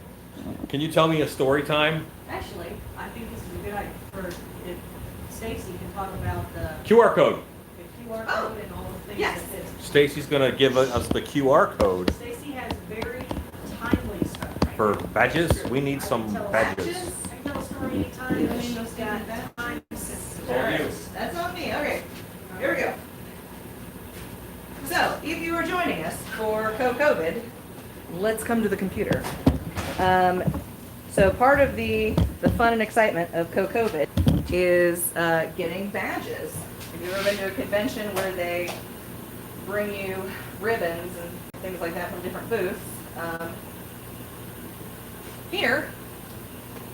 can you tell me a story time? Actually, I think this is a good idea for if Stacy can talk about the QR code. QR code and all the things Yes. that this. Stacy's going to give us the QR code Stacy has very timely stuff right for now. badges. We need I some can tell badges. I can tell a story anytime, and she's got time sensitive. All you. That's on me. Okay. Here we go. So, if you are joining us for COVID, let's come to the computer. So part of the fun and excitement of COVID is getting badges. Have you ever been to a convention where they bring you ribbons and things like that from different booths? Here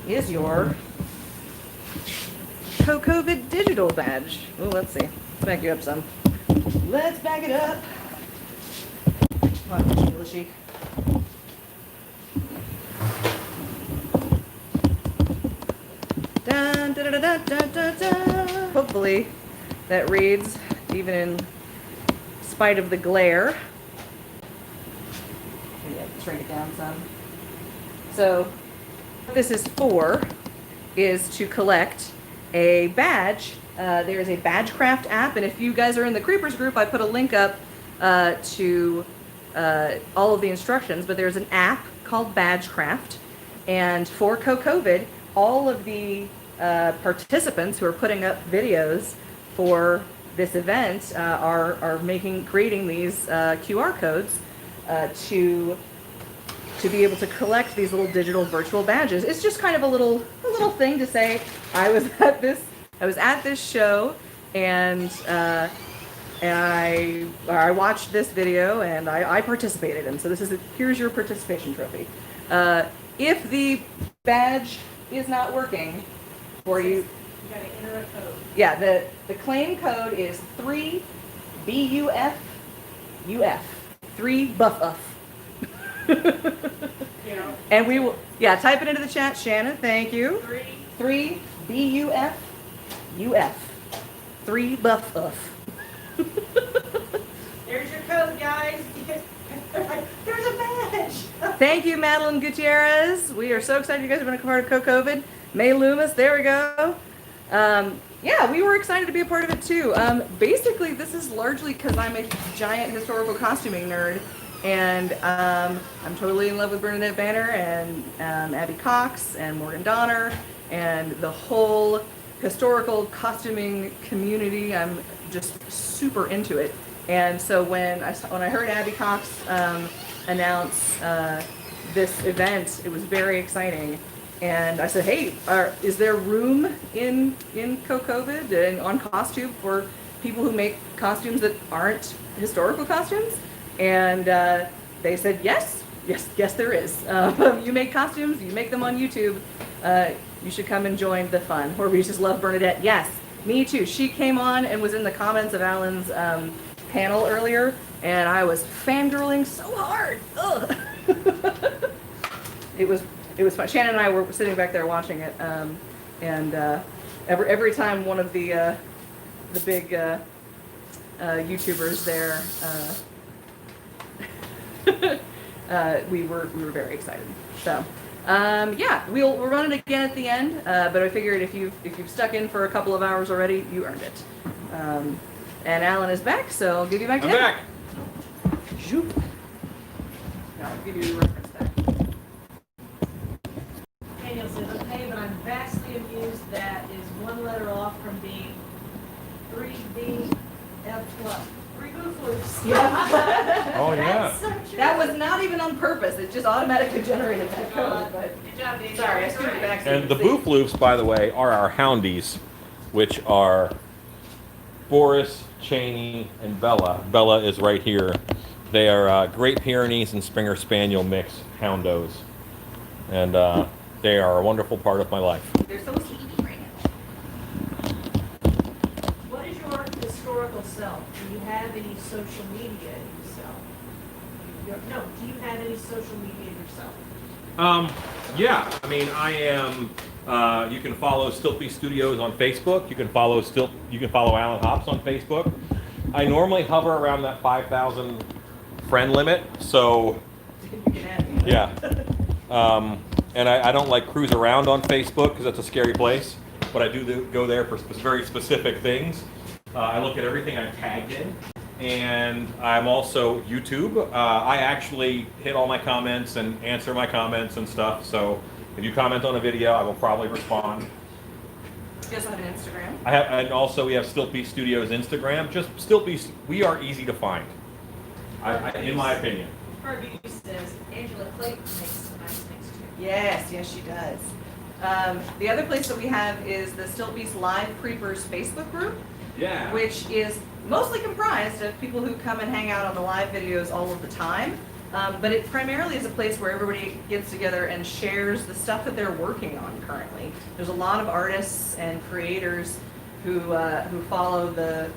is your COVID digital badge. Oh, let's see. Let's back you up some. Let's back it up. Come on, English-y. Dun, da, da, da, da, da, da. Hopefully that reads even in spite of the glare. Maybe I can shrink it down some. So what this is for is to collect a badge. There's a Badgecraft app, and if you guys are in the Creepers group, I put a link up to all of the instructions, but there's an app called Badgecraft, and for COVID, all of the participants who are putting up videos for this event are creating these QR codes to be able to collect these little digital virtual badges. It's just kind of a little thing to say I was at this show and I watched this video and I participated, and so here's your participation trophy. If the badge is not working for you, You gotta enter a code. yeah, the claim code is 3BUF 3BUFF. You know, And we will, type it into the chat, Shannon, thank you. 3BUF 3BUFF. there's your code, guys. There's a badge. Thank you, Madeline Gutierrez. We are so excited you guys are going to be part of COVID. May Loomis, there we go. We were excited to be a part of it too. Basically, this is largely because I'm a giant historical costuming nerd, and I'm totally in love with Bernadette Banner and Abby Cox and Morgan Donner and the whole historical costuming community. I'm just super into it. And so when I heard Abby Cox announce this event, it was very exciting. And I said, hey, is there room in COVID and on costume for people who make costumes that aren't historical costumes, and they said yes, there is. You make costumes, you make them on YouTube. You should come and join the fun. Or we just love Bernadette. Yes, me too. She came on and was in the comments of Alan's panel earlier, and I was fangirling so hard. Ugh. It was fun. Shannon and I were sitting back there watching it, and every time one of the big YouTubers there, we were very excited. So. Yeah, we'll run it again at the end, but I figured if you've stuck in for a couple of hours already, you earned it. And Alan is back, so I'll give you back to I'm him. back. Zoop. Now I'll give you the reference back. Daniel says, okay, but I'm vastly amused that is one letter off from being 3BF plus. 3 boof Yeah. Oh yeah. That's so true. That was not even on purpose. It just automatically generated that code. But Good job, Daniel. sorry, I screwed it back. so And you the could see. boof loops, by the way, are our houndies, which are Boris, Cheney, and Bella. Bella is right here. They are Great Pyrenees and Springer Spaniel mix houndos, and they are a wonderful part of my life. They're so sweet right now. What is your historical self? Do you have any social media yourself? No, do you have any social media yourself? Yeah, I mean, I am. You can follow Stiltby Studios on Facebook. You can follow Alan Hops on Facebook. I normally hover around that 5,000 friend limit, so You can add me. yeah. And I don't like cruise around on Facebook because that's a scary place. But I do go there for very specific things. I look at everything I'm tagged in. And I'm also YouTube. I actually hit all my comments and answer my comments and stuff. So if you comment on a video, I will probably respond. You also have an Instagram. And also we have Stiltby Studios Instagram. Just Stiltby, we are easy to find, in my opinion. Harvey says, Angela Clayton makes some nice things too. Yes, she does. The other place that we have is the Stiltby's Live Creepers Facebook group, Yeah. which is mostly comprised of people who come and hang out on the live videos all of the time. But it primarily is a place where everybody gets together and shares the stuff that they're working on currently. There's a lot of artists and creators who follow the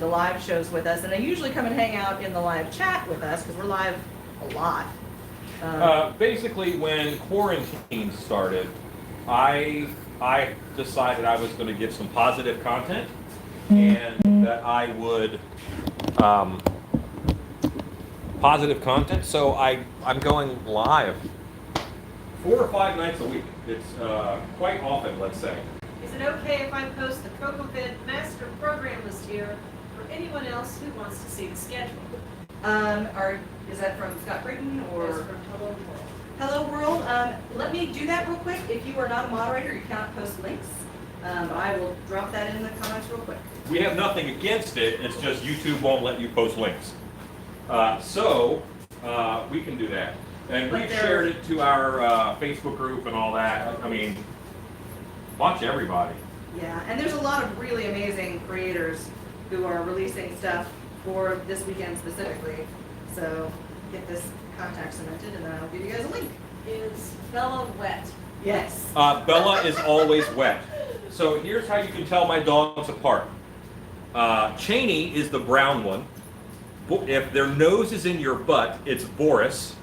live shows with us, and they usually come and hang out in the live chat with us because we're live a lot. Basically, when quarantine started, I decided I was going to give some positive content, and that I would positive content. So I'm going live 4 or 5 nights a week. It's quite often, let's say. Is it okay if I post the CocoVid master program list here for anyone else who wants to see the schedule? Is that from Scott Creighton That's or from Hello World. Hello World? Let me do that real quick. If you are not a moderator, you cannot post links. I will drop that in the comments real quick. We have nothing against it. It's just YouTube won't let you post links. So we can do that. And we've shared it to our Facebook group and all that. I mean, watch everybody. Yeah, and there's a lot of really amazing creators who are releasing stuff for this weekend specifically. So get this contact cemented, and then I'll give you guys a link. Is Bella wet? Yes. Bella is always wet. So here's how you can tell my dogs apart. Cheney is the brown one. If their nose is in your butt, it's Boris.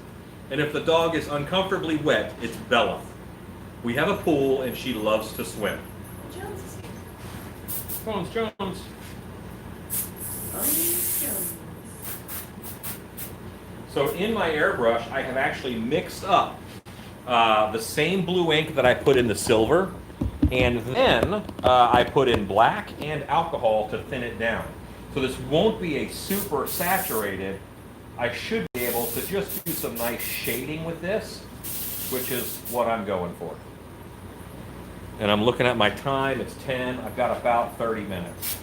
And if the dog is uncomfortably wet, it's Bella. We have a pool, and she loves to swim. Jones is here. Jones. So in my airbrush, I have actually mixed up the same blue ink that I put in the silver, and then I put in black and alcohol to thin it down. So this won't be a super saturated. I should be able to just do some nice shading with this, which is what I'm going for. And I'm looking at my time, it's 10, I've got about 30 minutes.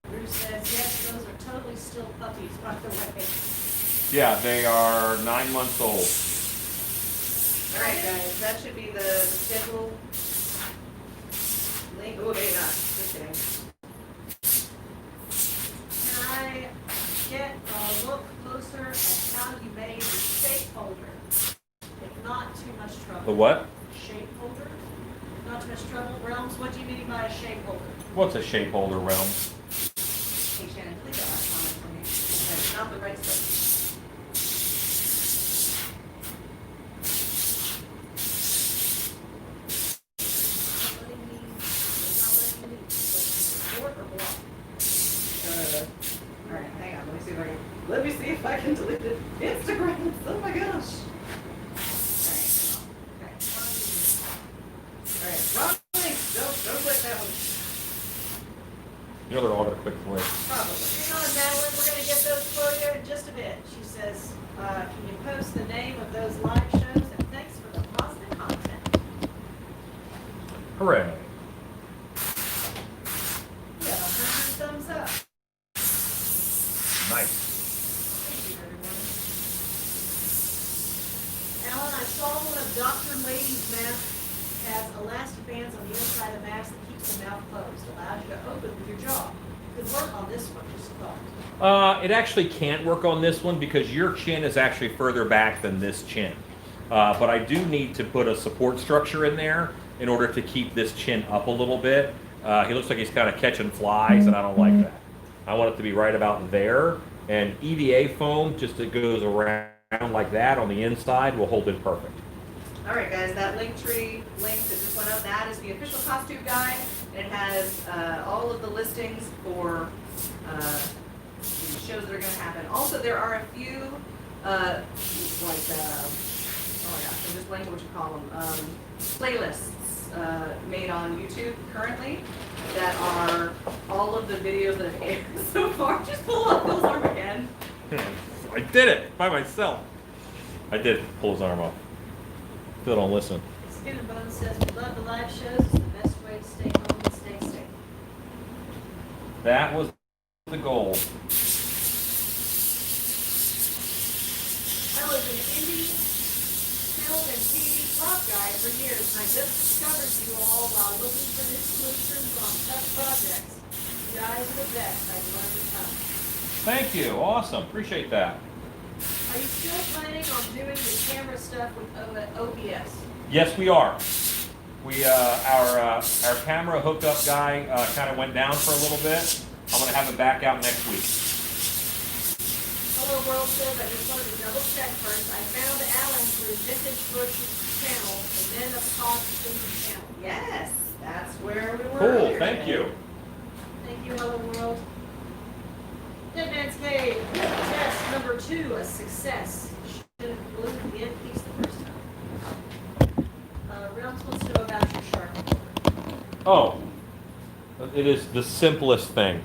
Bruce says, yes, those are totally still puppies, by the way. Yeah, they are 9 months old. All right, guys, that should be the schedule link. Oh, maybe not. just kidding. Can I get a look closer at how you made the shape holder? If not too much trouble. The what? Shape holder? Not too much trouble. Realms, what do you mean by a shape holder? What's a shape holder, Realm? Hey Shannon, please don't ask comment for me. That's not the right stuff. Not letting me, not letting me. Support or block? Alright, hang on, let me see if I can delete it. Instagram, oh my gosh. Okay. Alright, wrong link, don't click that one. You know they're all gonna click the link. Probably. Hang on, Madeline, we're gonna get those for you in just a bit. She says, can you post the name of those live shows? And thanks for the positive content. Hooray. Yeah, 100 thumbs up. Nice. Thank you, everyone. Alan, I saw one of Dr. Lady's masks has elastic bands on the inside of the mask that keeps the mouth closed, allows you to open with your jaw. Could work on this one, just a thought. It actually can't work on this one because your chin is actually further back than this chin. But I do need to put a support structure in there in order to keep this chin up a little bit. He looks like he's kind of catching flies, and I don't like that. I want it to be right about there. And EVA foam, just that goes around like that on the inside, will hold it perfect. Alright guys, that Linktree link that just went up, that is the official costume guide. It has all of the listings for the shows that are going to happen. Also, there are a few, oh my gosh, I'm just blanking what you call them, playlists made on YouTube currently that are all of the videos that have aired so far. Just pull up Phil's arm again. I did it by myself. I did pull his arm off. Still don't listen. Skin and Bones says, we love the live shows. It's the best way to stay home and stay safe. That was the goal. I was an indie film and TV prop guy for years, and I just discovered you all while looking for new solutions on tough projects. You guys are the best. I've learned a ton. Thank you. Awesome. Appreciate that. Are you still planning on doing the camera stuff with OBS? Yes, we are. We our camera hookup guy kind of went down for a little bit. I'm gonna have him back out next week. Hello World says, I just wanted to double check first. I found Alan through Vintage Bush's channel and then a Positive channel. Yes, that's where we were. Cool. earlier Thank today. you. Thank you, Hello World. Dead Man's Cave, test number 2, a success. Should have glued the end piece the first time. Realms wants to know about your Sharpie. Oh, it is the simplest thing.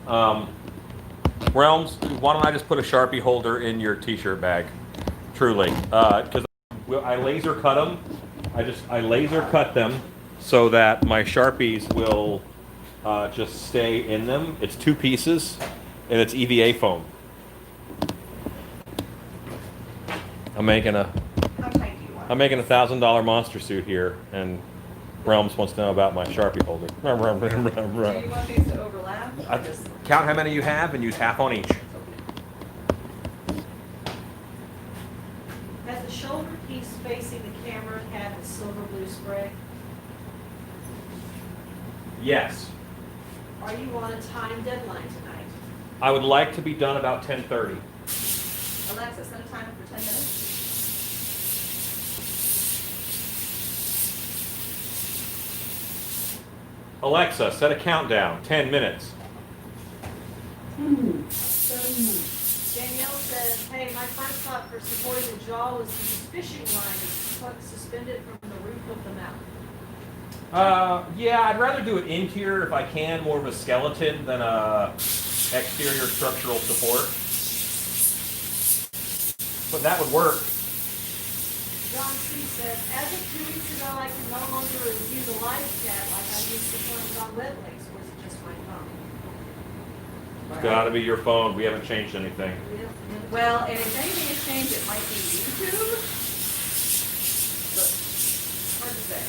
Realms, why don't I just put a Sharpie holder in your T-shirt bag? Truly, because I laser cut them. I laser cut them so that my Sharpies will just stay in them. It's 2 pieces, and it's EVA foam. I'm making a How tight do you want? I'm making $1,000 monster suit here, and Realms wants to know about my Sharpie holder. Do you want these to overlap? Or just Count how many you have and use half on each. Has the shoulder piece facing the camera had the silver blue spray? Yes. Are you on a time deadline tonight? I would like to be done about 10:30. Alexa, set a timer for 10 minutes. Alexa, set a countdown. 10 minutes. 10 minutes, starting now. Danielle says, hey, my first thought for supporting the jaw was to use fishing line suspended from the roof of the mouth. Yeah, I'd rather do it interior if I can, more of a skeleton than a exterior structural support. But that would work. John C. says, as of 2 weeks ago, I can no longer review the live chat like I used to when it was on WebLinks, or is it just my phone? It's gotta be your phone. We haven't changed anything. Well, and if anything has changed, it might be YouTube. But hard to say.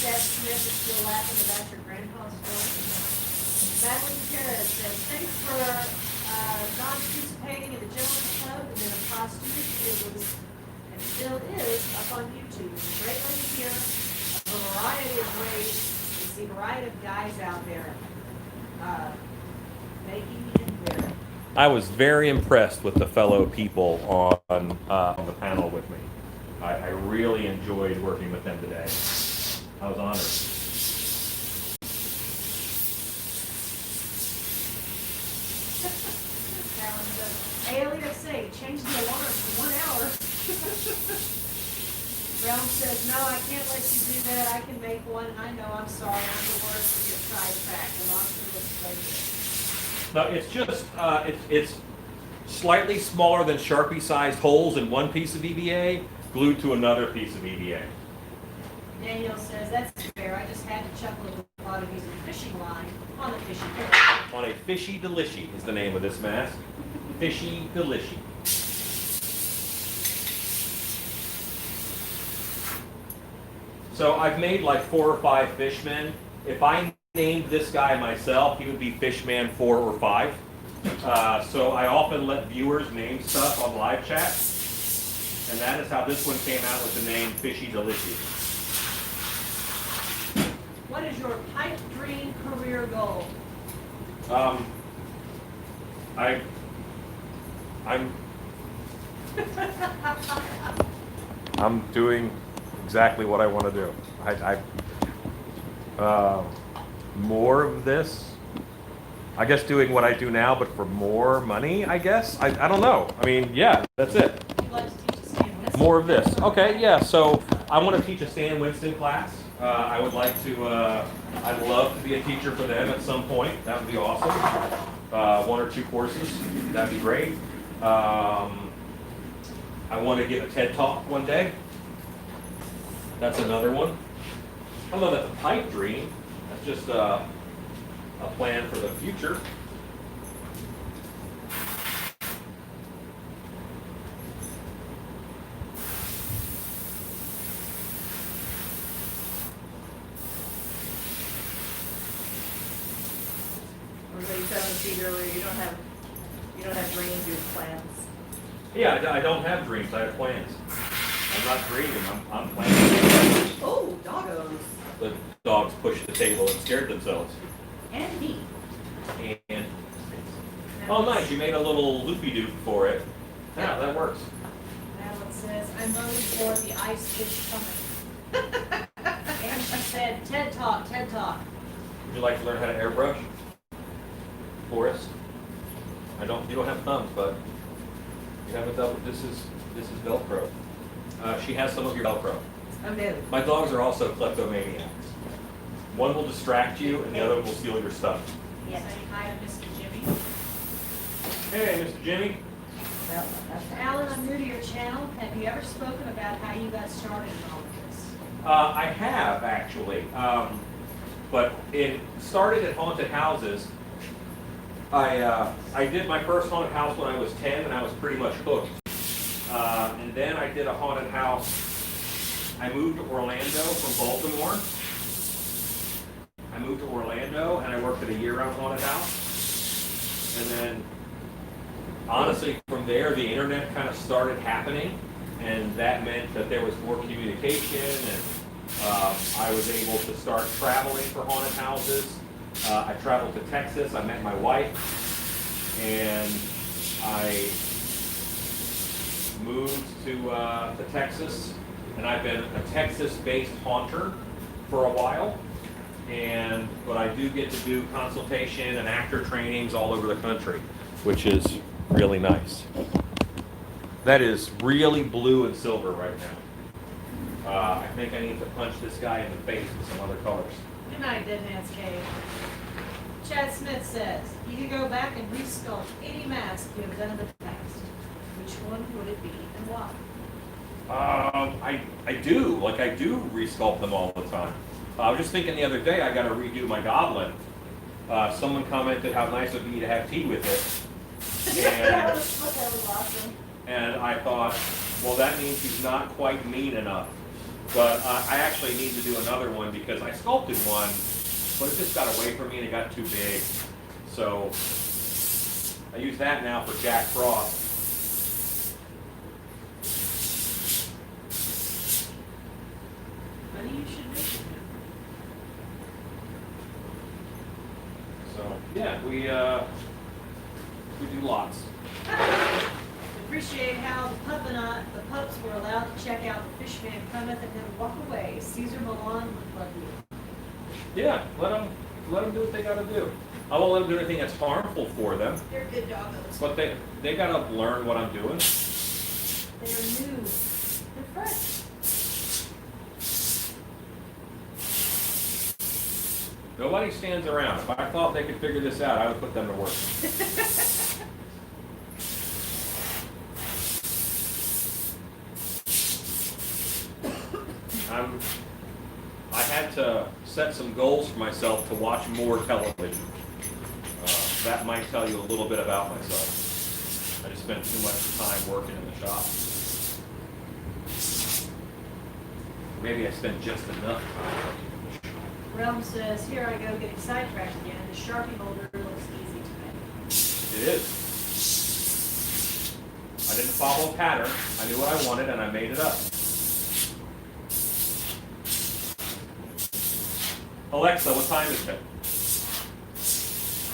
Chad Smith is still laughing about your grandpa's story. Madeline Perez says, thanks for not participating in the gentleman's club and then a posthumous. It was and still is up on YouTube. It's greatly to hear of a variety of ways and see a variety of guys out there making and wearing. I was very impressed with the fellow people on the panel with me. I really enjoyed working with them today. I was honored. Alias say, change the alarm for 1 hour. Realm says, no, I can't let you do that. I can make one. I know, I'm sorry. I'm the worst to get sidetracked. The monster looks like this. No, it's just it's slightly smaller than Sharpie-sized holes in one piece of EVA glued to another piece of EVA. Daniel says, that's fair. I just had to chuckle at the thought of using a fishing line on the fishing pole. On a Fishy Delishy is the name of this mask. Fishy Delishy. So I've made like 4 or 5 fishmen. If I named this guy myself, he would be Fishman 4 or 5. So I often let viewers name stuff on live chat. And that is how this one came out with the name Fishy Delishy. What is your pipe dream career goal? I'm doing exactly what I want to do. More of this. I guess doing what I do now, but for more money, I guess. I don't know. I mean, yeah, that's it. You'd like to teach a Stan Winston? More of this. Okay, yeah. So I want to teach a Stan Winston class. I would like to. I'd love to be a teacher for them at some point. That would be awesome. 1 or 2 courses. That'd be great. I want to give a TED Talk one day. That's another one. I don't know if that's a pipe dream. That's just a plan for the future. Everybody telling us earlier, you don't have dreams, you have plans. Yeah, I don't have dreams. I have plans. I'm not dreaming. I'm planning. Oh, doggos. The dogs pushed the table and scared themselves. And me. And oh, nice! You made a little loopy-doop for it. Yeah, that works. Madeline says, I'm voting for the ice fish coming. And she said, TED Talk, TED Talk. Would you like to learn how to airbrush? Forrest? You don't have thumbs, but you have a double. This is Velcro. She has some of your Velcro. Oh no. My dogs are also kleptomaniacs. One will distract you, and the other will steal your stuff. Yes. Say hi to Mr. Jimmy. Hey, Mr. Jimmy. Well, that's not Alan, I'm new to your channel. Have you ever spoken about how you got started in all of this? I have actually, but it started at haunted houses. I did my first haunted house when I was 10, and I was pretty much hooked. And then I did a haunted house. I moved to Orlando from Baltimore. I moved to Orlando, and I worked at a year-round haunted house. And then, honestly, from there, the internet kind of started happening, and that meant that there was more communication, and I was able to start traveling for haunted houses. I traveled to Texas. I met my wife, and I moved to Texas, and I've been a Texas-based haunter for a while. But I do get to do consultation and actor trainings all over the country, which is really nice. That is really blue and silver right now. I think I need to punch this guy in the face with some other colors. Good night, Dead Man's Cave. Chad Smith says, you could go back and resculpt any mask you have done in the past. Which one would it be and why? I do. I do resculpt them all the time. I was just thinking the other day I got to redo my goblin. Someone commented how nice it would be to have tea with it. that was awesome. And I thought, well, that means he's not quite mean enough. But I actually need to do another one because I sculpted one, but it just got away from me and it got too big. So I use that now for Jack Frost. Funny you should mention So yeah, we do lots. I appreciate how the pups were allowed to check out the fish man cometh and then walk away. Caesar Milan would love you. Yeah, let them do what they got to do. I won't let them do anything that's harmful for them, They're good doggos. but they got to learn what I'm doing. They're new. They're fresh. Nobody stands around. If I thought they could figure this out, I would put them to work. I had to set some goals for myself to watch more television. That might tell you a little bit about myself. I just spent too much time working in the shop. Maybe I spent just enough time working in the shop. Realm says, here I go getting sidetracked again. The Sharpie molder looks easy to make. It is. I didn't follow a pattern. I knew what I wanted and I made it up. Alexa, what time is it?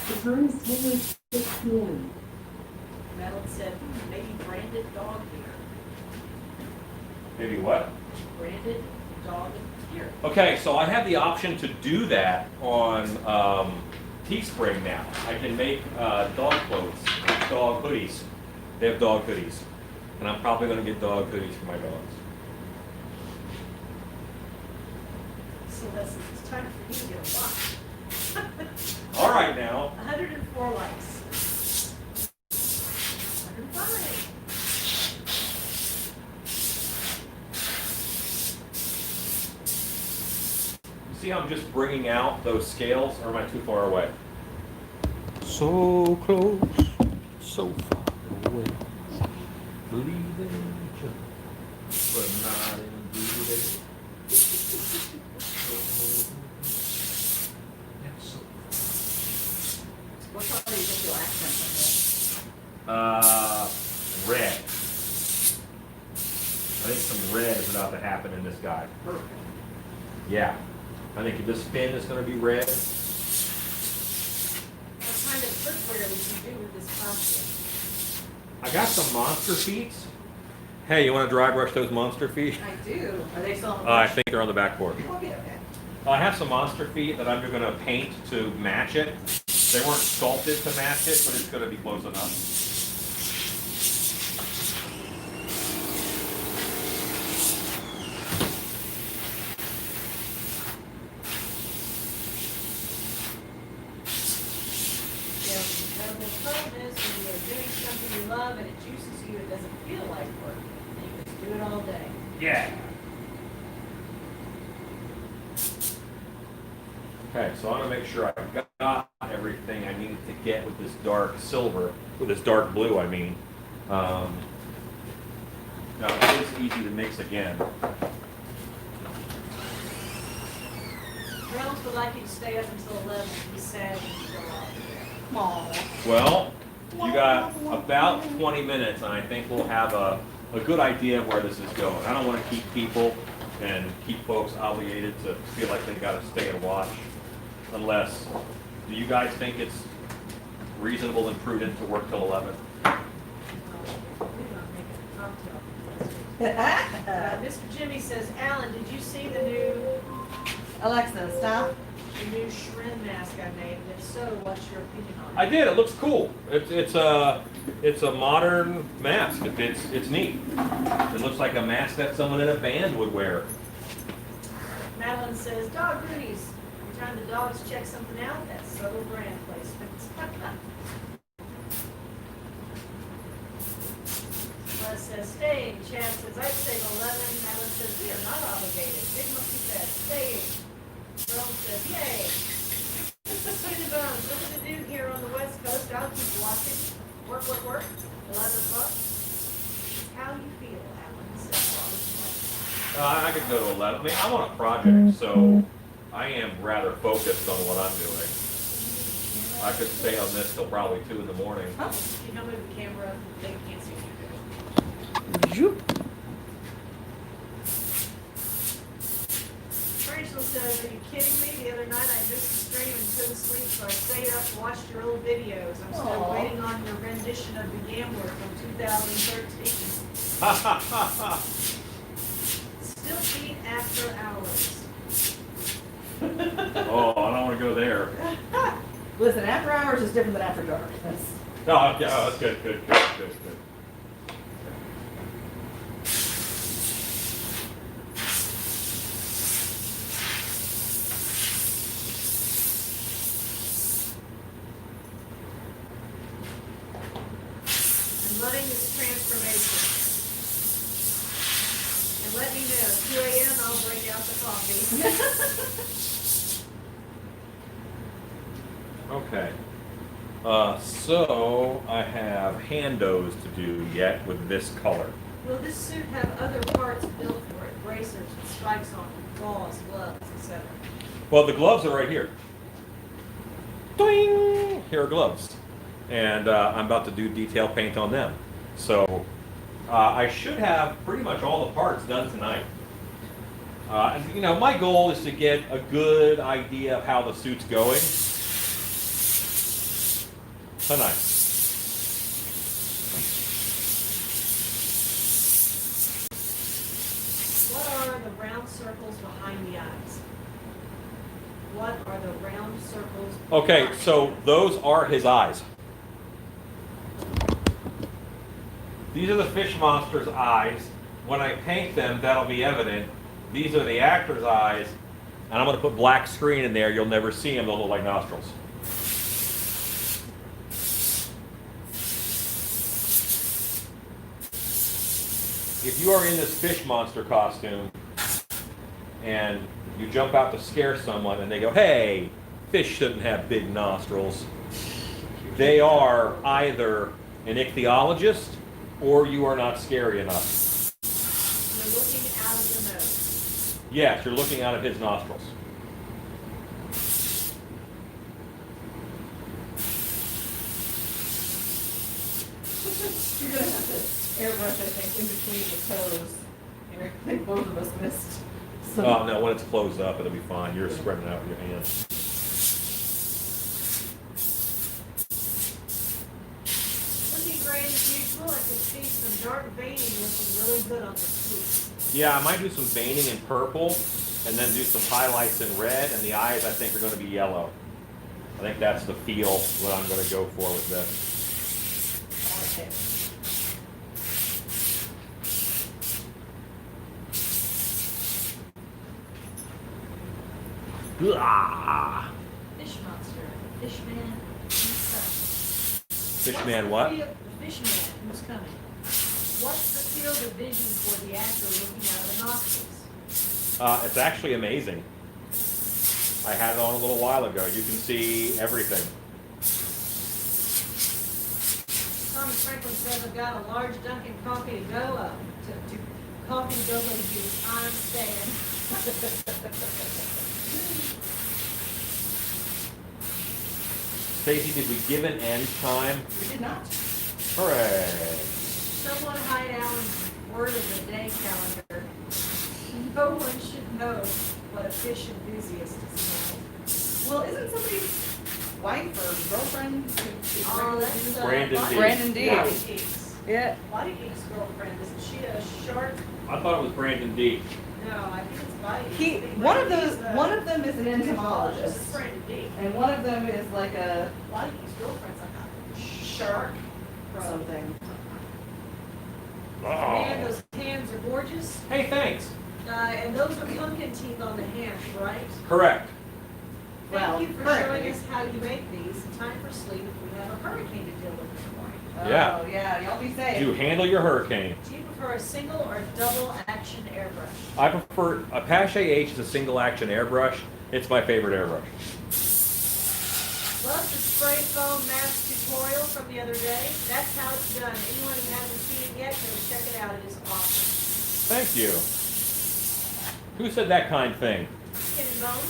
The time is 10:06 p.m. Madeline said, maybe branded dog gear. Maybe what? Branded dog gear. Okay, so I have the option to do that on Teespring now. I can make dog clothes, dog hoodies. They have dog hoodies. And I'm probably going to get dog hoodies for my dogs. So it's time for you to get a watch. All right now. 104 likes. 105. You see how I'm just bringing out those scales, or am I too far away? So close, so far away. Believe in each other, but not in beauty. What color do you think you'll accent Red. I think some red is about to happen in this guy. Perfect. Yeah. I think this fin is going to be red. What kind of footwear would you do with this costume? I got some monster feet. Hey, you want to dry brush those monster feet? I do. Are they still on the I brush? think they're on the back porch. Okay, okay. I have some monster feet that I'm going to paint to match it. They weren't sculpted to match it, but it's going to be close enough. There's incredible purpose when you're doing something you love and it juices you, it doesn't feel like work. And you just do it all day. Yeah. Okay, so I want to make sure I got everything I needed to get with this dark silver, with this dark blue, I mean. Now, it is easy to mix again. Reynolds would like you to stay up until 11. He's sad when you go off there. Aw. Well, you got about 20 minutes, and I think we'll have a good idea of where this is going. I don't want to keep people and keep folks obligated to feel like they got to stay and watch. Unless, do you guys think it's reasonable and prudent to work till 11? We're not making a cocktail. Mr. Jimmy says, Alan, did you see the new Alexa, stop. shrimp mask I made? And if so, what's your opinion on it? I did. It looks cool. It's a modern mask. It's neat. It looks like a mask that someone in a band would wear. Madeline says, dog goodies. Every time the dogs check something out, that's subtle brand placement. Les says, staying. Chad says, I'd say 11. Madeline says, we are not obligated. Big Monkey says, staying. Rome says, yay. Skinny Bones, nothing to do here on the West Coast. I'll keep watching. Work, work, work. 11 o'clock. How you feel, Alan? Says Robert White. I could go to 11. I mean, I'm on a project, so I am rather focused on what I'm doing. I could stay on this till probably 2 in the morning. Huh? You know, move the camera, they can't see you. Zoop. Rachel says, are you kidding me? The other night I missed the stream and couldn't sleep, so I stayed up and watched your old videos. I'm still Aw. waiting on your rendition of The Gambler from 2013. Still eat after hours. Oh, I don't want to go there. Listen, after hours is different than after dark. That's Oh, yeah, oh, that's good. I'm loving this transformation. And let me know, 2 a.m. I'll bring out the coffee. Okay. So I have handos to do yet with this color. Will this suit have other parts built for it? Bracers with spikes on them, claws, gloves, etc. Well, the gloves are right here. Doing! Here are gloves. And I'm about to do detail paint on them. So I should have pretty much all the parts done tonight. And, you know, my goal is to get a good idea of how the suit's going tonight. What are the round circles behind the eyes? What are the round circles? Okay, behind so the eyes? those are his eyes. These are the fish monster's eyes. When I paint them, that'll be evident. These are the actor's eyes, and I'm going to put black screen in there. You'll never see them. They'll look like nostrils. If you are in this fish monster costume and you jump out to scare someone and they go, hey, fish shouldn't have big nostrils, they are either an ichthyologist or you are not scary enough. You're looking out of the nose. Yes, you're looking out of his nostrils. You're gonna have to airbrush, I think, in between the toes. I think both of us missed. some- Oh, no, when it's closed up, it'll be fine. You're spreading it out with your hands. Looking great as usual. I could see some dark veining looking really good on the suit. Yeah, I might do some veining in purple and then do some highlights in red, and the eyes I think are going to be yellow. I think that's the feel what I'm going to go for with this. Okay. Ah! Fish monster, fish man, who's Fishman what? The fish man who's coming. What's the field of vision for the actor looking out of the nostrils? It's actually amazing. I had it on a little while ago. You can see everything. Thomas Franklin says, I've got a large Dunkin' coffee to go up. To coffee to go to use. I'm staying. Stacy, did we give an end time? We did not. Hooray! Someone hide Alan's word of the day calendar. No one should know what a fish enthusiast is like. Well, isn't somebody's wife or girlfriend? Oh, that's Brandon D. Brandon D. Body Geeks. Yeah. Body Geeks' girlfriend, isn't she a shark? I thought it was Brandon D. No, I think it's Body Geeks. He, I think one of Body those, Geeks, one of them is an It's entomologist, Brandon D. and one of them is like a Body Geeks' girlfriend's like a shark. From something. Man, Oh. those hands are gorgeous. Hey, thanks. And those are pumpkin teeth on the hands, right? Correct. Well, Thank you for currently. showing us how you make these. In time for sleep, we have a hurricane to deal with this morning. Yeah. Oh, yeah, y'all be safe. To handle your hurricane. Do you prefer a single or double action airbrush? I prefer a Pache H is a single action airbrush. It's my favorite airbrush. Love the spray foam mask tutorial from the other day. That's how it's done. Anyone who hasn't seen it yet, go check it out. It is awesome. Thank you. Who said that kind thing? Skin and bones.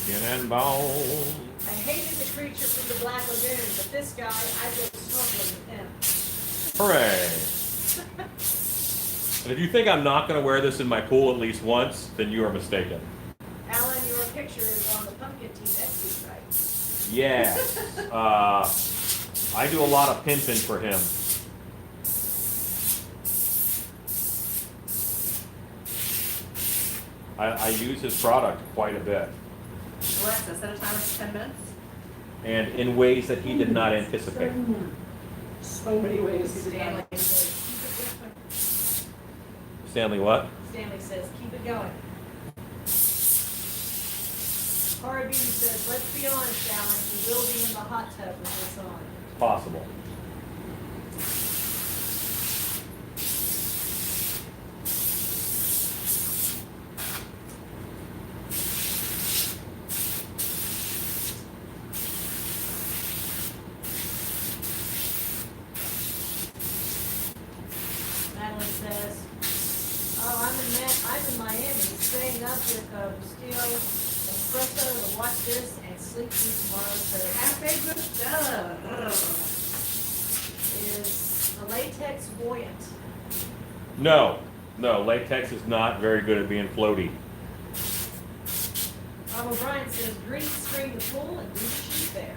Skin and bone. I hated the creature from the Black Lagoon, but this guy, I'd go snorkeling with him. Hooray. And if you think I'm not going to wear this in my pool at least once, then you are mistaken. Alan, your picture is on the Pumpkin Team Etsy site. Yes. I do a lot of pimping for him. I use his product quite a bit. Alexa, set a timer for 10 minutes. And in ways that he did not anticipate. Starting now. So many ways to do Stanley that. says, keep it going. Stanley, what? Stanley says, keep it going. Cara Beauty says, let's be honest, Alan, you will be in the hot tub with this on. Possible. Madeline says, oh, I'm in Miami, staying up with Steel Espresso to watch this and sleep through tomorrow's service. Cafe Gustavo. Is the latex buoyant? No. No, latex is not very good at being floaty. Bob O'Brien says, green screen the pool and do the shoot there.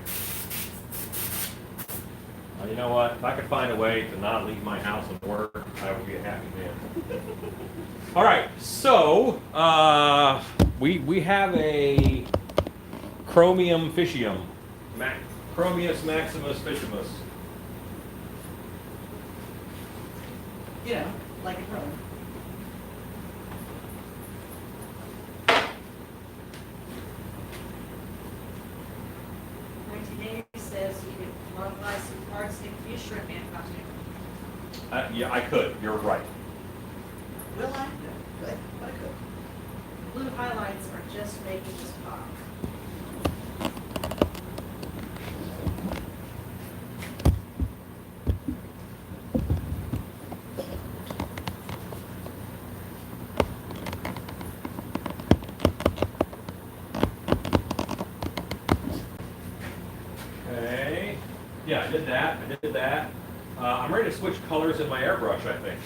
You know what? If I could find a way to not leave my house and work, I would be a happy man. All right, so we have a chromium fishium, Chromius maximus fishimus. You know, like a pro. 1980 says you could modify some parts to be a shrimp man costume. Yeah, I could. You're right. Will I? Good. But I could. Blue highlights are just making this pop. Okay. Yeah, I did that. I did that. I'm ready to switch colors in my airbrush, I think.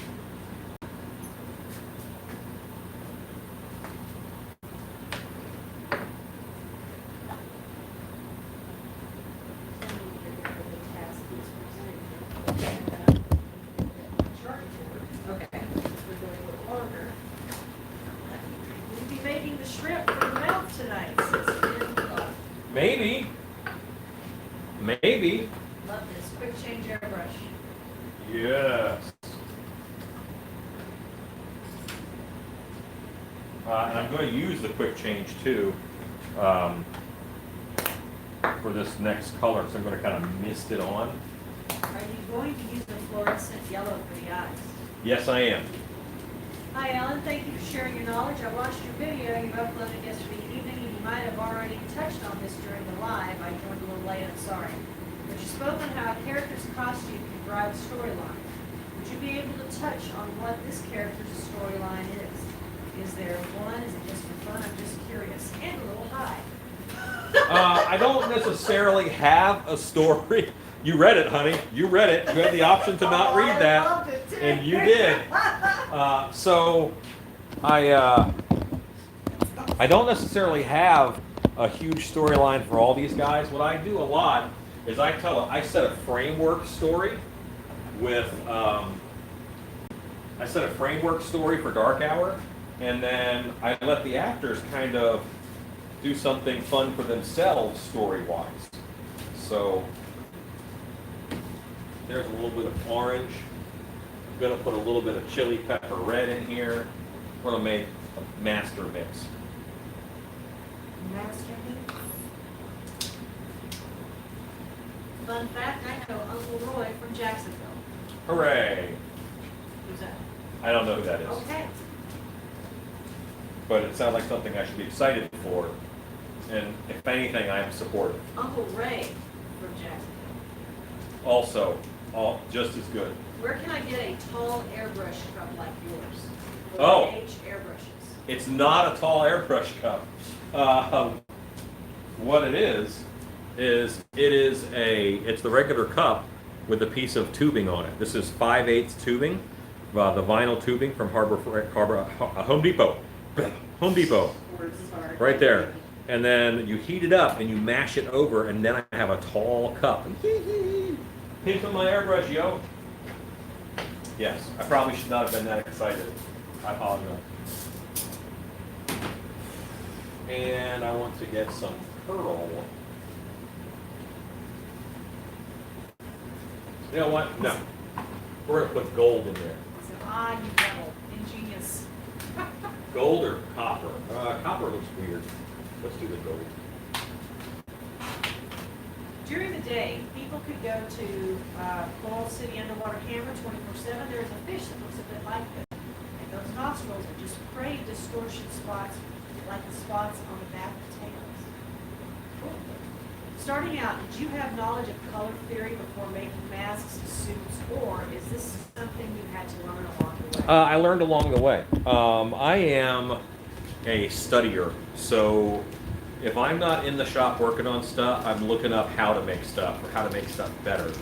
Okay. We'll be making the shrimp for the mouth tonight. Says Ken. Maybe. Maybe. Love this quick change airbrush. Yes. And I'm going to use the quick change too for this next color, so I'm going to kind of mist it on. Are you going to use the fluorescent yellow for the eyes? Yes, I am. Hi, Ellen. Thank you for sharing your knowledge. I watched your video you uploaded yesterday evening, and you might have already touched on this during the live. I joined a little late. I'm sorry. But you spoke on how a character's costume can drive a storyline. Would you be able to touch on what this character's storyline is? Is there one? Is it just for fun? I'm just curious. And a little high. I don't necessarily have a story. You read it, honey. You read it. You had the option to not read that, and you did. So I don't necessarily have a huge storyline for all these guys. What I do a lot is I set a framework story with I set a framework story for Dark Hour, and then I let the actors kind of do something fun for themselves story-wise. So there's a little bit of orange. I'm gonna put a little bit of chili pepper red in here. I'm gonna make a master mix. Fun fact, I know Uncle Roy from Jacksonville. Hooray! Who's that? I don't know who that is, Okay. but it sounds like something I should be excited for. And if anything, I am supportive. Uncle Ray from Jacksonville. Also, just as good. Where can I get a tall airbrush cup like yours? Oh. H airbrushes. It's not a tall airbrush cup. What it is it's the regular cup with a piece of tubing on it. This is 5/8 tubing, the vinyl tubing from Home Depot. Home Depot, right there. And then you heat it up and you mash it over, and then I have a tall cup. Paint on my airbrush, yo. Yes, I probably should not have been that excited. I apologize. And I want to get some pearl. You know what? No. We're going to put gold in there. So, you devil, ingenious. Gold or copper? Copper looks weird. Let's do the gold. During the day, people could go to Coral City Underwater Camera 24/7. There's a fish that looks a bit like this. And those nostrils are just prey distortion spots, like the spots on the back of tails. Cool. Starting out, did you have knowledge of color theory before making masks, suits, or is this something you had to learn along the way? I learned along the way. I am a studier, so if I'm not in the shop working on stuff, I'm looking up how to make stuff or how to make stuff better.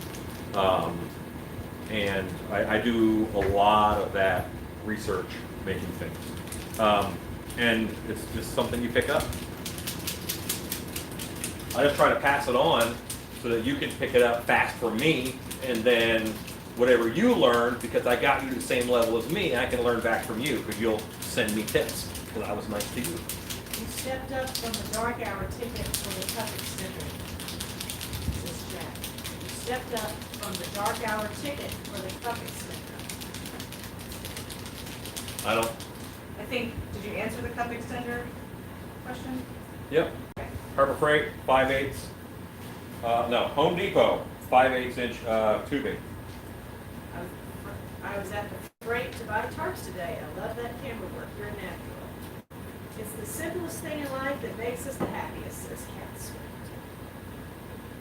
And I do a lot of that research making things. And it's just something you pick up. I just try to pass it on so that you can pick it up fast from me, and then whatever you learn, because I got you to the same level as me, I can learn back from you because you'll send me tips because I was nice to you. You stepped up from the dark hour ticket for the cup extender. Says Jack. You stepped up from the dark hour ticket for the cup extender. I don't. I think, did you answer the cup extender question? Yep. Harbor Freight, 5/8. No, Home Depot, 5/8 inch tubing. I was at the freight to buy tarps today. I love that camera work. You're a natural. It's the simplest thing in life that makes us the happiest, says Cat Swift.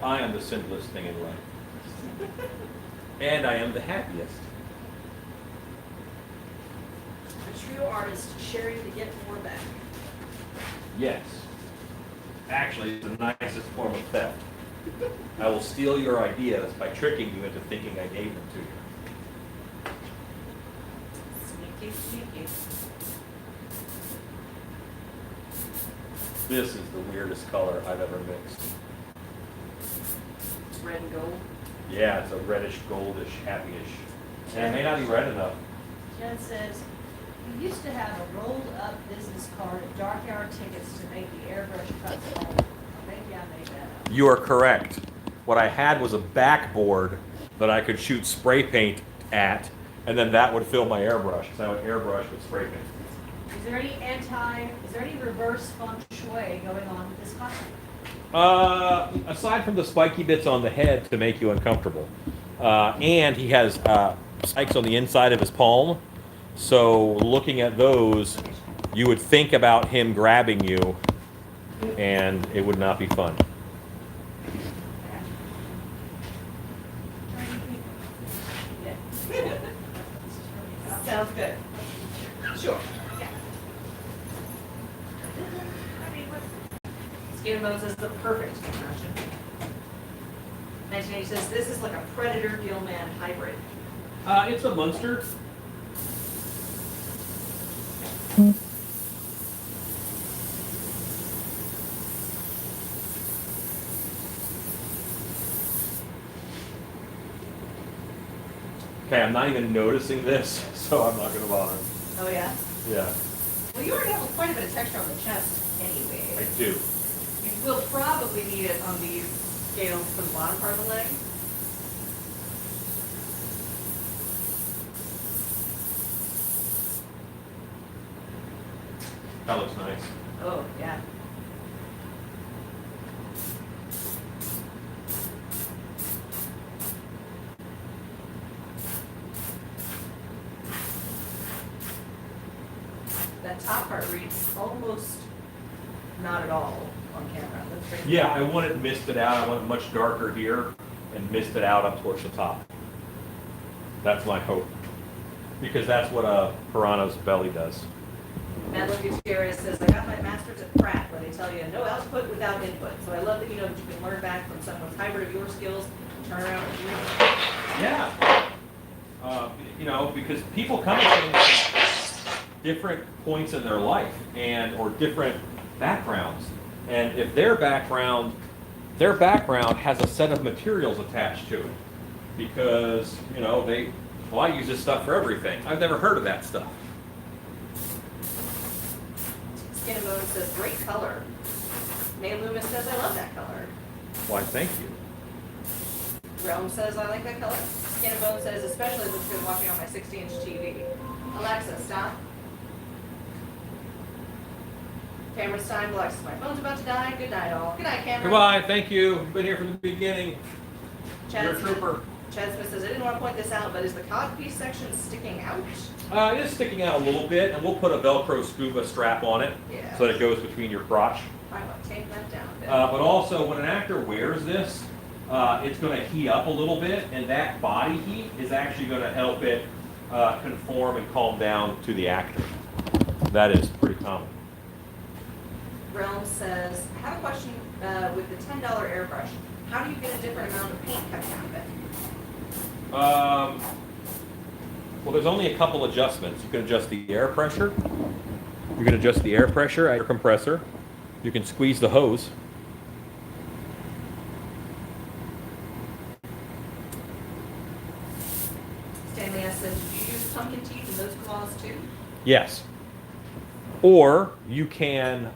I am the simplest thing in life. And I am the happiest. A true artist sharing to get more back. Yes. Actually, it's the nicest form of theft. I will steal your ideas by tricking you into thinking I gave them to you. Sneaky, sneaky. This is the weirdest color I've ever mixed. It's red and gold. Yeah, it's a reddish, goldish, happy-ish. And it may not be red enough. Jen says, you used to have a rolled up business card of dark hour tickets to make the airbrush cuts all. Maybe I made that up. You are correct. What I had was a backboard that I could shoot spray paint at, and then that would fill my airbrush. So I would airbrush with spray paint. Is there any reverse feng shui going on with this costume? Aside from the spiky bits on the head to make you uncomfortable, and he has spikes on the inside of his palm, so looking at those, you would think about him grabbing you, and it would not be fun. Sounds good. Sure. Yeah. I mean, Skin Bones is the perfect contraption. 1980 says this is like a Predator Gilman hybrid. It's a Munster. Okay, I'm not even noticing this, so I'm not going to bother. Oh yeah? Yeah, Well, you already have quite a bit of texture on the chest anyway. I do. You will probably need it on these scales for the bottom part of the leg. That looks nice. Oh, yeah. That top part reads almost not at all on camera. Let's bring it Yeah, back. I want it misted out. I want it much darker here and misted out up towards the top. That's my hope. Because that's what a piranha's belly does. Madeline Gutierrez says, I got my master's at Pratt, where they tell you no output without input. So I love that you know that you can learn back from someone's hybrid of your skills, turn around and do it. Yeah. You know, because people come from different points in their life or different backgrounds. And if their background has a set of materials attached to it. Because, you know, I use this stuff for everything. I've never heard of that stuff. Skin and Bone says, great color. May Loomis says, I love that color. Why, thank you. Realm says, I like that color. Skin and Bone says, especially looks good watching on my 60-inch TV. Alexa, stop. Cameron Stein blocks, my phone's about to die. Good night, all. Good night, Cameron. Goodbye, thank you. Been here from the beginning. Chad You're a Smith, trooper. Chad Smith says, I didn't want to point this out, but is the codpiece section sticking out? It is sticking out a little bit, and we'll put a Velcro scuba strap on it Yeah. so that it goes between your crotch. I want to tape that down a bit. But also, when an actor wears this, it's going to heat up a little bit, and that body heat is actually going to help it conform and calm down to the actor. That is pretty common. Realm says, I have a question with the $10 airbrush. How do you get a different amount of paint coming out of it? Well, there's only a couple adjustments. You can adjust the air pressure. You can adjust the air pressure at your compressor. You can squeeze the hose. Stanley S. says, do you use pumpkin teeth in those claws too? Yes. Or you can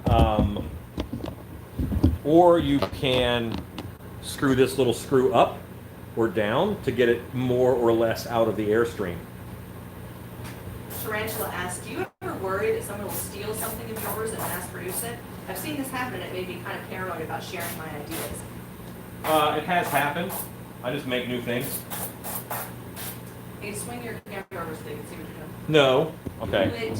screw this little screw up or down to get it more or less out of the airstream. Tarantula asks, do you ever worry that someone will steal something of yours and mass produce it? I've seen this happen and it made me kind of paranoid about sharing my ideas. It has happened. I just make new things. Hey, swing your camera over so they can see what you're doing. No. Okay.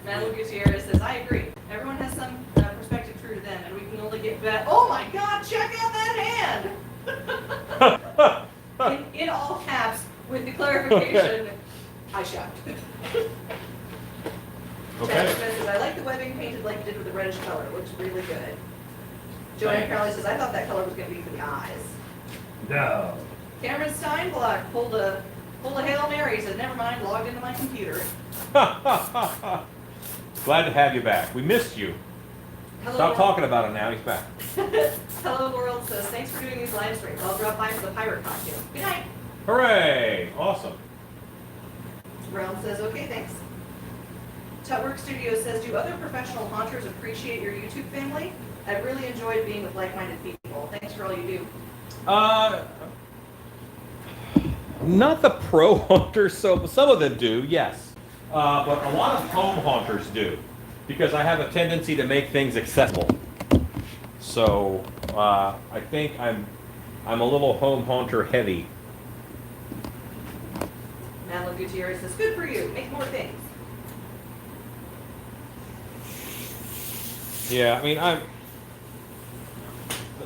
Madeline Gutierrez says, I agree. Everyone has some perspective true to them, and we can only get better. Oh my God, check out that hand! in all caps, with the clarification, I shout. Okay. Chad Smith says, I like the webbing painted like you did with the reddish color. It looks really good. Joanna Crowley says, I thought that color was going to be for the eyes. No. Cameron Steinblock pulled a Hail Mary, said, never mind, logged into my computer. Glad to have you back. We missed you. Hello, Stop world. talking about it now. He's back. Hello World says, thanks for doing these live streams. I'll drop by for the pirate costume. Good night. Hooray! Awesome. Realm says, okay, thanks. Tutwork Studios says, do other professional haunters appreciate your YouTube family? I've really enjoyed being with like-minded people. Thanks for all you do. Not the pro hunters, so some of them do, yes. But a lot of home haunters do, because I have a tendency to make things accessible. So I think I'm a little home haunter heavy. Madeline Gutierrez says, good for you. Make more things. Yeah, I mean,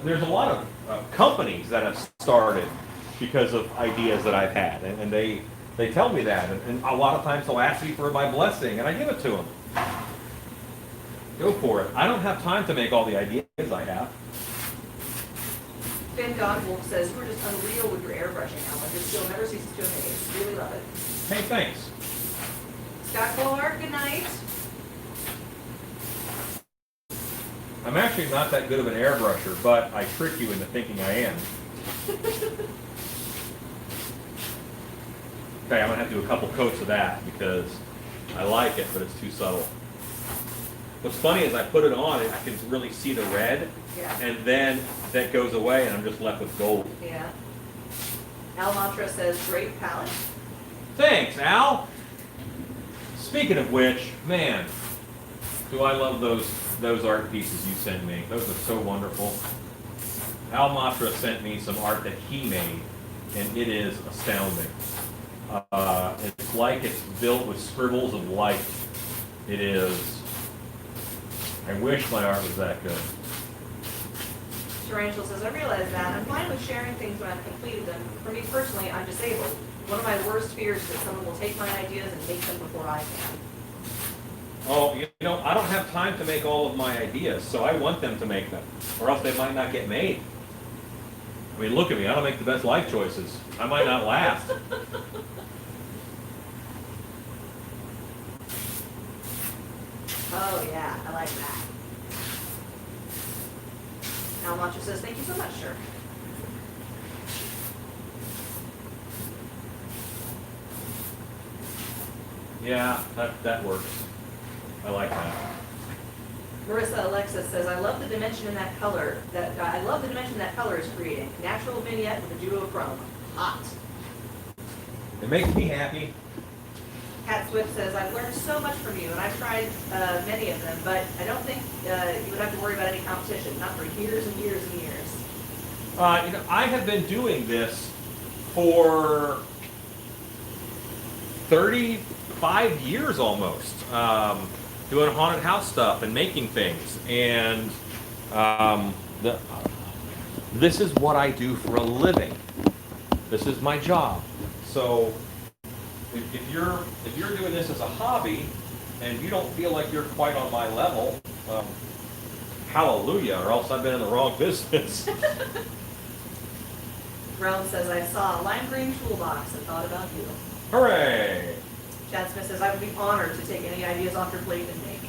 there's a lot of companies that have started because of ideas that I've had, and they tell me that, and a lot of times they'll ask me for my blessing, and I give it to them. Go for it. I don't have time to make all the ideas I have. Finn Godwolf says, you were just unreal with your airbrushing, Alan. Your skill never ceases to amaze. Really love it. Hey, thanks. Scott Clark, good night. I'm actually not that good of an airbrusher, but I trick you into thinking I am. Okay, I'm gonna have to do a couple coats of that because I like it, but it's too subtle. What's funny is I put it on and I can really see the red, Yeah. and then that goes away and I'm just left with gold. Yeah. Al Matra says, great palette. Thanks, Al! Speaking of which, man, do I love those art pieces you sent me. Those are so wonderful. Al Matra sent me some art that he made, and it is astounding. It's like it's built with scribbles of light. It is. I wish my art was that good. Tarantula says, I realize that. I'm fine with sharing things when I've completed them. For me personally, I'm disabled. One of my worst fears is that someone will take my ideas and make them before I can. Oh, you know, I don't have time to make all of my ideas, so I want them to make them, or else they might not get made. I mean, look at me, I don't make the best life choices. I might not last. Oh yeah, I like that. Al Macho says, thank you so much, sir. Yeah, that works. I like that. Marissa Alexis says, I love the dimension in that color. I love the dimension that color is creating. Natural vignette with a duochrome. Hot. It makes me happy. Cat Swift says, I've learned so much from you, and I've tried many of them, but I don't think you would have to worry about any competition, not for years and years and years. You know, I have been doing this for 35 years almost, doing haunted house stuff and making things, and this is what I do for a living. This is my job. So if you're doing this as a hobby and you don't feel like you're quite on my level, hallelujah, or else I've been in the wrong business. Realm says, I saw a lime green toolbox and thought about you. Hooray! Chad Smith says, I would be honored to take any ideas off your plate and make.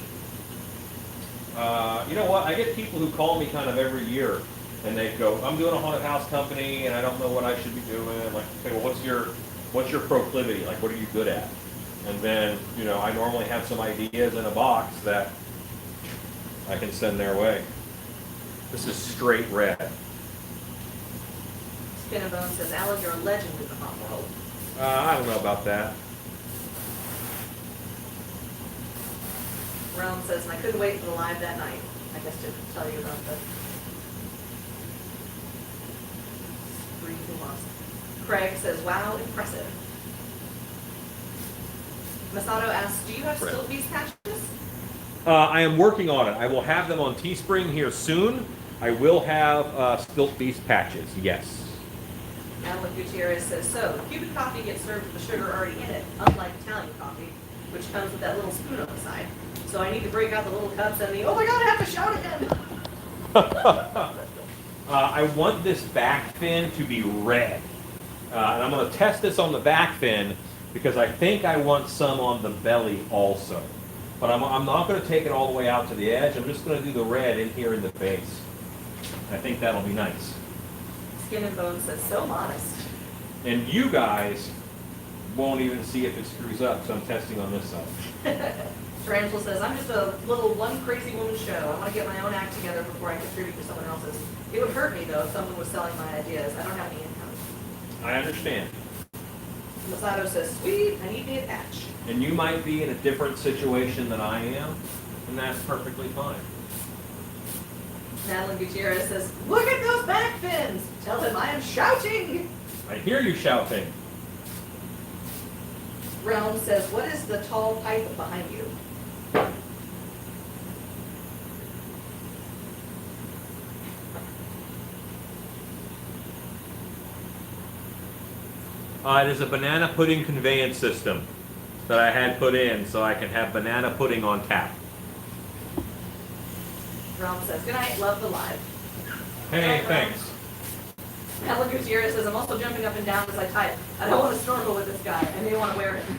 You know what? I get people who call me kind of every year, and they go, "I'm doing a haunted house company, and I don't know what I should be doing." I'm like, okay, well, what's your proclivity? Like, what are you good at? And then, you know, I normally have some ideas in a box that I can send their way. This is straight red. Skin and Bone says, Alan, you're a legend in the haunt world. I don't know about that. Realm says, and I couldn't wait for the live that night. I guess to tell you about the green toolbox. Craig says, wow, impressive. Masato asks, do you have still piece patches? I am working on it. I will have them on Teespring here soon. I will have Stilt Beast patches, yes. Alan Gutierrez says, so, Cuban coffee gets served with the sugar already in it, unlike Italian coffee, which comes with that little spoon on the side. So I need to break out the little cups and the, oh my god, I have to shout again! I want this back fin to be red. And I'm going to test this on the back fin because I think I want some on the belly also. But I'm not going to take it all the way out to the edge. I'm just going to do the red in here in the base. I think that'll be nice. Skin and Bone says, so modest. And you guys won't even see if it screws up, so I'm testing on this side. Tarantula says, I'm just a little one crazy woman show. I want to get my own act together before I contribute to someone else's. It would hurt me, though, if someone was selling my ideas. I don't have any income. I understand. Masato says, sweet, I need me a patch. And you might be in a different situation than I am, and that's perfectly fine. Madeline Gutierrez says, look at those back fins! Tell him I am shouting! I hear you shouting. Realm says, what is the tall pipe behind you? It is a banana pudding conveyance system that I had put in so I can have banana pudding on tap. Realm says, good night, love the live. Hey, thanks. Madeline Gutierrez says, I'm also jumping up and down as I type. I don't want to snorkel with this guy. I may want to wear him.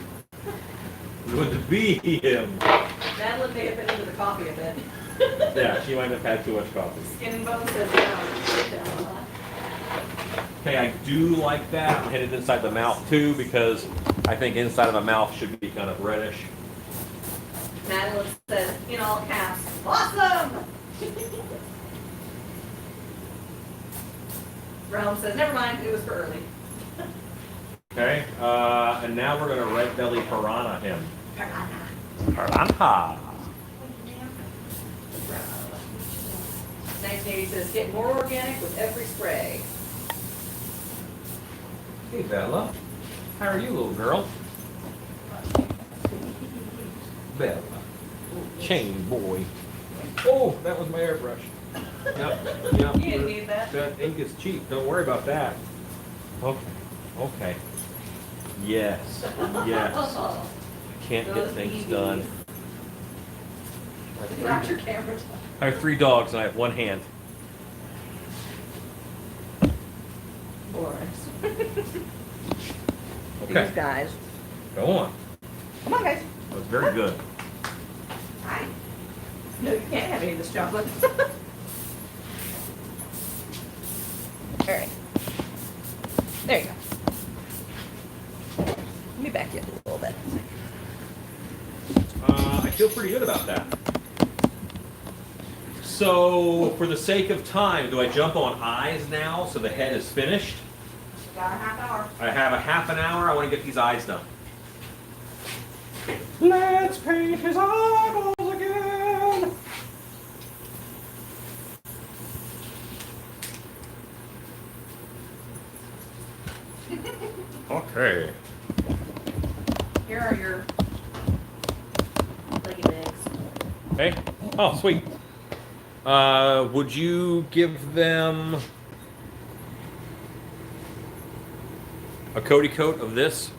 Good to be him. Madeline may have been into the coffee a bit. Yeah, she might have had too much coffee. Skin and Bone says, yeah. Okay, I do like that. I'm headed inside the mouth too because I think inside of the mouth should be kind of reddish. Madeline says, in all caps, awesome! Realm says, never mind, it was for early. Okay, and now we're going to red belly piranha him. Piranha. Piranha. 1980 says, get more organic with every spray. Hey, Bella. How are you, little girl? Bella. Chain boy. Oh, that was my airbrush. Yep. You didn't need that. That ink is cheap. Don't worry about that. Okay. Okay. Yes. Yes. Can't get things done. Got your camera. I have 3 dogs and I have 1 hand. Boris. Okay, These guys. go on. Come on, guys. That was very good. Hi. No, you can't have any of this chocolate. All right. There you go. Let me back you up a little bit. I feel pretty good about that. So, for the sake of time, do I jump on eyes now so the head is finished? Got a half hour. I have a half an hour. I want to get these eyes done. Let's paint his eyeballs again. Okay. Here are your leggy legs. Okay. Oh, sweet. Would you give them a Cody coat of this?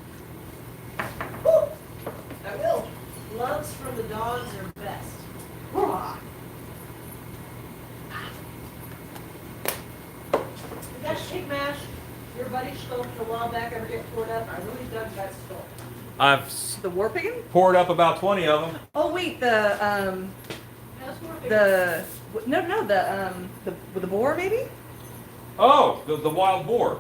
I will. Gloves from the dogs are best. Did that pig mash your buddy sculpted a while back ever get poured up? I really dug that sculpt. I've The war piggin? poured up about 20 of them. Oh wait, That's more big. the boar maybe? Oh, the wild boar.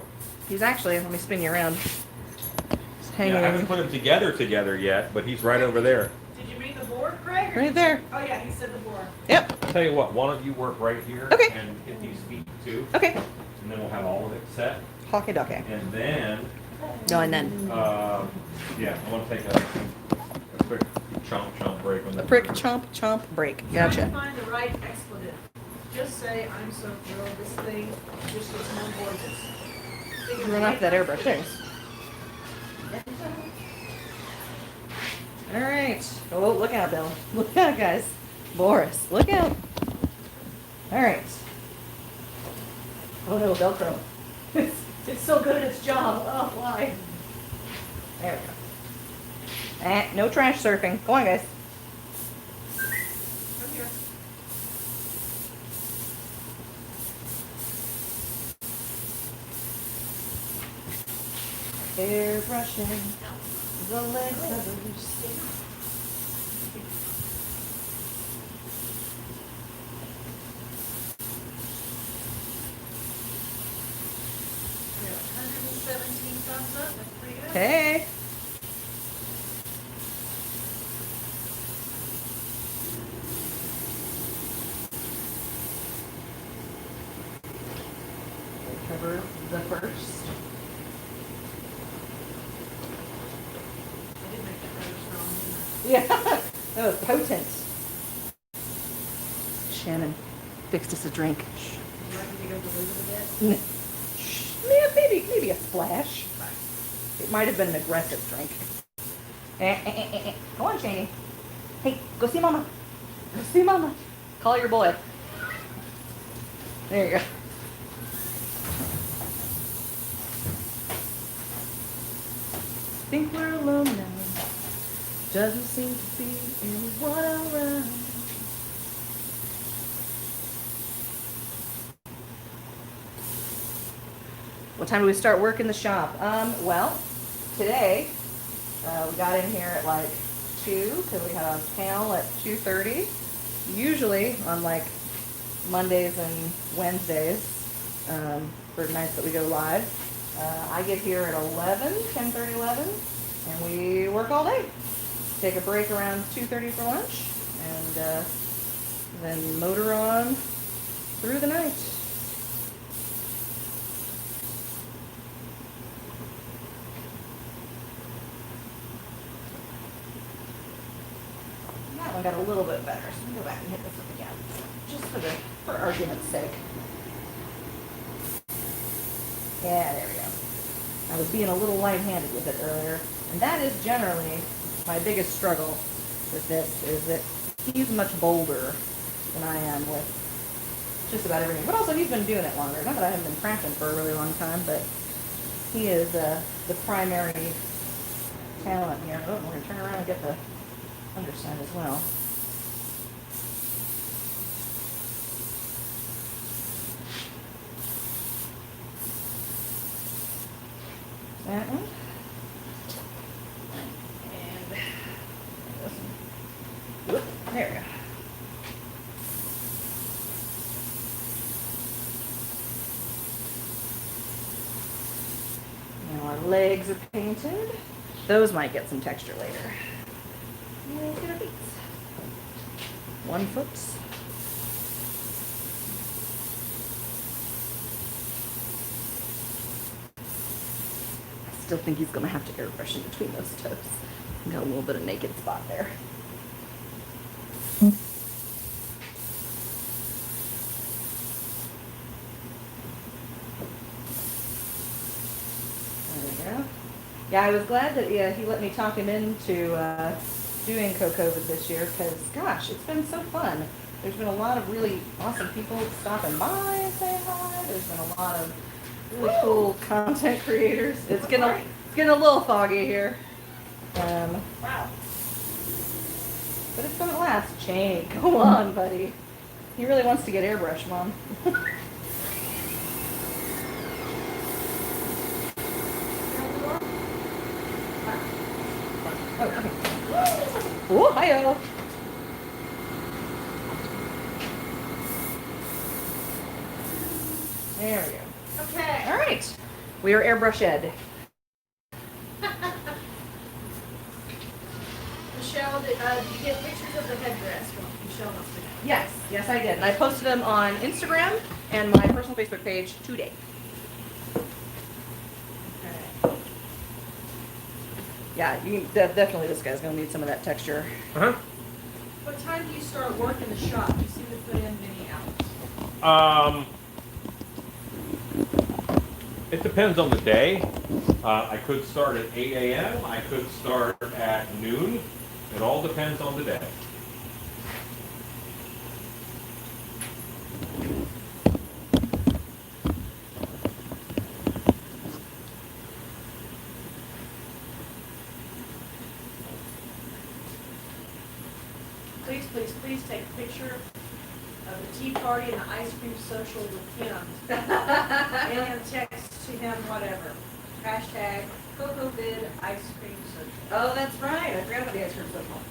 He's actually, let me spin you around. He's hanging Yeah, I haven't put them together yet, but he's right over there. Did you mean the board, Greg? or right did there. you- Oh yeah, he said the board. Yep. I'll tell you what, one of you work right here Okay. and hit these feet too, Okay. and then we'll have all of it set. Hockey dockey. And then, No, and then yeah, I want to take a quick chomp break on a that. prick chomp break. Trying Gotcha. to find the right expletive. Just say, I'm so thrilled, this thing just gets more gorgeous. Think of Run the off that right airbrush. Thanks. All right. Oh, look out, Bill. Look out, guys. Boris, look out. All right. Oh no, Velcro. It's so good at its job. Oh, why? There we go. No trash surfing. Go on, guys. Come here. Airbrushing the legs of the We have 117 thumbs up. That's pretty good. Hey. Cover the first. I did make that rather strong, didn't I? Yeah, that was potent. Shannon fixed us a drink. You like me to go dilute it a bit? Yeah, maybe a splash. It might have been an aggressive drink. Go on, Shani. Hey, go see Mama. Go see Mama. Call your boy. There you go. Think we're alone now. Doesn't seem to be anyone around. What time do we start work in the shop? Well, today we got in here at like 2 because we had a panel at 2:30. Usually on like Mondays and Wednesdays for nights that we go live. I get here at 10:30, 11, and we work all day. Take a break around 2:30 for lunch, and then motor on through the night. That one got a little bit better, so we'll go back and hit this one again, just for argument's sake. Yeah, there we go. I was being a little light-handed with it earlier, and that is generally my biggest struggle with this, is that he's much bolder than I am with just about everything. But also, he's been doing it longer. Not that I haven't been crafting for a really long time, but he is the primary talent here. Oh, we're going to turn around and get the underside as well. That one. And this one. Whoop, there we go. Now our legs are painted. Those might get some texture later. And let's get our feet. 1 foot. I still think he's gonna have to airbrush in between those toes. Got a little bit of naked spot there. There we go. Yeah, I was glad that he let me talk him into doing COVID this year because, gosh, it's been so fun. There's been a lot of really awesome people stopping by and saying hi. There's been a lot of really cool content creators. It's getting a little foggy here. Wow. But it's gonna last. Shane, go on, buddy. He really wants to get airbrush, Mom. Oh, okay. Oh, hi-yo. There we go. Okay. All right. We are airbrush ed. Michelle, did you get pictures of the headdress from Michelle must have? Yes, yes, I did. And I posted them on Instagram and my personal Facebook page today. Okay. Yeah, you can, definitely this guy's gonna need some of that texture. Uh-huh. What time do you start work in the shop? You seem to put in many hours. It depends on the day. I could start at 8 a.m. I could start at noon. It all depends on the day. Please, please, please take a picture of the tea party and the ice cream social with him. And text to him whatever. Hashtag CocoVid ice cream social. Oh, that's right. I forgot about the ice cream social.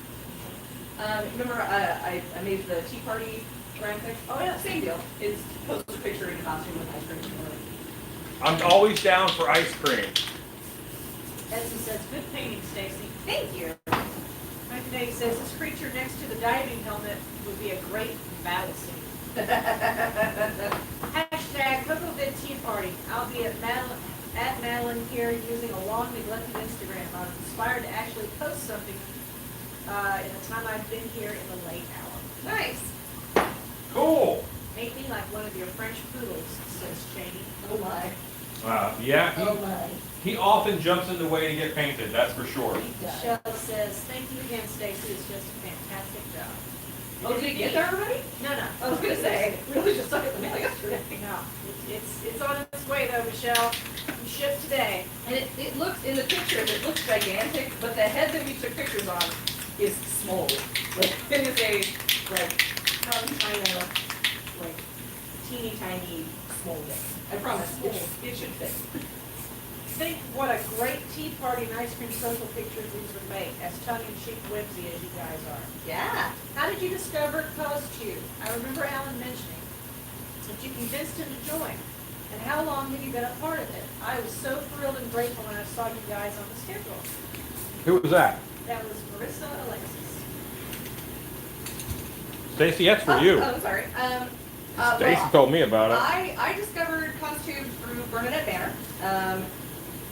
Remember, I made the tea party graphic. Oh yeah, same deal. It's post a picture in costume with ice cream. I'm always down for ice cream. Edson says, good painting, Stacy. Thank you. 1980 says, this creature next to the diving helmet would be a great battle scene. Hashtag CocoVid tea party. I'll be at Madeline here using a long neglected Instagram. I was inspired to actually post something in the time I've been here in the late hour. Nice. Cool. Make me like one of your French poodles, says Cheney. Oh my. Yeah, Oh my. he often jumps in the way to get painted, that's for sure. Michelle says, thank you again, Stacy. It's just a fantastic job. Oh, did you get there already? No, no. I was gonna say, really just stuck at the mail yesterday. No, it's on its way though, Michelle. You shipped today. And it looks, in the pictures, it looks gigantic, but the head that we took pictures on is small. Like, it is a, like, China, like, teeny tiny small thing. I promise, it should fit. think what a great tea party and ice cream social pictures these would make, as tongue-in-cheek whimsy as you guys are. Yeah. How did you discover CosTube? I remember Alan mentioning that you convinced him to join. And how long have you been a part of it? I was so thrilled and grateful when I saw you guys on the schedule. Who was that? That was Marissa Alexis. Stacy, that's for you. Oh, sorry. Stacy Well, told me about it. I discovered CosTube through Bernadette Banner.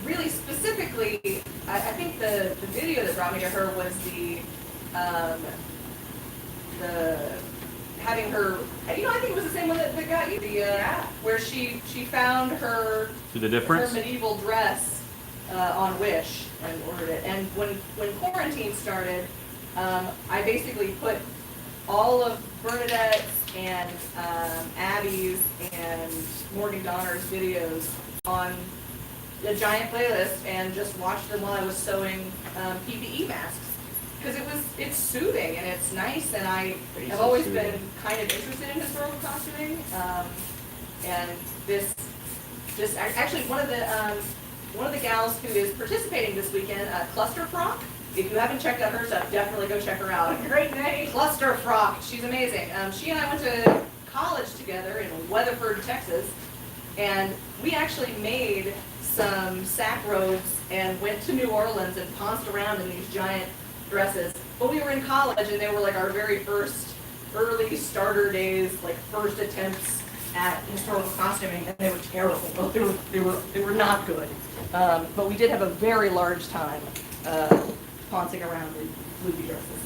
Really specifically, I think the video that brought me to her was the having her, I think it was the same one that got you, where she found her See the difference? her medieval dress on Wish and ordered it. And when quarantine started, I basically put all of Bernadette's and Abby's and Morgan Donner's videos on a giant playlist and just watched them while I was sewing PPE masks. Because it's soothing and it's nice, and I have always been kind of interested in historical costuming. And this actually one of the one of the gals who is participating this weekend, Cluster Frock. If you haven't checked out her stuff, definitely go check her out. Great name. Cluster Frock, she's amazing. She and I went to college together in Weatherford, Texas, and we actually made some sack robes and went to New Orleans and pounced around in these giant dresses. But we were in college and they were like our very first early starter days, like first attempts at historical costuming, and they were terrible. Well, they were not good. But we did have a very large time pouncing around in floofy dresses.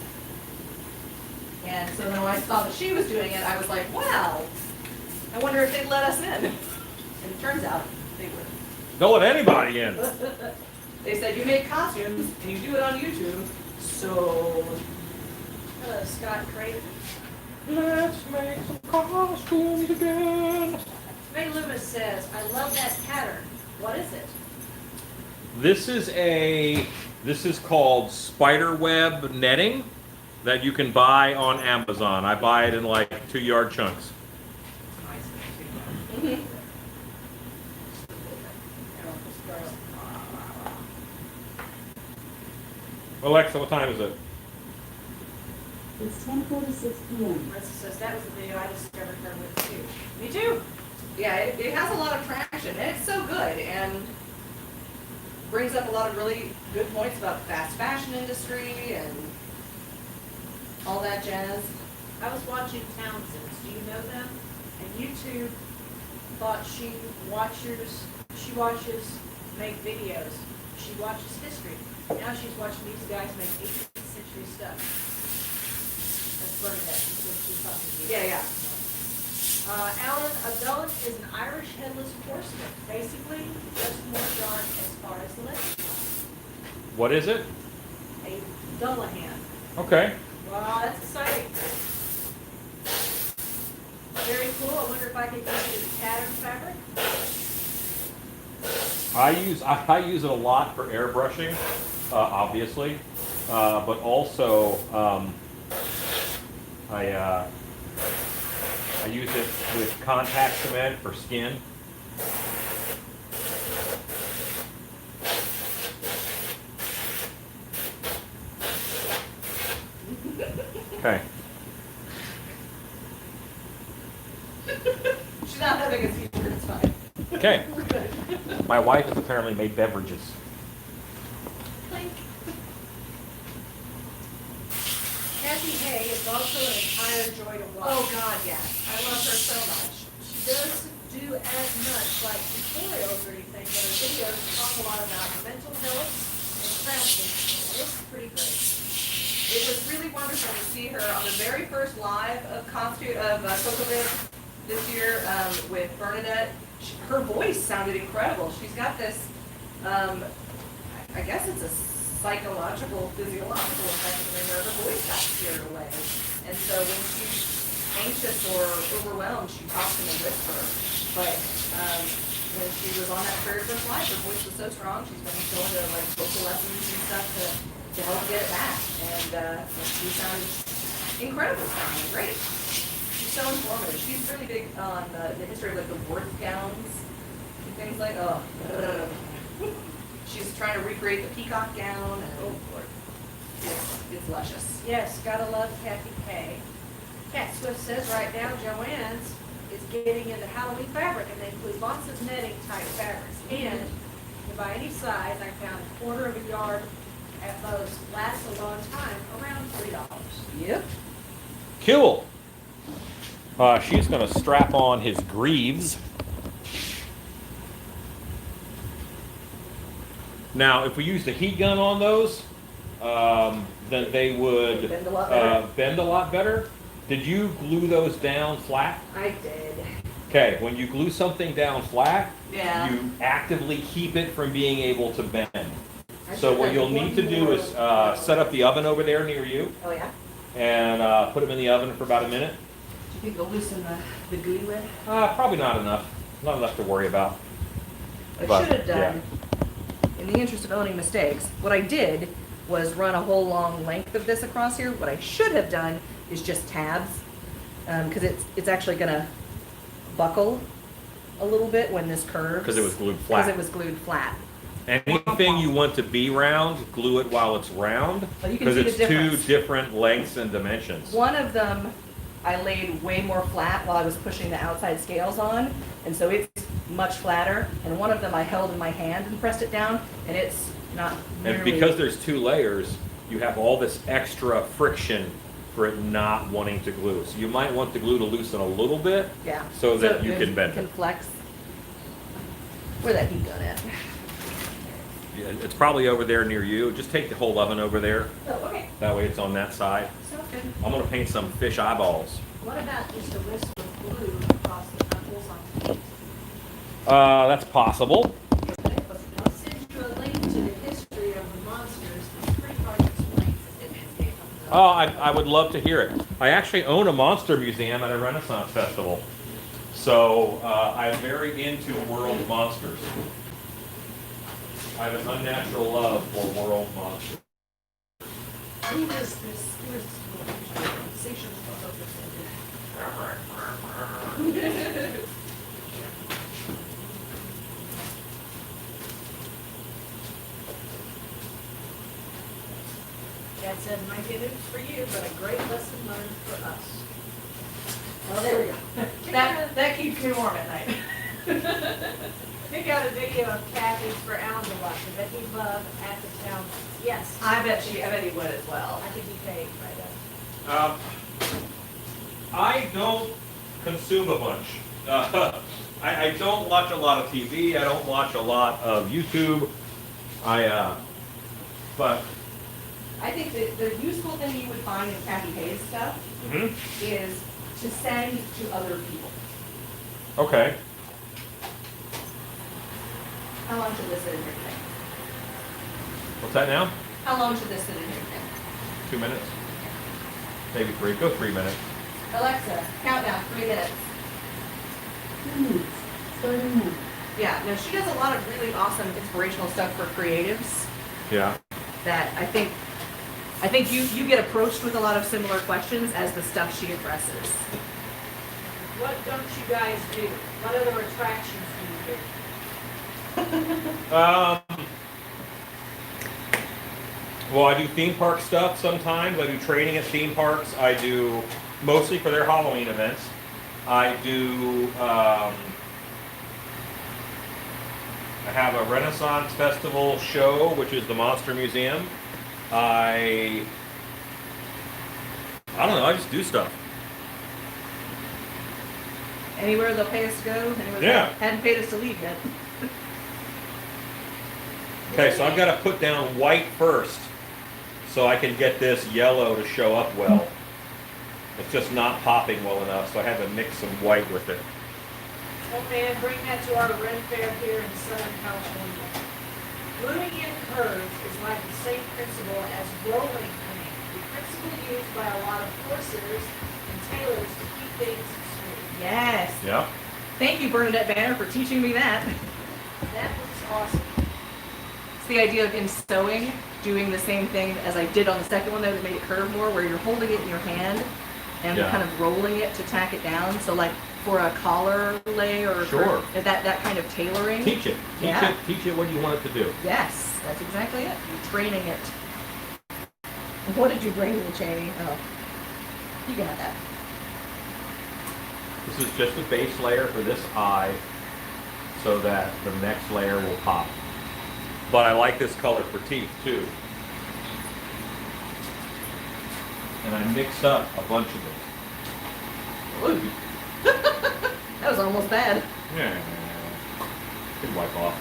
And so then when I saw that she was doing it, I was like, wow, I wonder if they'd let us in. And it turns out they would. Don't let anybody in. They said, you make costumes and you do it on YouTube, so Hello, Scott Craven. Let's make some costumes again. Ray Loomis says, I love that pattern. What is it? This is called spiderweb netting that you can buy on Amazon. I buy it in like 2-yard chunks. mhm. Alexa, what time is it? It's 10:46 p.m. Marissa says, that was the video I discovered her with too. Me too. Yeah, it has a lot of traction, and it's so good, and brings up a lot of really good points about the fast fashion industry and all that jazz. I was watching Townsend's, do you know them? And YouTube thought she watches make videos. She watches history. Now she's watching these guys make 18th century stuff. That's Bernadette, is what she's talking to you. Yeah. Alan, a dullet is an Irish headless horseman. Basically, just more yarn as far as the length. What is it? A Dullahan. Okay. Wow, that's exciting. Very cool. I wonder if I could use it as pattern fabric. I use it a lot for airbrushing, obviously, but also I use it with contact cement for skin. Okay. She's not having a seizure, it's fine. Okay. We're good. My wife has apparently made beverages. Clink. Kathy Hay is also an entire joy to watch. Oh God, yes. I love her so much. She doesn't do as much like tutorials or anything, but her videos talk a lot about mental health and crafting. And it's pretty great. It was really wonderful to see her on the very first live of COVID this year with Bernadette. Her voice sounded incredible. She's got this, I guess it's a psychological, physiological effect where her voice got scared away. And so when she's anxious or overwhelmed, she talks in a whisper. But when she was on that very first live, her voice was so strong. She's been going to like vocal lessons and stuff to help get it back. And she sounded incredible, sounding great. She's so informative. She's really big on the history of like the work gowns and things like, she's trying to recreate the peacock gown, and oh Lord, it's luscious. Yes, gotta love Kathy Hay. Cat Swift says right now Joann's is getting into Halloween fabric, and they include lots of netting type fabrics. And by any size, I found a quarter of a yard at most. Lasts a long time, around $3. Yep. Cool. She's going to strap on his greaves. Now, if we used a heat gun on those, then they would Bend a lot better. bend a lot better. Did you glue those down flat? I did. Okay, when you glue something down flat, Yeah. you actively keep it from being able to bend. I So should what have you'll need to one do more. is set up the oven over there near you Oh yeah? and put them in the oven for about a minute. Do you think they'll loosen the gooey lid? Probably not enough. Not enough to worry about. I But, should have done, in the interest of owning mistakes, what I did was run a whole long length of this across here. What I should have done is just tabs, because it's actually gonna buckle a little bit when this curves. Because it was glued Because flat. it was glued flat. Anything you want to be round, glue it while it's round, But you can because see the it's two difference. different lengths and dimensions. One of them I laid way more flat while I was pushing the outside scales on, and so it's much flatter. And one of them I held in my hand and pressed it down, and it's not And nearly. because there's two layers, you have all this extra friction for it not wanting to glue. So you might want the glue to loosen a little bit, Yeah. so that you there's- can bend can it. flex. Where that heat gun at? Yeah, it's probably over there near you. Just take the whole oven over there. Oh, okay, That way it's on that side. sounds good. I'm gonna paint some fish eyeballs. What about just a wisp of glue across the knuckles on the feet? That's possible. I'll send you a link to the history of the monsters. It's pretty hard to explain. Oh, I would love to hear it. I actually own a monster museum at a Renaissance festival. So I'm very into world monsters. I have an unnatural love for world monsters. Who is this? Who is Seychelles Dad said, might be news for you, but a great lesson learned for us. Oh, there we go. That keeps me warm at night. Pick out a video of Kathy's for Alan to watch. I bet he'd love at the town. Yes. I bet he would as well. I think he paid right up. I don't consume a bunch. I don't watch a lot of TV. I don't watch a lot of YouTube. But I think that the useful thing you would find in Kathy Hayes stuff mhm. is to send to other people. Okay. How long should this sit in your thing? What's that now? How long should this sit in your thing? 2 minutes? Maybe 3. Go 3 minutes. Alexa, countdown, 3 minutes. 2 minutes, starting now. Yeah, no, she does a lot of really awesome inspirational stuff for creatives Yeah. that I think you get approached with a lot of similar questions as the stuff she addresses. What don't you guys do? What other attractions do you do? Well, I do theme park stuff sometimes. I do training at theme parks. I do mostly for their Halloween events. I do. I have a Renaissance Festival show, which is the Monster Museum. I don't know. I just do stuff. Anywhere they'll pay us to go, anywhere Yeah. they hadn't paid us to leave yet. Okay, so I've got to put down white first, so I can get this yellow to show up well. It's just not popping well enough, so I had to mix some white with it. Oh man, bring that to our Ren Fair here in Southern California. Gluing in curves is like the same principle as rolling paint. The principle used by a lot of forcers and tailors to keep things smooth. Yes. Yeah. Thank you, Bernadette Banner, for teaching me that. That looks awesome. It's the idea of in sewing, doing the same thing as I did on the second one that made it curve more, where you're holding it in your hand and Yeah. kind of rolling it to tack it down. So like for a collar lay or Sure. that kind of tailoring. Teach it. Yeah. Teach it what you want it to do. Yes, that's exactly it. You're training it. What did you bring me, Jamie? Oh, you can have that. This is just a base layer for this eye, so that the next layer will pop. But I like this color for teeth too. And I mix up a bunch of it. Ooh. That was almost bad. Yeah. Could wipe off.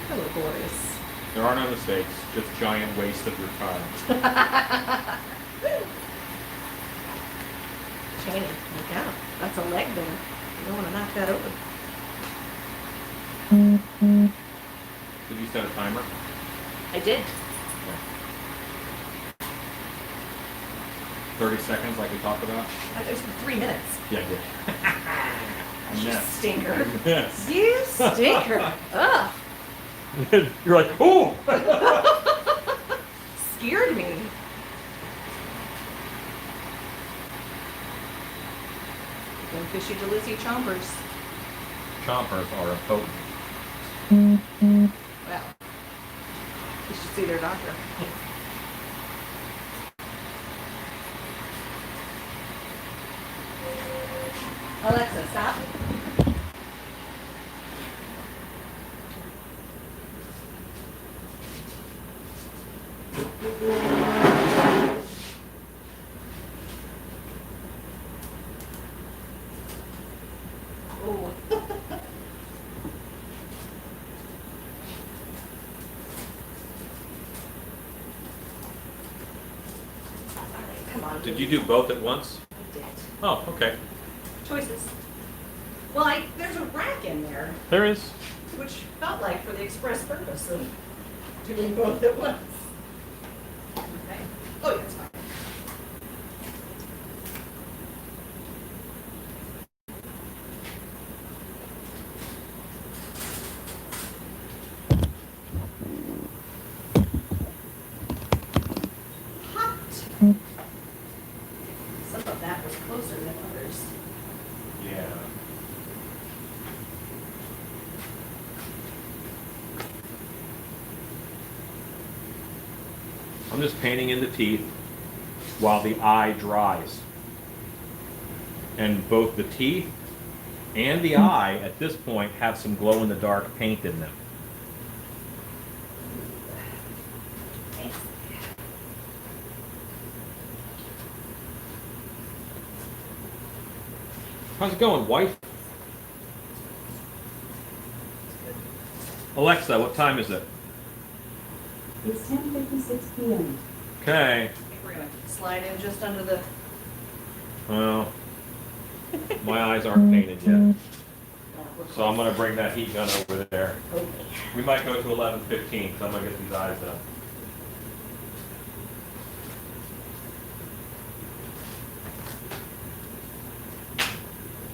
Hello, glorious. There are no mistakes, just giant waste of your time. Channing, look out. That's a leg there. You don't want to knock that open. Did you set a timer? I did. 30 seconds like we talked about? It was for 3 minutes. Yeah, I did. You stinker. Yes. You stinker. Ugh. You're like, ooh! Scared me. 1 Them fishy delisy chompers. Chompers are a potent. Well, you should see their doctor. Alexa, stop. Oh. Come on. Did you do both at once? I did. Oh, okay. Choices. Well, there's a rack in there, There is. which felt like for the express purpose of doing both at once. Okay. Oh, yeah, it's fine. Hot. Some of that was closer than others. Yeah. I'm just painting in the teeth while the eye dries. And both the teeth and the eye at this point have some glow in the dark paint in them. Thanks. How's it going, wife? Alexa, what time is it? It's 10:56 p.m. Okay. I think we're gonna slide in just under the. Well, my eyes aren't painted yet. So I'm gonna bring that heat gun over there. Okay. We might go to 11:15 because I'm gonna get these eyes done.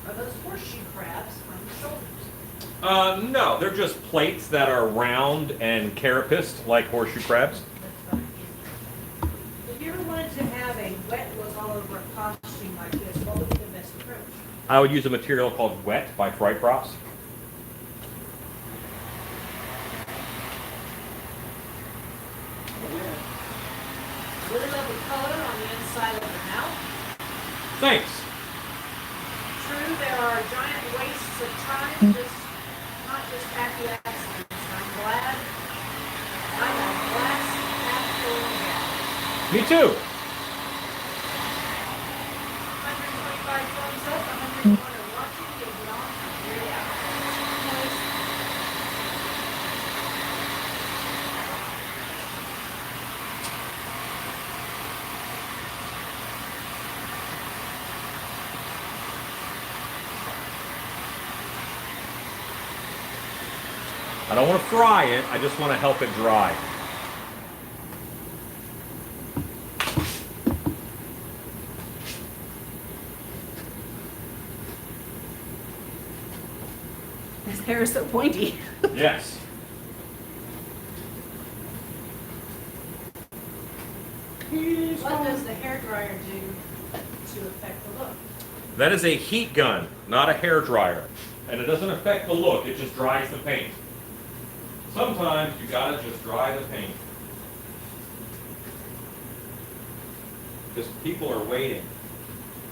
Are those horseshoe crabs on the shoulders? No, they're just plates that are round and carapaced like horseshoe crabs. That's fine. If you ever wanted to have a wet look all over a costume like this, what would be the best approach? I would use a material called Wet by Fright Props. Really lovely color on the inside of the mouth. Thanks. True, there are giant wastes of time, just not just happy accidents. I'm glad I have glass half full of gas. Me too. 125 thumbs up, 101 are watching, give it on, here we are. I don't want to fry it, I just want to help it dry. His hair is so pointy. Yes. What does the hairdryer do to affect the look? That is a heat gun, not a hair dryer. And it doesn't affect the look, it just dries the paint. Sometimes you gotta just dry the paint. Because people are waiting.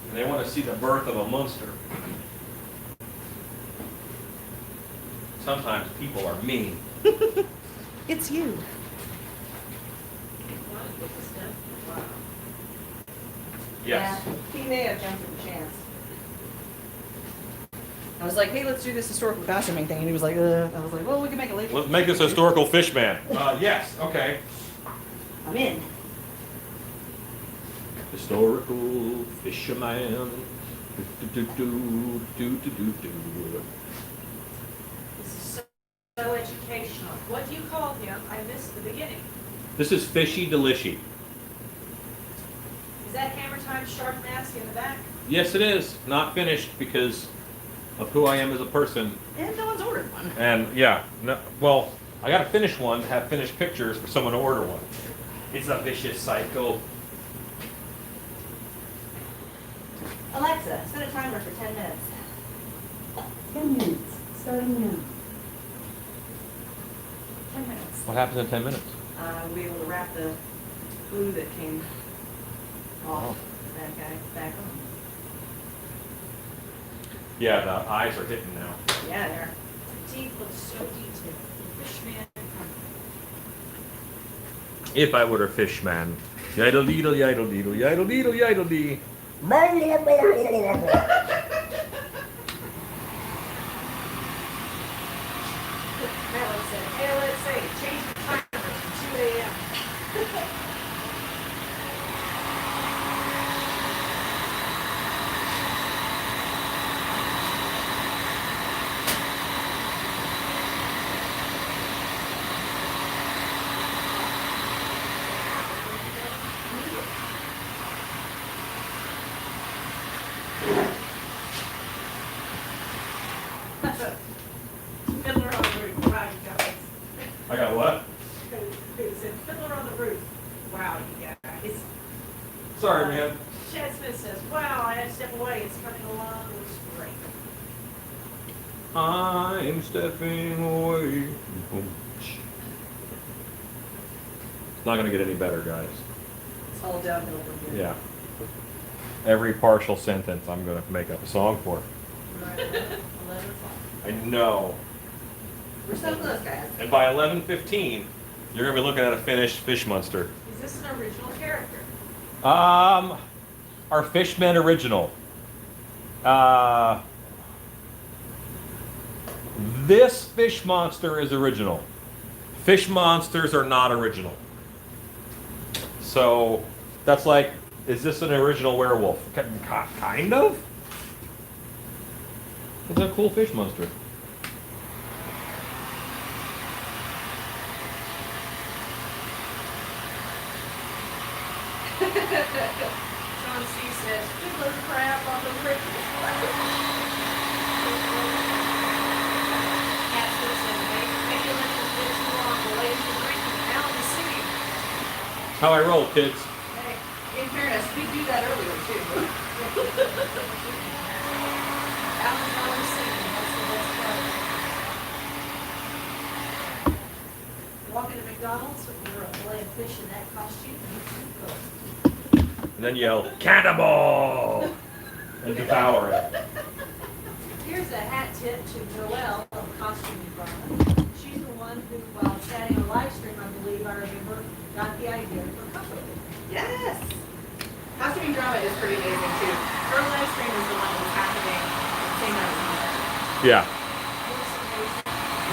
And they want to see the birth of a monster. Sometimes people are mean. It's you. Want to get this done? Wow. Yes. Yeah, he may have jumped at the chance. I was like, hey, let's do this historical costuming thing. And he was like, I was like, well, we can make a lady. Let's make this historical fish man. Yes, okay. I'm in. Historical fisherman. Do, do, do, do, do, do, do. This is so educational. What do you call him? I missed the beginning. This is Fishy Delishy. Is that Hammer Time shark mask in the back? Yes, it is. Not finished because of who I am as a person. And no one's ordered one. And yeah, no, well, I gotta finish one to have finished pictures for someone to order one. It's a vicious cycle. Alexa, set a timer for 10 minutes. 10 minutes, starting now. 10 minutes. What happens in 10 minutes? We'll be able to wrap the glue that came off Oh. that guy back on. Yeah, the eyes are hitting now. Yeah, there. The teeth look so detailed. Fishman. If I were a fish man. Yidle deedle, yidle deedle, yidle deedle, yidle dee. Madeline said, hey, let's say, change the timer to 2 a.m. Fiddler on the roof. Wow, you guys. I got what? It said Fiddler on the Roof. Wow, you guys. Sorry, man. Chad Smith says, wow, I had to step away. It's coming along. It looks great. I'm stepping away. It's not going to get any better, guys. It's all downhill from here. Yeah. Every partial sentence I'm going to make up a song for. Right, 11 o'clock. I know. We're so close, guys. And by 11:15, you're going to be looking at a finished fish monster. Is this an original character? Our Fishman original. This fish monster is original. Fish monsters are not original. So that's like, is this an original werewolf? Kind of. It's a cool fish monster. John C. says, Fiddler crap on the roof. Catcher says, maybe let this bit too long. The ladies are drinking. Alan is singing. How I roll, kids. Hey, In fairness, we do that earlier too. Alan's always singing. That's the best part. Walking to McDonald's with your fillet of fish in that costume. You too go. And then yell, cannibal! And devour it. Here's a hat tip to Noelle of Costume Drama. She's the one who, while chatting a live stream, I believe I remember, got the idea for cover. Yes. Costuming drama is pretty amazing too. Her live stream is the one that was happening at the same night as Yeah.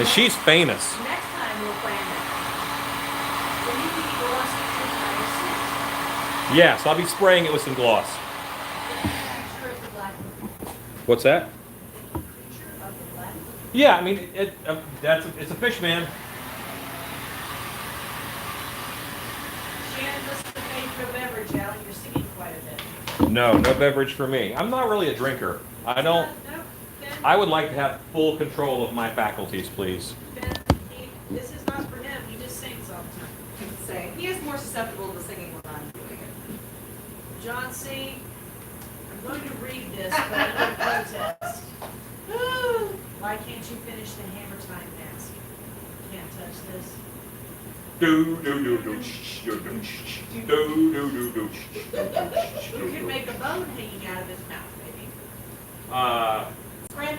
Next And she's famous. time we'll plan it. So you can eat lost Yes, I'll be spraying it with some gloss. picture of the black What's that? picture of the black. Yeah, I mean, it's a fish man. Shannon must have made for a beverage, Alan. You're singing quite a bit. No beverage for me. I'm not really a drinker. I don't. No, Ben, I would like to have full control of my faculties, please. Ben, this is not for him. He just sings all the time. Say, he is more susceptible to singing when I'm doing it. John C., I'm going to read this, but I'm going to protest. Why can't you finish the hammer time mask? Can't touch this. Do do do do shh, do do shh, do do do do shh, do do shh, You do, could do. make a bone hanging out of his mouth, maybe. Friend,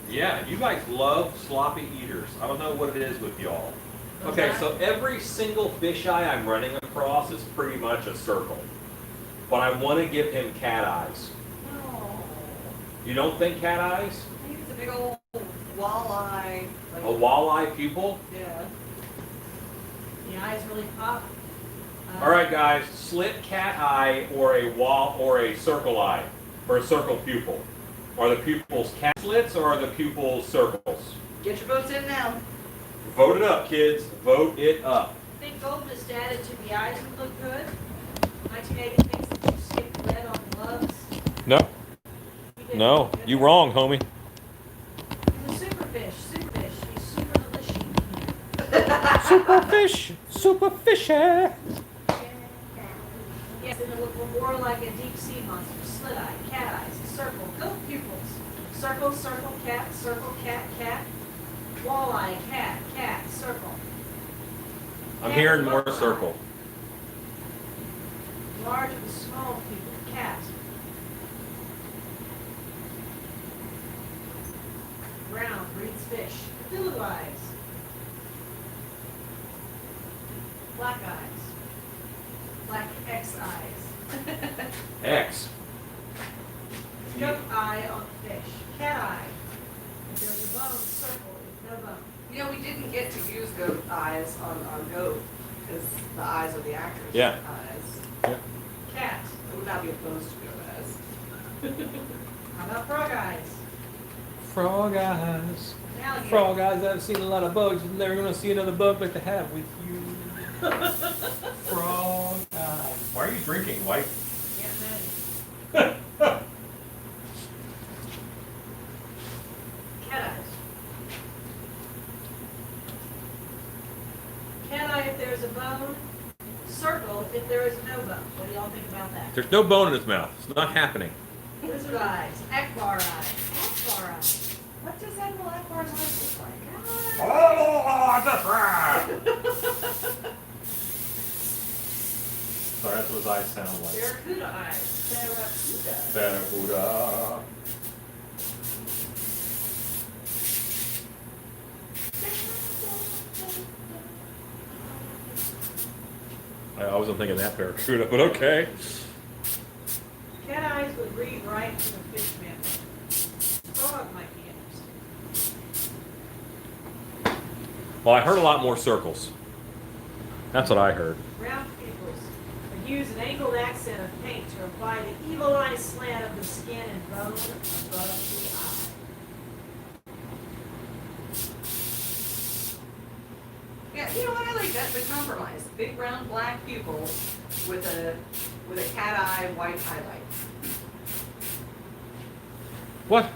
Yeah, you guys love sloppy eaters. I don't know what it is with y'all. Okay, so every single fisheye I'm running across is pretty much a circle. But I want to give him cat eyes. No. You don't think cat eyes? I think it's a big old walleye. A walleye pupil? Yeah. The eyes really pop. All right, guys, slit cat eye or a wall or a circle eye or a circle pupil. Are the pupils cat slits or are the pupils circles? Get your votes in now. Vote it up, kids. Vote it up. I think gold just added to the eyes would look good. 1980 thinks that you skipped red on gloves. No, You did. no, you wrong, homie. He's a superfish. He's super delicious. Super fishy. Yes, and it look more like a deep sea monster. slit eye, cat eyes, circle, goat pupils, circle, circle, cat, cat, walleye, cat, circle. I'm Cat hearing with more one eye. circle. Large with small pupil, cat. Brown breeds fish, blue eyes. Black eyes. Black X eyes. X. Goat eye on fish. Cat eye. If there's a bone, circle. If no bone. You know, we didn't get to use goat eyes on goat because the eyes are the actor's Yeah. eyes. Yeah. Cat. I would not be opposed to goat eyes. How about frog eyes? Frog eyes. An alligator. Frog eyes, I've seen a lot of bugs. I'm never gonna see another bug like to have with you. Frog eyes. Why are you drinking, wife? Yeah, man. Cat eyes. Cat eye if there's a bone. Circle if there is no bone. What do y'all think about that? There's no bone in his mouth. It's not happening. Lizard eyes. Akbar eyes. Akbar eyes. What does Admiral Akbar's eyes look like? Oh, that's right. Sorry, that's what his eyes sound like. Barracuda eyes. Barracuda. Barracuda. I wasn't thinking that barracuda, but okay. Cat eyes would read right from the fish family. Frog might be interesting. Well, I heard a lot more circles. That's what I heard. Round pupils would use an angled accent of paint to imply the evil eye slant of the skin and bone above the eye. Yeah, you know what? I like that. The compromise. Big round black pupils with a cat eye white highlight. What?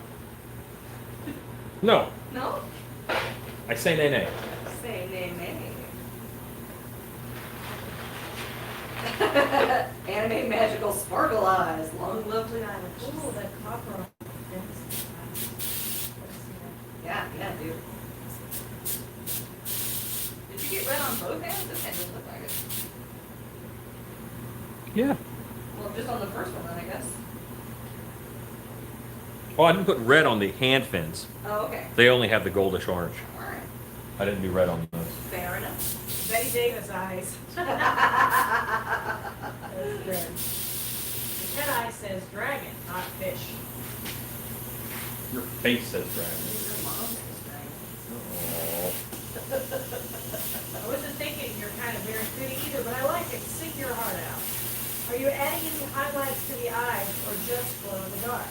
No. No? I say nay nay. Say nay nay. Anime magical sparkle eyes, long lovely eyelashes. Oh, that copper on the fence. Yeah, dude. Did you get red on both hands? This hand doesn't look like it. Yeah. Well, just on the first one, then, I guess. Oh, I didn't put red on the hand fins. Oh, okay. They only have the goldish orange. All right. I didn't do red on those. Fair enough. Betty Davis eyes. That's good. The cat eye says dragon, not fish. Your face says dragon. Your mom is right. Oh. I wasn't thinking you're kind of very pretty either, but I like it. Sing your heart out. Are you adding any highlights to the eyes or just glow in the dark?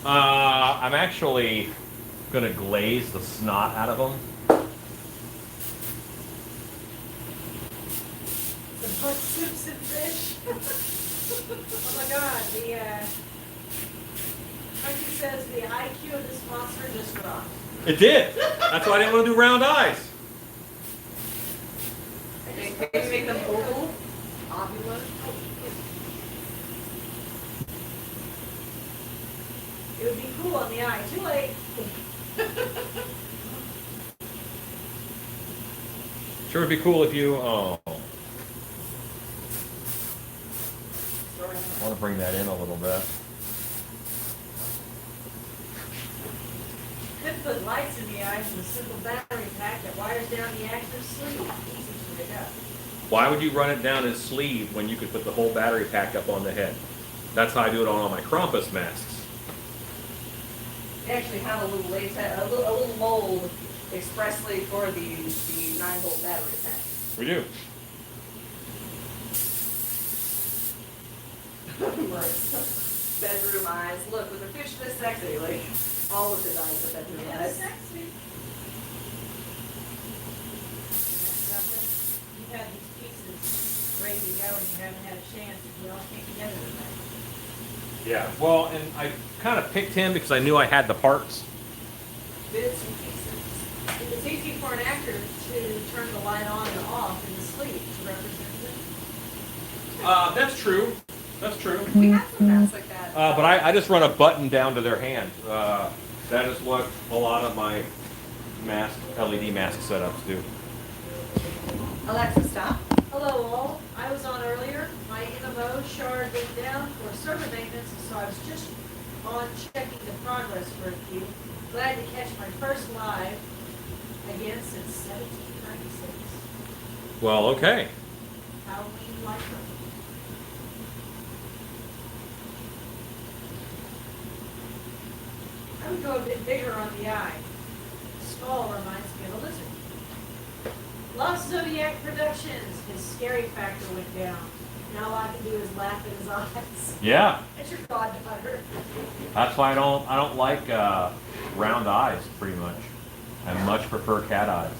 I'm actually gonna glaze the snot out of them. Some hot soups and fish. Oh my God, the country says the IQ of this monster just dropped. It did. That's why I didn't want to do round eyes. Maybe make them oval, ovular. It would be cool on the eye. Too late. Sure would be cool if you. Oh. I want to bring that in a little bit. Could put lights in the eyes with a simple battery pack that wires down the active sleeve. Easy to pick up. Why would you run it down his sleeve when you could put the whole battery pack up on the head? That's how I do it on all my Krampus masks. They actually have a little latex, a little mold expressly for the 9-volt battery pack. We do. Bedroom eyes. Look, with a fish this sexy, like all of his eyes are bedroom Yeah, eyes. sexy. Isn't that something? You've had these pieces ready to go and you haven't had a chance. We all came together tonight. Yeah. Well, and I kind of picked him because I knew I had the parts. Bits and pieces. It's easy for an actor to turn the light on and off in the sleeve to represent it. That's true. That's true. We have some masks like that. But I just run a button down to their hand. That is what a lot of my mask, LED mask setups do. Alexa, stop. Hello all, I was on earlier, my MMO shard went down for server maintenance, so I was just on checking the progress for a few. Glad to catch my first live again since 1796. Well, okay. Halloween lifer. I would go a bit bigger on the eye. The skull reminds me of a lizard. Lost Zodiac Productions, his scary factor went down. Now all I can do is laugh at his eyes. Yeah, That's your godmother. that's why I don't like round eyes pretty much. I much prefer cat eyes.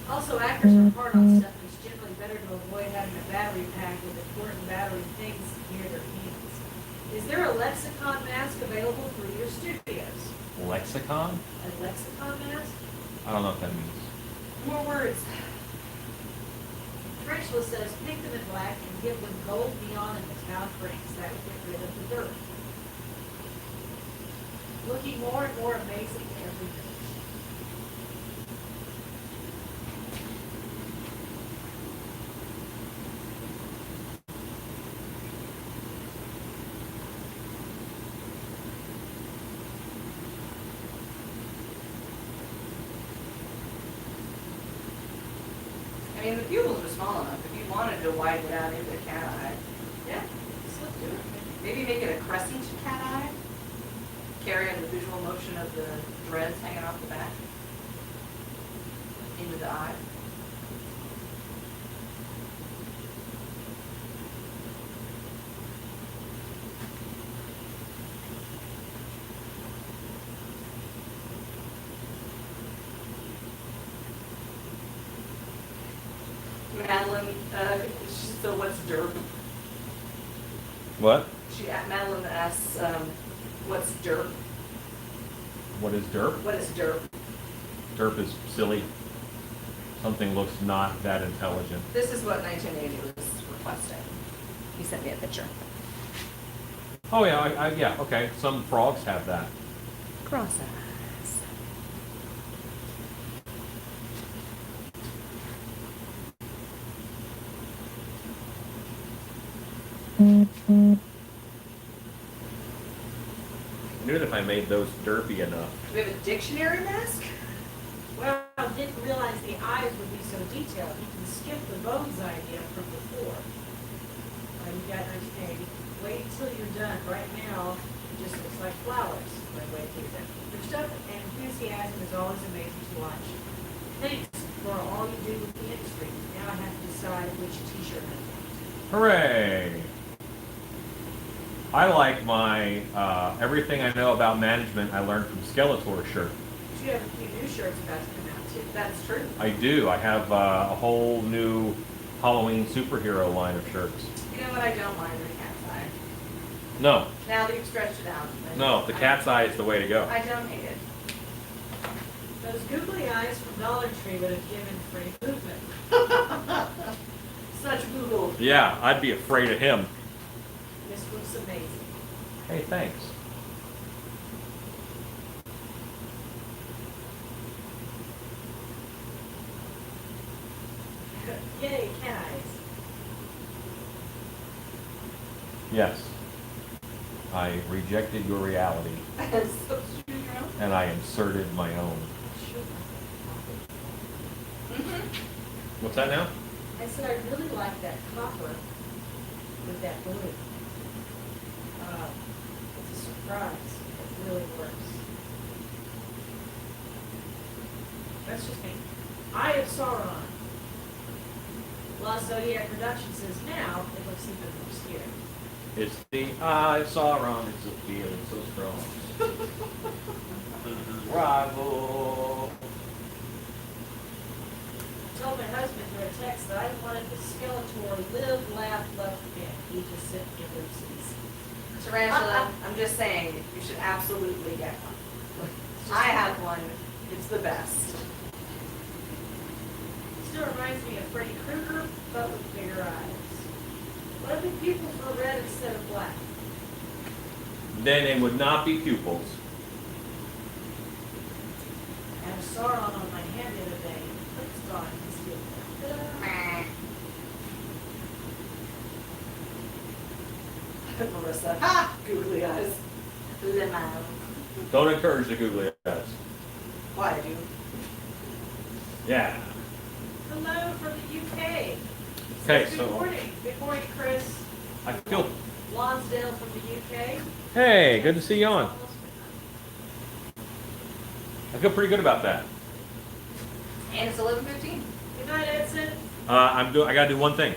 Also, actors are hard on stuff, and it's generally better to avoid having a battery pack with important battery things near their hands. Is there a lexicon mask available for your studios? Lexicon? A lexicon mask? I don't know what that means. More words. Tarantula says paint them in black and give them gold, neon, and metallic rings. That would get rid of the dirt. Looking more and more amazing every day. I mean, the pupils are small enough. If you wanted to widen it out into a cat eye, Yeah, let's do it. maybe make it a crescent cat eye. Carry on the visual motion of the threads hanging off the back into the eye. Madeline, so what's derp? What? Madeline asks, what's derp? What is derp? What is derp? Derp is silly. Something looks not that intelligent. This is what 1980 was requesting. He sent me a picture. Oh yeah, yeah, okay. Some frogs have that. Cross eyes. I knew that if I made those derpy enough. Do we have a dictionary mask? Well, I didn't realize the eyes would be so detailed. You can skip the bones idea from before. You got 1980. Wait till you're done. Right now, it just looks like flowers. But wait till you're done. Your stuff and enthusiasm is always amazing to watch. Thanks for all you do with the industry. Now I have to decide which t-shirt I want. Hooray! I like my everything I know about management I learned from Skeletor shirt. But you have a few new shirts about to come out too. That's true. I do. I have a whole new Halloween superhero line of shirts. You know what I don't mind? The cat's eye. No, Now that you've stretched it out. no, the cat's eye is the way to go. I don't hate it. Those googly eyes from Dollar Tree would have given free movement. Such Google. Yeah, I'd be afraid of him. This looks amazing. Hey, thanks. Yay, cat eyes. Yes. I rejected your reality So choose your own. and I inserted my own. Mm-hmm. What's that now? I said I really like that copper with that blue. It's a surprise. It really works. That's just me. Eye of Sauron. Lost Zodiac Productions says now it looks even more scary. It's the I Sauron, it's a feeling so strong. Rival. I told my husband through a text that I wanted the Skeletor live, laugh, love again. He just sent me ellipses. Tarantula, I'm just saying, you should absolutely get one. I have one. It's the best. Still reminds me of Freddy Krueger, but with bigger eyes. What if the pupils were red instead of black? then they would not be pupils. I had a Sauron on my hand the other day. It's gone. He's good. Marissa. Ha! Googly eyes. Lemon. Don't encourage the googly eyes. Why, do? Yeah. Hello from the UK. Okay, Good so morning. Good morning, Chris. I feel. Lonsdale from the UK. Hey, good to see you on. I feel pretty good about that. And it's 11:15. Good night, Edson. I gotta do one thing.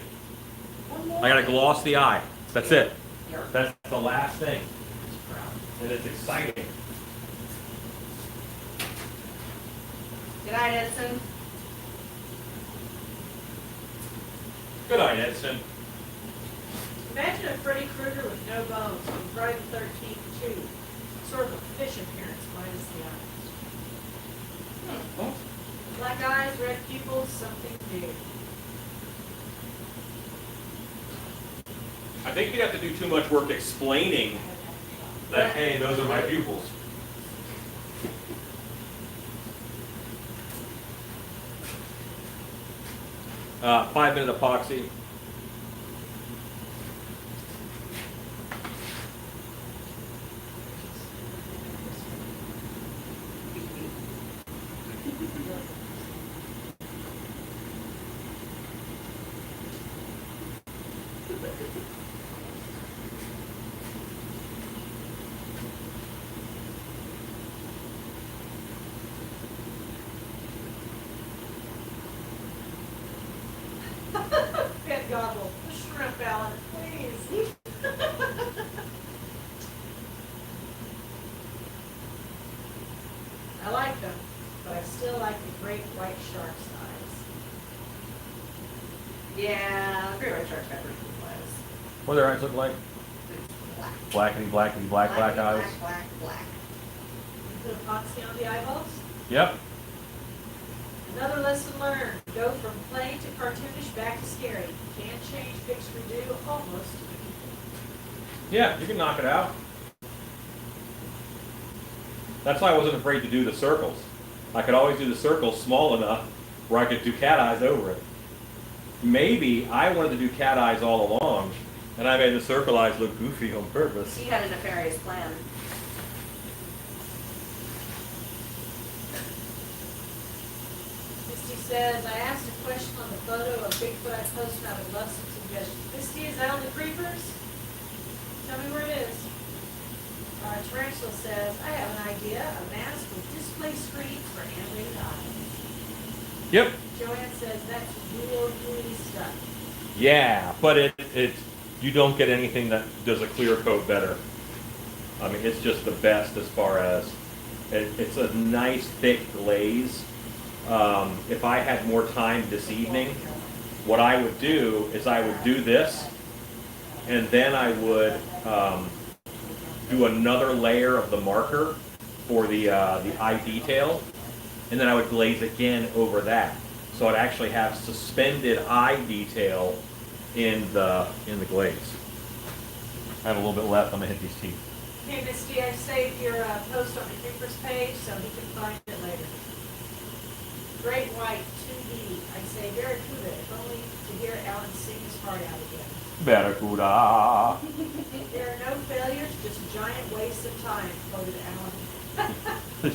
One more. I gotta gloss the eye. That's it. Here. That's the last thing. And it's exciting. Good night, Edson. Good night, Edson. Imagine a Freddy Krueger with no bones from Friday the 13th too. Sort of a fish appearance minus the eyes. Black eyes, red pupils, something new. I think you'd have to do too much work explaining that, hey, those are my pupils. Uh, 5-minute epoxy. Pet gobble. The shrimp, Alan, please. I like them, but I still like the great white shark's eyes. Yeah, great white shark's got pretty cool eyes. What do their eyes look like? Black. Black eyes. Black. You put epoxy on the eyeballs. Yep. Another lesson learned. Go from plain to cartoonish back to scary. Can't change, fix, redo, almost. Yeah, you can knock it out. That's why I wasn't afraid to do the circles. I could always do the circles small enough where I could do cat eyes over it. Maybe I wanted to do cat eyes all along, and I made the circle eyes look goofy on purpose. He had a nefarious plan. Misty says, I asked a question on the photo of Bigfoot I posted. I would love some suggestions. Misty, is that on the creepers? Tell me where it is. Tarantula says, I have an idea. A mask with display screens for animated eyes. Yep. Joanne says, that's real gooey stuff. Yeah, but it you don't get anything that does a clear coat better. I mean, it's just the best as far as it's a nice thick glaze. If I had more time this evening, what I would do is I would do this, and then I would do another layer of the marker for the eye detail, and then I would glaze again over that. So I'd actually have suspended eye detail in the glaze. I have a little bit left. I'm gonna hit these teeth. Hey, Misty, I saved your post on the creepers page so he can find it later. Great White 2D. I'd say Barracuda, if only to hear Alan sing his heart out again. Barracuda. There are no failures, just giant wastes of time, quoted Alan.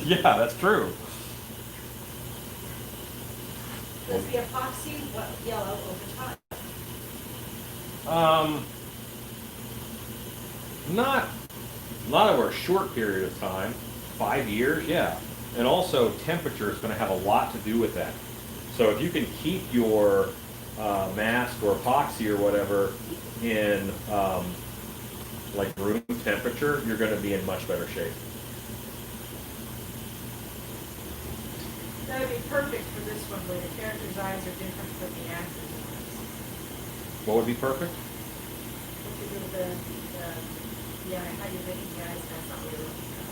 Yeah, that's true. Does the epoxy yellow over time? Not over a short period of time. 5 years, yeah. And also temperature is going to have a lot to do with that. So if you can keep your mask or epoxy or whatever in like room temperature, you're going to be in much better shape. That would be perfect for this one where the character's eyes are different from the actor's eyes. What would be perfect? What you do with yeah, how you're making the eyes, that's not what you're looking at.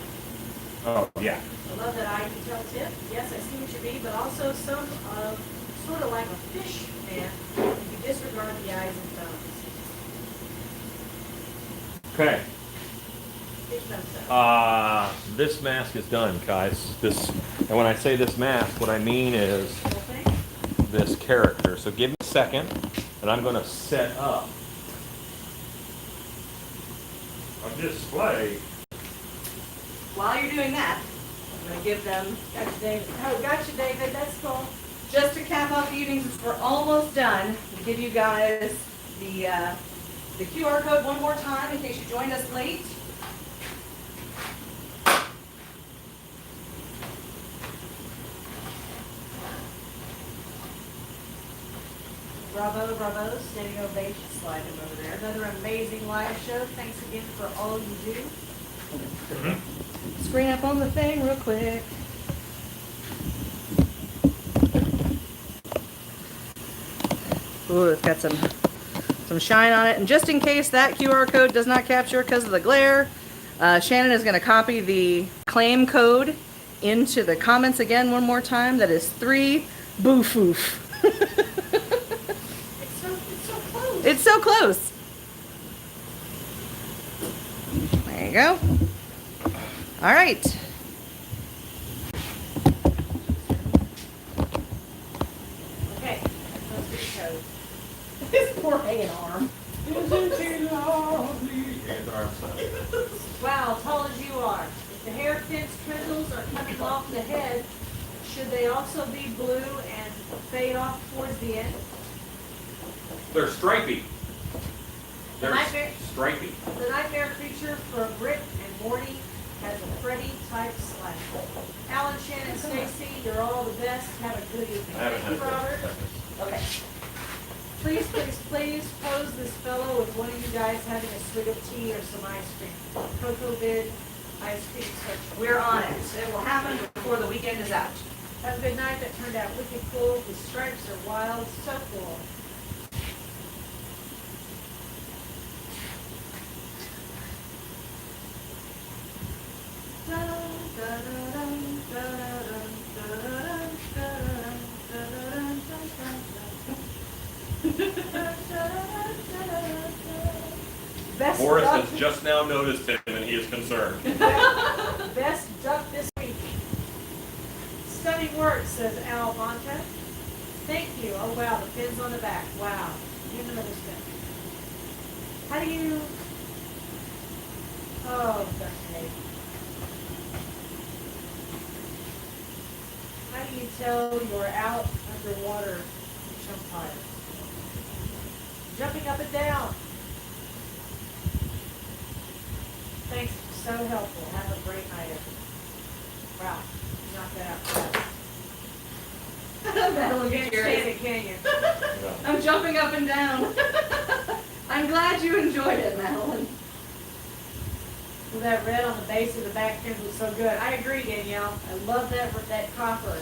Oh, yeah. I love that eye detail tip. Yes, I see what you mean, but also some of, sort of like a fish man, if you disregard the eyes and bones. Okay. Fish This mask is done, guys. And when I say this mask, what I mean is Whole thing? this character. So give me a second, and I'm going to set up a display. While you're doing that, I'm gonna give them, Gotcha, David. Oh, gotcha, David. That's cool. just to cap off the evening since we're almost done, we'll give you guys the QR code one more time in case you joined us late. Bravo, bravo. Standing ovation. Slide them over there. Another amazing live show. Thanks again for all you do. Screen up on the thing real quick. Ooh, it's got some shine on it. And just in case that QR code does not capture because of the glare, Shannon is going to copy the claim code into the comments again one more time. That is 3 boofoof. It's so close. It's so close. There you go. All right. Okay. Let's get the code. This poor hanging arm. Wow, tall as you are. If the hairpin spindles are coming off the head, should they also be blue and fade off towards the end? They're stripy. They're Nightmare- stripy. The nightmare creature for Britt and Morty has a Freddy type slash. Alan, Shannon, Stacy, you're all the best. Have a good evening. I haven't Thank you, had Robert. that. Okay. Please, please, please pose this fellow with one of you guys having a swig of tea or some ice cream. Cocoa vid, ice cream search. We're on it. It will happen before the weekend is out. Have a good night. That turned out wicked cool. The stripes are wild. So cool. Best Boris duck, has just now noticed him, and he is concerned. best duck this week. Stunning work, says Al Monta. Thank you. Oh wow, the pins on the back. Wow. Give another spin. How do you? Oh, okay. How do you tell you're out underwater umpire? Jumping up and down. Thanks, so helpful. Have a great night, everyone. Wow, knock that out. Madeline, You can't you're- stand it, can you? I'm jumping up and down. I'm glad you enjoyed it, Madeline. Well, that red on the base of the back pins was so good. I agree, Danielle. I love that copper.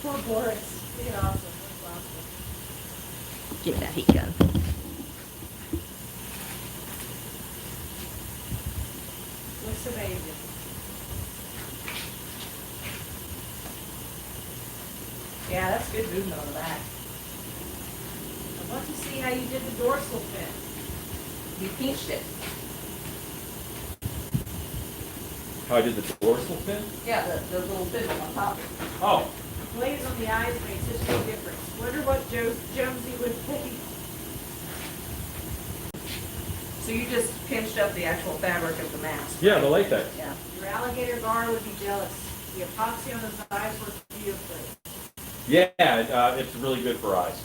Poor Boris. Look at awesome. That's awesome. Give me that heat gun. Looks amazing. Yeah, that's good movement on the back. I want to see how you did the dorsal fin. You pinched it. How I did the dorsal fin? Yeah, the little bit on top. Oh, Glaze on the eyes makes such a big difference. Wonder what Jonesy would think. So you just pinched up the actual fabric of the mask. yeah, the latex. Yeah. Your alligator gar would be jealous. The epoxy on his eyes works beautifully. Yeah, it's really good for eyes.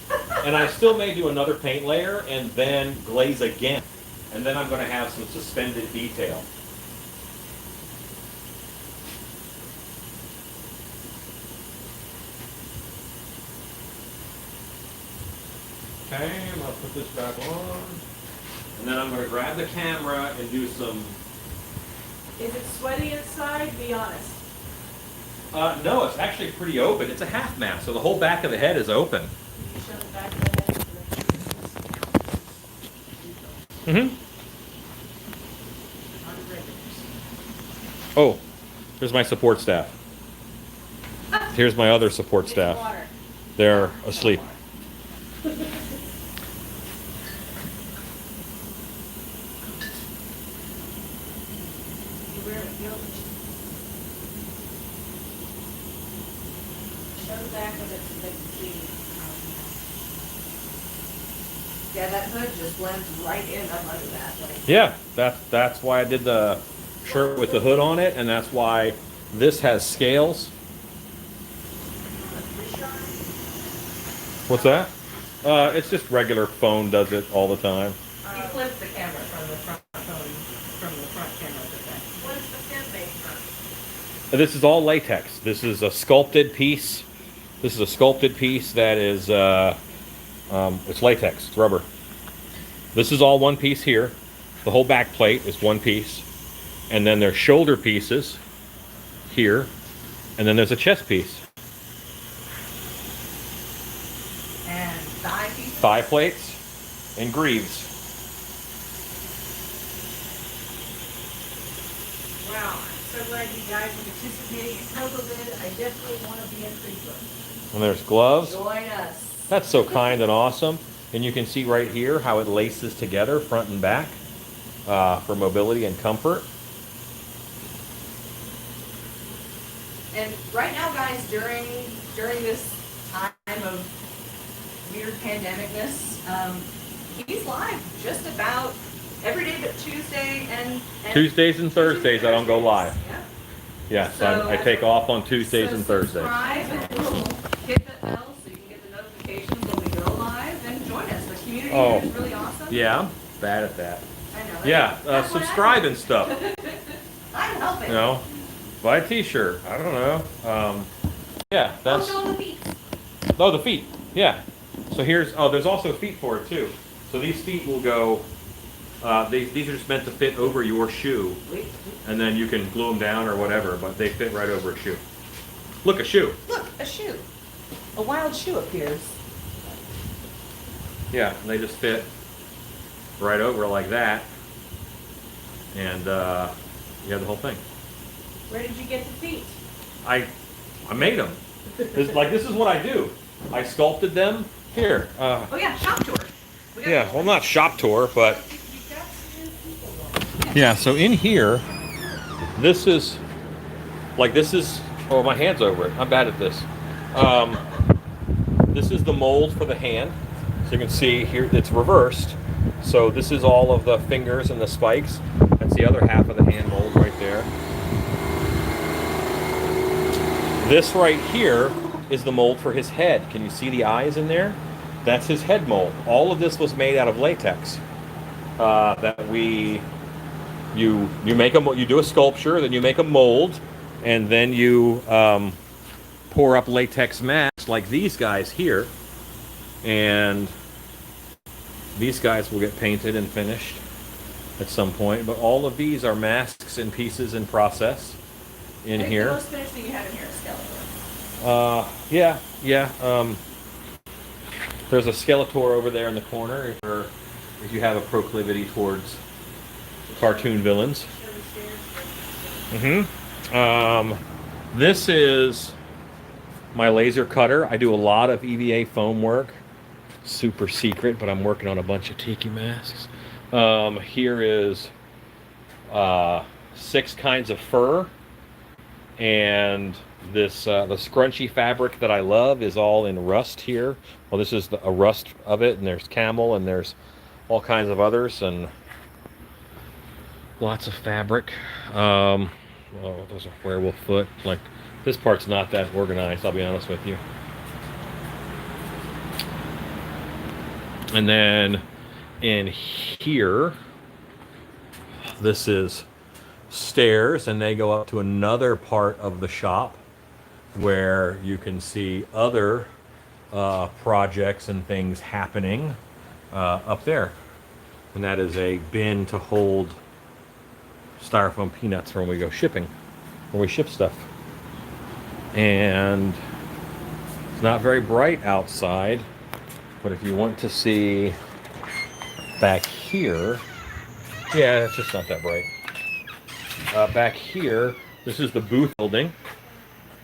And I still may do another paint layer and then glaze again. And then I'm going to have some suspended detail. Okay, I'm going to put this back on. And then I'm going to grab the camera and do some... Is it sweaty inside? Be honest. No, it's actually pretty open. It's a half mask, so the whole back of the head is open. Can you show the back of the head? Mm-hmm. On the ribbons. Oh, there's my support staff. Here's my other support Get staff. water. They're asleep. You really feel it. Show the back of it so they can see. Yeah, that hood just blends right in up under that. Like, Yeah, that's why I did the shirt with the hood on it, and that's why this has scales. What's that? It's just regular phone does it all the time. he flips the camera from the front phone, from the front camera to the back. What is the fin made from? This is all latex. This is a sculpted piece. This is a sculpted piece that is, it's latex, it's rubber. This is all one piece here. The whole back plate is one piece. And then there's shoulder pieces here. And then there's a chest piece. And thigh pieces? Thigh plates and greaves. Wow, I'm so glad you guys are participating in COVID. I definitely want to be in Creeper. And there's gloves. Join us. That's so kind and awesome. And you can see right here how it laces together front and back for mobility and comfort. And right now, guys, during this time of weird pandemicness, he's live just about every day but Tuesday and Tuesdays and Thursdays I don't go live. Yeah. Yes, So- I take off on Tuesdays So and Thursdays. subscribe and hit that bell so you can get the notifications when we go live and join us. The community Oh. is really awesome. Yeah, I'm bad at that. I know. Yeah, That's what subscribe and stuff. I'm helping. You know, buy a T-shirt. I don't know. Yeah, that's. Oh, no, the feet. Oh, the feet. Yeah. So there's also feet for it too. So these feet will go. These are just meant to fit over your shoe, Wait. and then you can glue them down or whatever. But they fit right over a shoe. Look, a shoe. Look, a shoe. A wild shoe appears. Yeah, they just fit right over like that, and you have the whole thing. Where did you get the feet? I made them. This is what I do. I sculpted them. Here. Oh yeah, shop tour. We got- Yeah, well, not shop tour, but You've got some new people on. yeah. So in here, this is. Oh, my hand's over it. I'm bad at this. This is the mold for the hand. So you can see here it's reversed. So this is all of the fingers and the spikes. That's the other half of the hand mold right there. This right here is the mold for his head. Can you see the eyes in there? That's his head mold. All of this was made out of latex. You do a sculpture, then you make a mold, and then you pour up latex masks like these guys here, and these guys will get painted and finished at some point. But all of these are masks and pieces in process in I think here. The most finished thing you have in here is skeleton. Yeah. There's a Skeletor over there in the corner if you have a proclivity towards cartoon villains. This is my laser cutter. I do a lot of EVA foam work. Super secret, but I'm working on a bunch of tiki masks. Here is 6 kinds of fur. And this the scrunchy fabric that I love is all in rust here. Well, this is a rust of it, and there's camel, and there's all kinds of others, and lots of fabric. Oh, there's a werewolf foot. Like, this part's not that organized, I'll be honest with you. And then in here, this is stairs, and they go up to another part of the shop where you can see other projects and things happening up there. And that is a bin to hold styrofoam peanuts when we go shipping, when we ship stuff. And it's not very bright outside, but if you want to see back here, yeah, it's just not that bright. Back here, this is the booth building.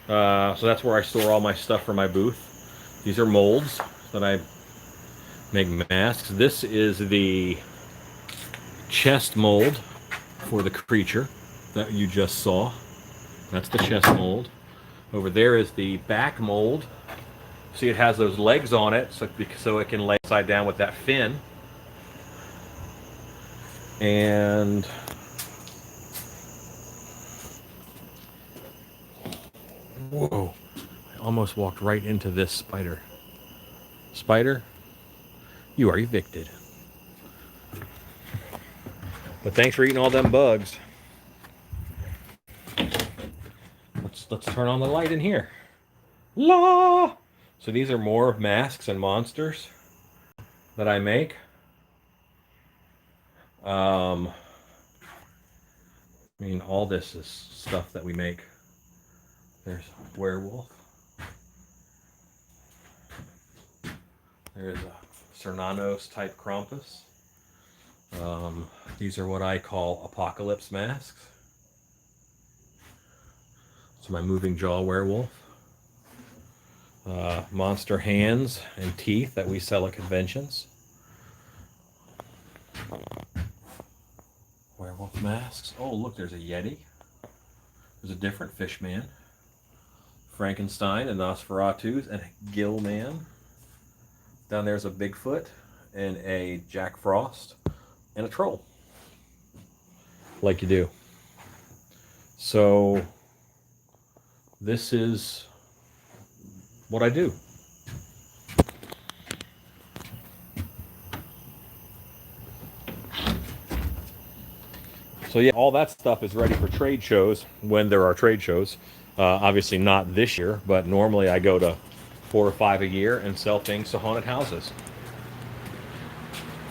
So that's where I store all my stuff for my booth. These are molds that I make masks. This is the chest mold for the creature that you just saw. That's the chest mold. Over there is the back mold. See, it has those legs on it, so it can lay upside down with that fin. And whoa, I almost walked right into this spider. Spider, you are evicted. But thanks for eating all them bugs. Let's turn on the light in here. La! So these are more masks and monsters that I make. I mean, all this is stuff that we make. There's a werewolf. There's a Cernanos type Krampus. These are what I call apocalypse masks. It's my moving jaw werewolf. Monster hands and teeth that we sell at conventions. Werewolf masks. Oh, look, there's a Yeti. There's a different fish man. Frankenstein and Nosferatus and a Gill man. Down there's a Bigfoot and a Jack Frost and a troll. Like you do. So this is what I do. So yeah, all that stuff is ready for trade shows when there are trade shows. Obviously not this year, but normally I go to 4 or 5 a year and sell things to haunted houses.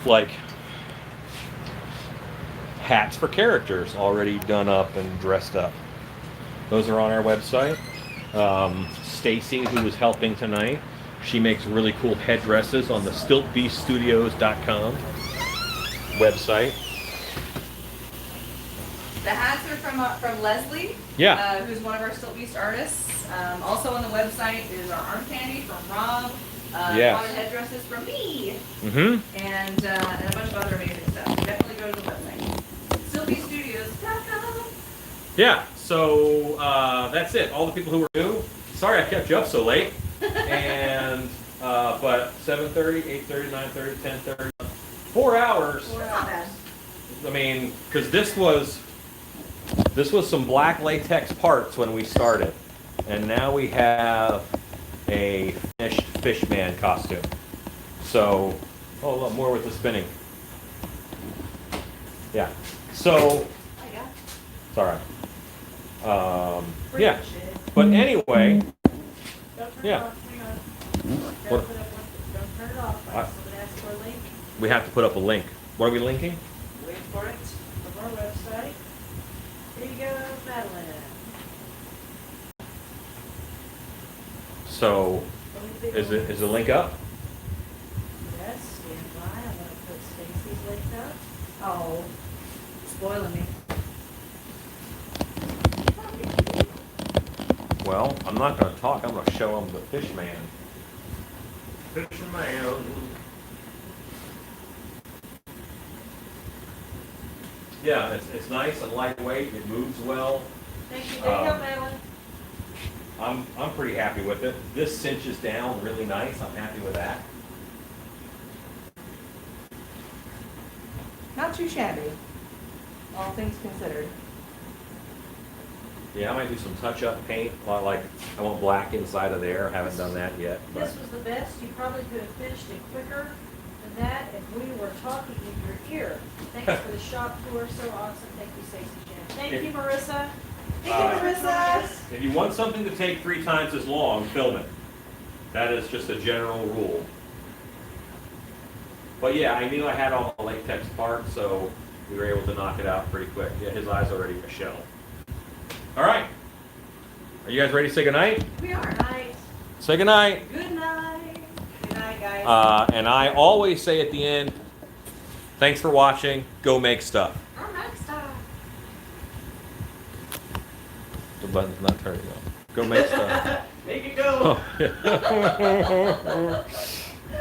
Like hats for characters already done up and dressed up. Those are on our website. Stacy, who was helping tonight, she makes really cool headdresses on the StiltBeastStudios.com website. The hats are from Leslie, Yeah. who's one of our Stilt Beast artists. Also on the website is our arm candy from Rob. Yes. Haunted headdresses from me. Mm-hmm. And a bunch of other amazing stuff. Definitely go to the website. StiltBeastStudios.com. Yeah, so that's it. All the people who were new, sorry I kept you up so late. And but 7:30, 8:30, 9:30, 10:30, 4 hours. That's not bad. I mean, because this was some black latex parts when we started, and now we have a finished fishman costume. So, oh look, more with the spinning. Yeah. So, it's all right. Yeah. But anyway, Don't turn Yeah. it off, hang on. What- Don't turn it off, I- somebody asked for a link, we have to put up a link. What are we linking? wait for it, from our website. Here you go, Madeline. So, is the link up? Yes, stand by, I'm gonna put Stacy's link up. Oh, spoiling me. Well, I'm not going to talk. I'm going to show them the fish man. Fish man. Yeah, it's nice and lightweight. It moves well. Thank you, there you go, Um, Madeline. I'm pretty happy with it. This cinches down really nice. I'm happy with that. Not too shabby, all things considered. Yeah, I might do some touch-up paint. Like I want black inside of there. Haven't done that yet. But This was the best, you probably could have finished it quicker than that if we were talking in your ear. Thanks for the shop tour, so awesome, thank you, Stacy Jen. Thank you, Marissa. Thank you, Marissa. if you want something to take 3 times as long, film it. That is just a general rule. But yeah, I knew I had all the latex parts, so we were able to knock it out pretty quick. Yeah, his eye's already a shell. All right. Are you guys ready to say goodnight? We are. Night. Say goodnight. Good night. Good night, guys. And I always say at the end, thanks for watching. Go make stuff. Our next time. The button's not turning on. Go make stuff. Make it go. Oh.